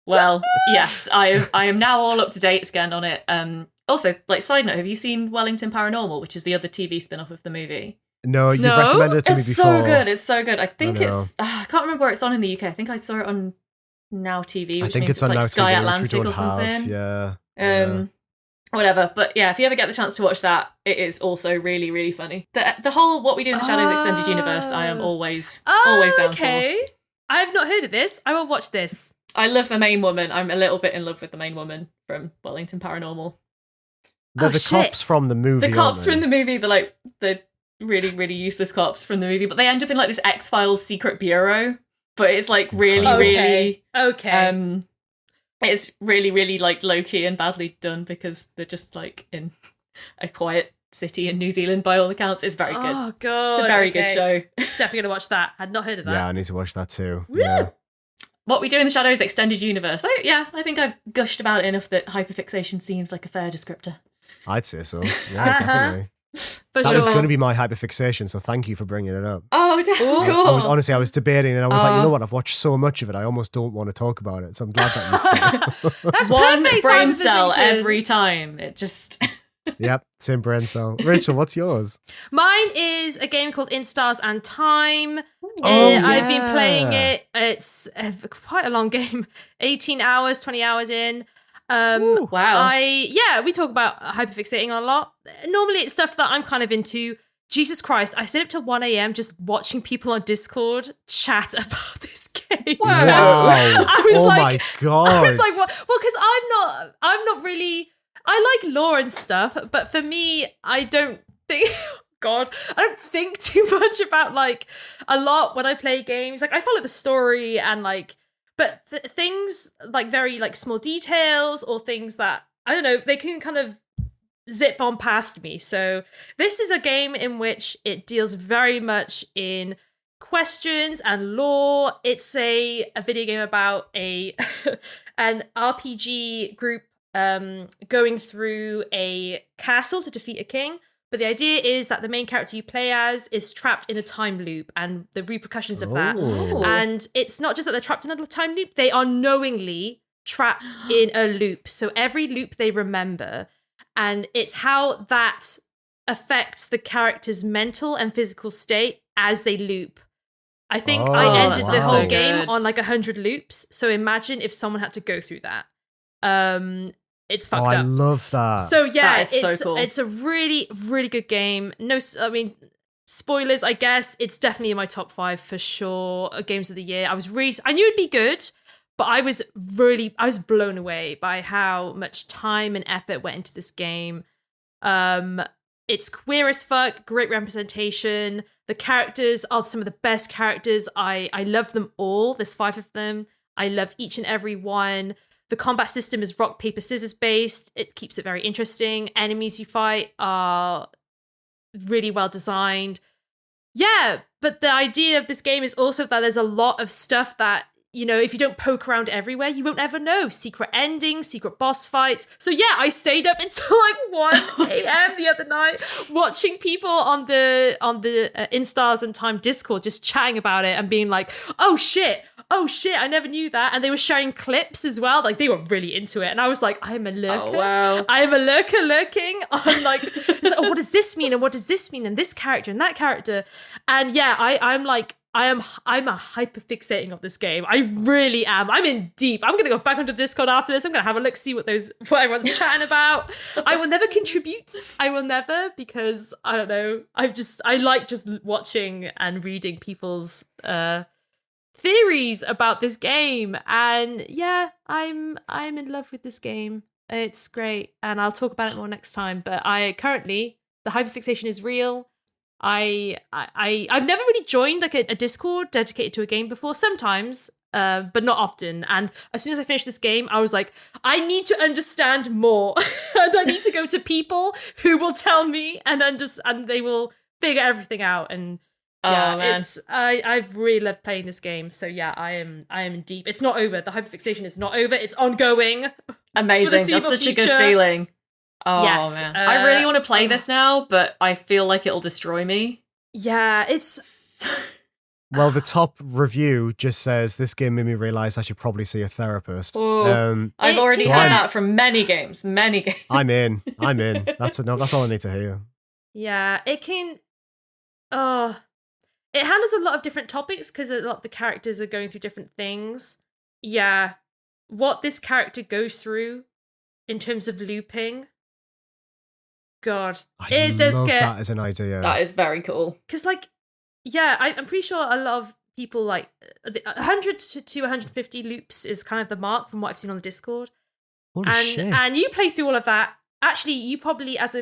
Well, yes, I am now all up to date again on it. Also, like, side note, have you seen Wellington Paranormal, which is the other TV spin-off of the movie? No, you've recommended it to me It's before. so good. It's so good. I think I can't remember where it's on in the UK. I think I saw it on Now TV, which means it's on like Now Sky TV, Atlantic or something. Yeah. Whatever. But yeah, if you ever get the chance to watch that, it is also really, really funny. The whole What We Do in the Shadows extended universe, I am always down for. I have not heard of this. I will watch this. I love the main woman. I'm a little bit in love with the main woman from Wellington Paranormal. The cops from the movie. The cops from the movie, they're like the really, really useless cops from the movie, but they end up in like this X-Files secret bureau. But it's like really, really it's really, really like low-key and badly done because they're just like in a quiet city in New Zealand by all accounts. It's very good. Oh god. It's a very good show. Definitely gonna watch that. I'd not heard of that. Yeah, I need to watch that too. Woo! Yeah. What We Do in the Shadows extended universe. I think I've gushed about it enough that hyperfixation seems like a fair descriptor. I'd say so. Yeah, definitely. For That sure. was going to be my hyperfixation, so thank you for bringing it up. Oh, cool. I was debating, and I was like, you know what? I've watched so much of it, I almost don't want to talk about it. So I'm glad that you. That's one perfect brain cell conversation. every time. It just. Yep, same brain cell. Rachel, what's yours? Mine is a game called In Stars and Time. I've been playing it. It's quite a long game. 18 hours, 20 hours in. Wow. We talk about hyperfixating a lot. Normally it's stuff that I'm kind of into. Jesus Christ, I stayed up till 1 a.m. just watching people on Discord chat about this game. Wow. I was my God. I was like, what? Well, because I'm not really, I like lore and stuff, but for me, I don't think, God, I don't think too much about like a lot when I play games. Like I follow the story and like, but things like very like small details or things that, I don't know, they can kind of zip on past me. So this is a game in which it deals very much in questions and lore. It's a video game about an RPG group going through a castle to defeat a king. But the idea is that the main character you play as is trapped in a time loop and the repercussions of that. And it's not just that they're trapped in a time loop, they are knowingly trapped in a loop. So every loop they remember. And it's how that affects the character's mental and physical state as they loop. I think I ended the whole game on like 100 loops. So imagine if someone had to go through that. It's fucked up. I love that. So yeah, that is so cool. It's a really, really good game. No, I mean, spoilers, I guess. It's definitely in my top 5 for sure. Games of the year. I knew it'd be good, but I was blown away by how much time and effort went into this game. It's queer as fuck, great representation. The characters are some of the best characters. I love them all. There's 5 of them. I love each and every one. The combat system is rock, paper, scissors based. It keeps it very interesting. Enemies you fight are really well designed. Yeah, but the idea of this game is also that there's a lot of stuff that, you know, if you don't poke around everywhere, you won't ever know. Secret endings, secret boss fights. So yeah, I stayed up until like 1 a.m. the other night watching people on the In Stars and Time Discord just chatting about it and being like, oh shit, I never knew that. And they were sharing clips as well. Like they were really into it. And I was like, I'm a lurker. Oh, wow. I am a lurker lurking on like, what does this mean? And what does this mean? And this character and that character. And yeah, I'm a hyperfixating of this game. I really am. I'm in deep. I'm gonna go back onto Discord after this. I'm gonna have a look, see what everyone's chatting about. I will never contribute. I will never, because I don't know. I like just watching and reading people's theories about this game. And yeah, I'm in love with this game. It's great, and I'll talk about it more next time. But the hyperfixation is real. I've never really joined like a Discord dedicated to a game before. Sometimes, but not often. And as soon as I finished this game, I was like, I need to understand more, and I need to go to people who will tell me and they will figure everything out. And yeah, I've really loved playing this game. So yeah, I am in deep. It's not over. The hyperfixation is not over. It's ongoing. Amazing. That's such a good feeling. Oh, yes, man. I really want to play this now, but I feel like it'll destroy me. Yeah, it's Well, the top review just says this game made me realize I should probably see a therapist. I've already heard that from many games. I'm in. That's enough. That's all I need to hear. Yeah, it can. It handles a lot of different topics because a lot of the characters are going through different things. Yeah, what this character goes through in terms of looping. God, it does get that as an idea. That is very cool. Because, like, yeah, I'm pretty sure a lot of people like 100 to 150 loops is kind of the mark from what I've seen on the Discord. Holy shit! And you play through all of that. Actually, you probably as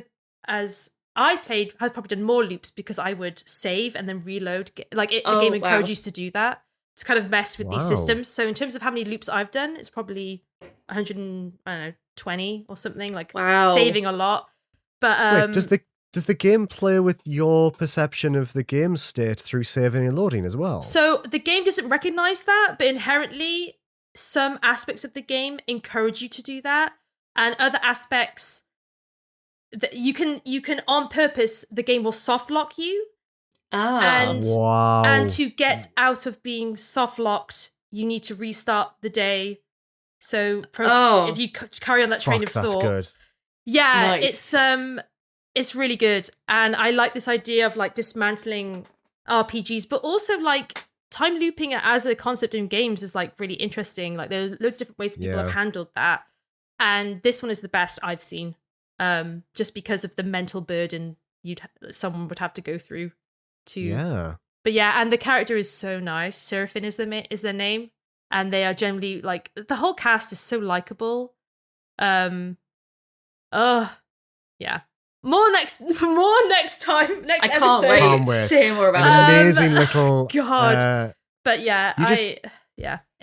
I played, have probably done more loops because I would save and then reload. The game encourages you to do that to kind of mess with these systems. So in terms of how many loops I've done, it's probably 120 or something. Like saving a lot. But wait, does the game play with your perception of the game state through saving and loading as well? So the game doesn't recognize that, but inherently some aspects of the game encourage you to do that, and other aspects that you can on purpose, the game will soft lock you. And to get out of being soft locked, you need to restart the day. So if you carry on that train of thought, that's good. Yeah, nice. It's really good, and I like this idea of like dismantling RPGs, but also like time looping as a concept in games is like really interesting. Like there are loads of different ways that people have handled that, and this one is the best I've seen. Just because of the mental burden someone would have to go through to. Yeah. But yeah, and the character is so nice. Seraphine is their name, and they are generally like the whole cast is so likable. Yeah. More next time. Next episode. I can't wait to hear more about an amazing little God. But yeah,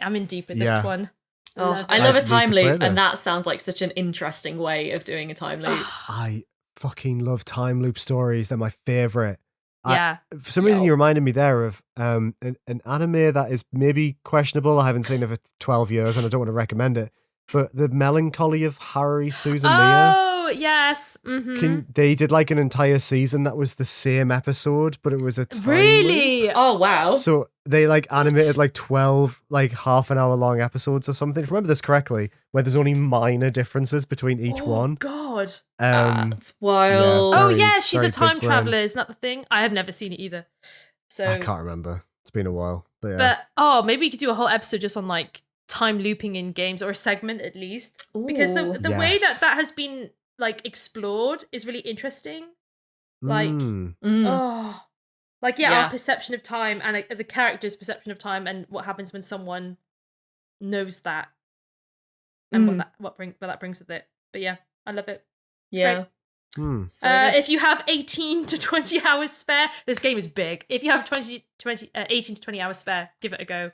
I'm in deep with this one. I love a time loop, and that sounds like such an interesting way of doing a time loop. I fucking love time loop stories. They're my favorite. Yeah. For some reason, you reminded me there of an anime that is maybe questionable. I haven't seen it for 12 years, and I don't want to recommend it. But The Melancholy of Haruhi Suzumiya. Oh, yes. Mm-hmm. They did like an entire season that was the same episode, but it was a time Really? loop. Oh, wow. So they like animated like 12 like half an hour long episodes or something. If I remember this correctly, where there's only minor differences between each one. God. That's wild. She's a time traveler. Isn't that the thing? I have never seen it either. So I can't remember. It's been a while. But maybe we could do a whole episode just on like time looping in games, or a segment at least. Ooh, because the way that has been like explored is really interesting. Like our perception of time and the character's perception of time, and what happens when someone knows that, and what that brings with it. But yeah, I love it. It's great. If you have 18 to 20 hours spare, this game is big. If you have 18 to 20 hours spare, give it a go.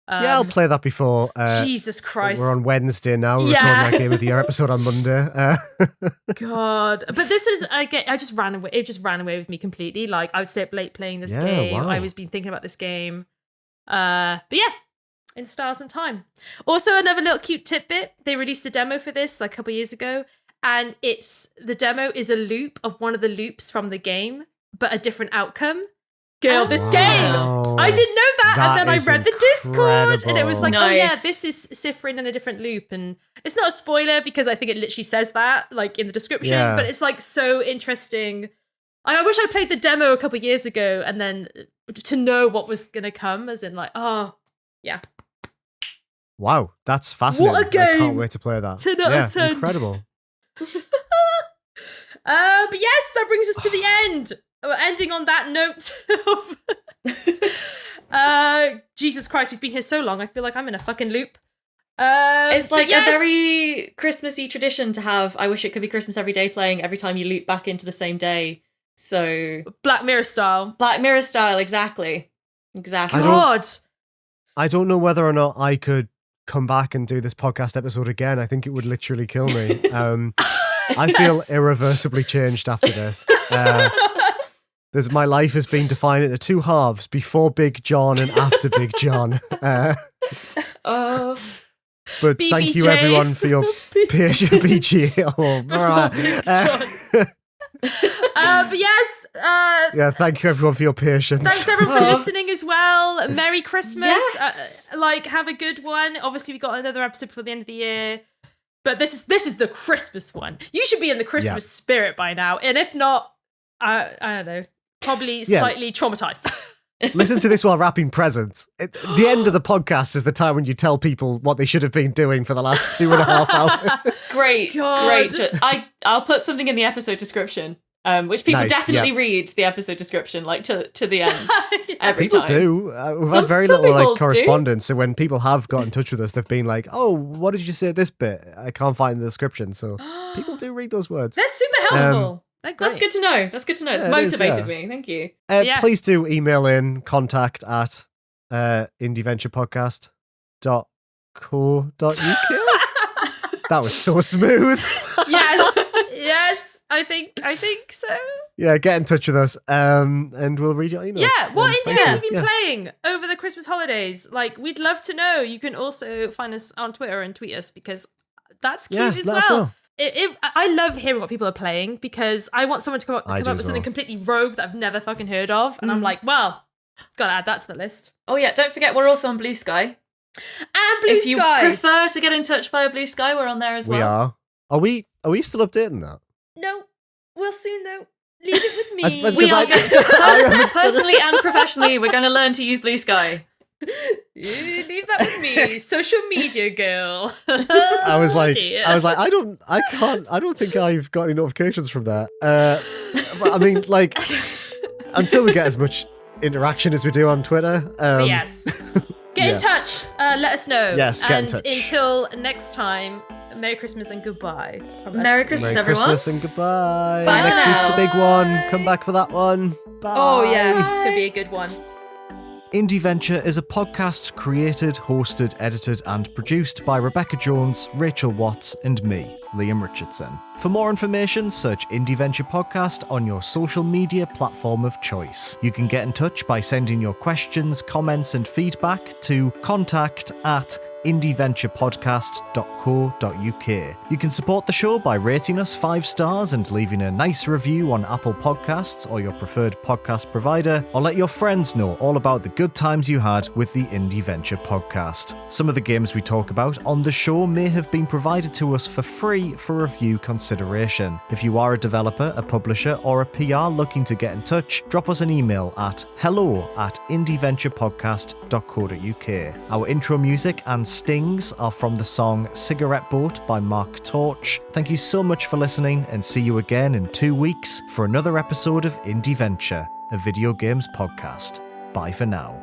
I'll play that before. Jesus Christ. We're on Wednesday now. We're recording that Game of the Year episode on Monday. God. But this is, I just ran away. It just ran away with me completely. Like, I would stay up late playing this game. Wow. I was been thinking about this game. But yeah, in Stars and Time. Also, another little cute tidbit. They released a demo for this like a couple of years ago. And the demo is a loop of one of the loops from the game, but a different outcome. Girl, this game. I didn't know that. And then I read the Discord, and it was like, nice. This is Cypherin in a different loop. And it's not a spoiler because I think it literally says that like in the description, but it's like so interesting. I wish I played the demo a couple of years ago, and then to know what was going to come, as in like, Wow, that's fascinating. What a game. I can't wait to play that. 10 out of 10. Incredible. But yes, that brings us to the end. We're ending on that note. Jesus Christ, we've been here so long. I feel like I'm in a fucking loop. It's like a very Christmassy tradition to have I Wish It Could Be Christmas Every Day playing every time you loop back into the same day. So Black Mirror style, exactly. God, I don't know whether or not I could come back and do this podcast episode again. I think it would literally kill me. I feel irreversibly changed after this. My life has been divided into two halves: before Big John and after Big John. But BBJ. Thank you everyone for your patient BG. But yes. Yeah, thank you everyone for your patience. Thanks everyone for listening as well. Merry Christmas. Yes. Have a good one. Obviously, we got another episode before the end of the year. But this is the Christmas one. You should be in the Christmas spirit by now. And if not, I don't know, probably slightly traumatized. Listen to this while wrapping presents. The end of the podcast is the time when you tell people what they should have been doing for the last 2.5 hours. Great. I'll put something in the episode description, which people definitely read the episode description, like to the end. Every people time. do. We've had very little correspondence, so when people have got in touch with us, they've been like, "Oh, what did you say at this bit? I can't find the description." So people do read those words. They're super helpful. That's good to know. It's motivated me. Thank you. Please do email in contact at indieventurepodcast.co.uk. That was so smooth. Yes, I think so. Yeah, get in touch with us, and we'll read your emails. Yeah, what indie games have you been playing over the Christmas holidays? Like, we'd love to know. You can also find us on Twitter and tweet us because that's cute as well. I love hearing what people are playing because I want someone to come up with something completely rogue that I've never fucking heard of, and I'm like, well, gotta add that to the list. Oh yeah, don't forget we're also on Blue Sky. And Blue Sky. If you prefer to get in touch via Blue Sky, we're on there as well. We are. Are we still updating that? No, we'll soon though. Leave it with me. We are personally and professionally. We're going to learn to use Blue Sky. Leave that with me, social media girl. I was like, I don't think I've got any notifications from that. But I mean, like, until we get as much interaction as we do on Twitter. Yes. Get in touch. Let us know. Yes, get in touch. Until next time, Merry Christmas and goodbye. Merry Christmas, everyone. Merry Christmas and goodbye. Bye Next now. week's the big one. Come back for that one. Bye. Oh yeah, it's going to be a good one. Indieventure is a podcast created, hosted, edited, and produced by Rebecca Jones, Rachel Watts, and me, Liam Richardson. For more information, search Indieventure Podcast on your social media platform of choice. You can get in touch by sending your questions, comments, and feedback to contact@indieventurepodcast.co.uk. You can support the show by rating us 5 stars and leaving a nice review on Apple Podcasts or your preferred podcast provider, or let your friends know all about the good times you had with the Indieventure podcast. Some of the games we talk about on the show may have been provided to us for free for review consideration. If you are a developer, a publisher, or a PR looking to get in touch, drop us an email at hello@indieventurepodcast.co.uk. Our intro music and stings are from the song Cigarette Boat by Marc Torch. Thank you so much for listening, and see you again in 2 weeks for another episode of Indieventure, a video games podcast. Bye for now.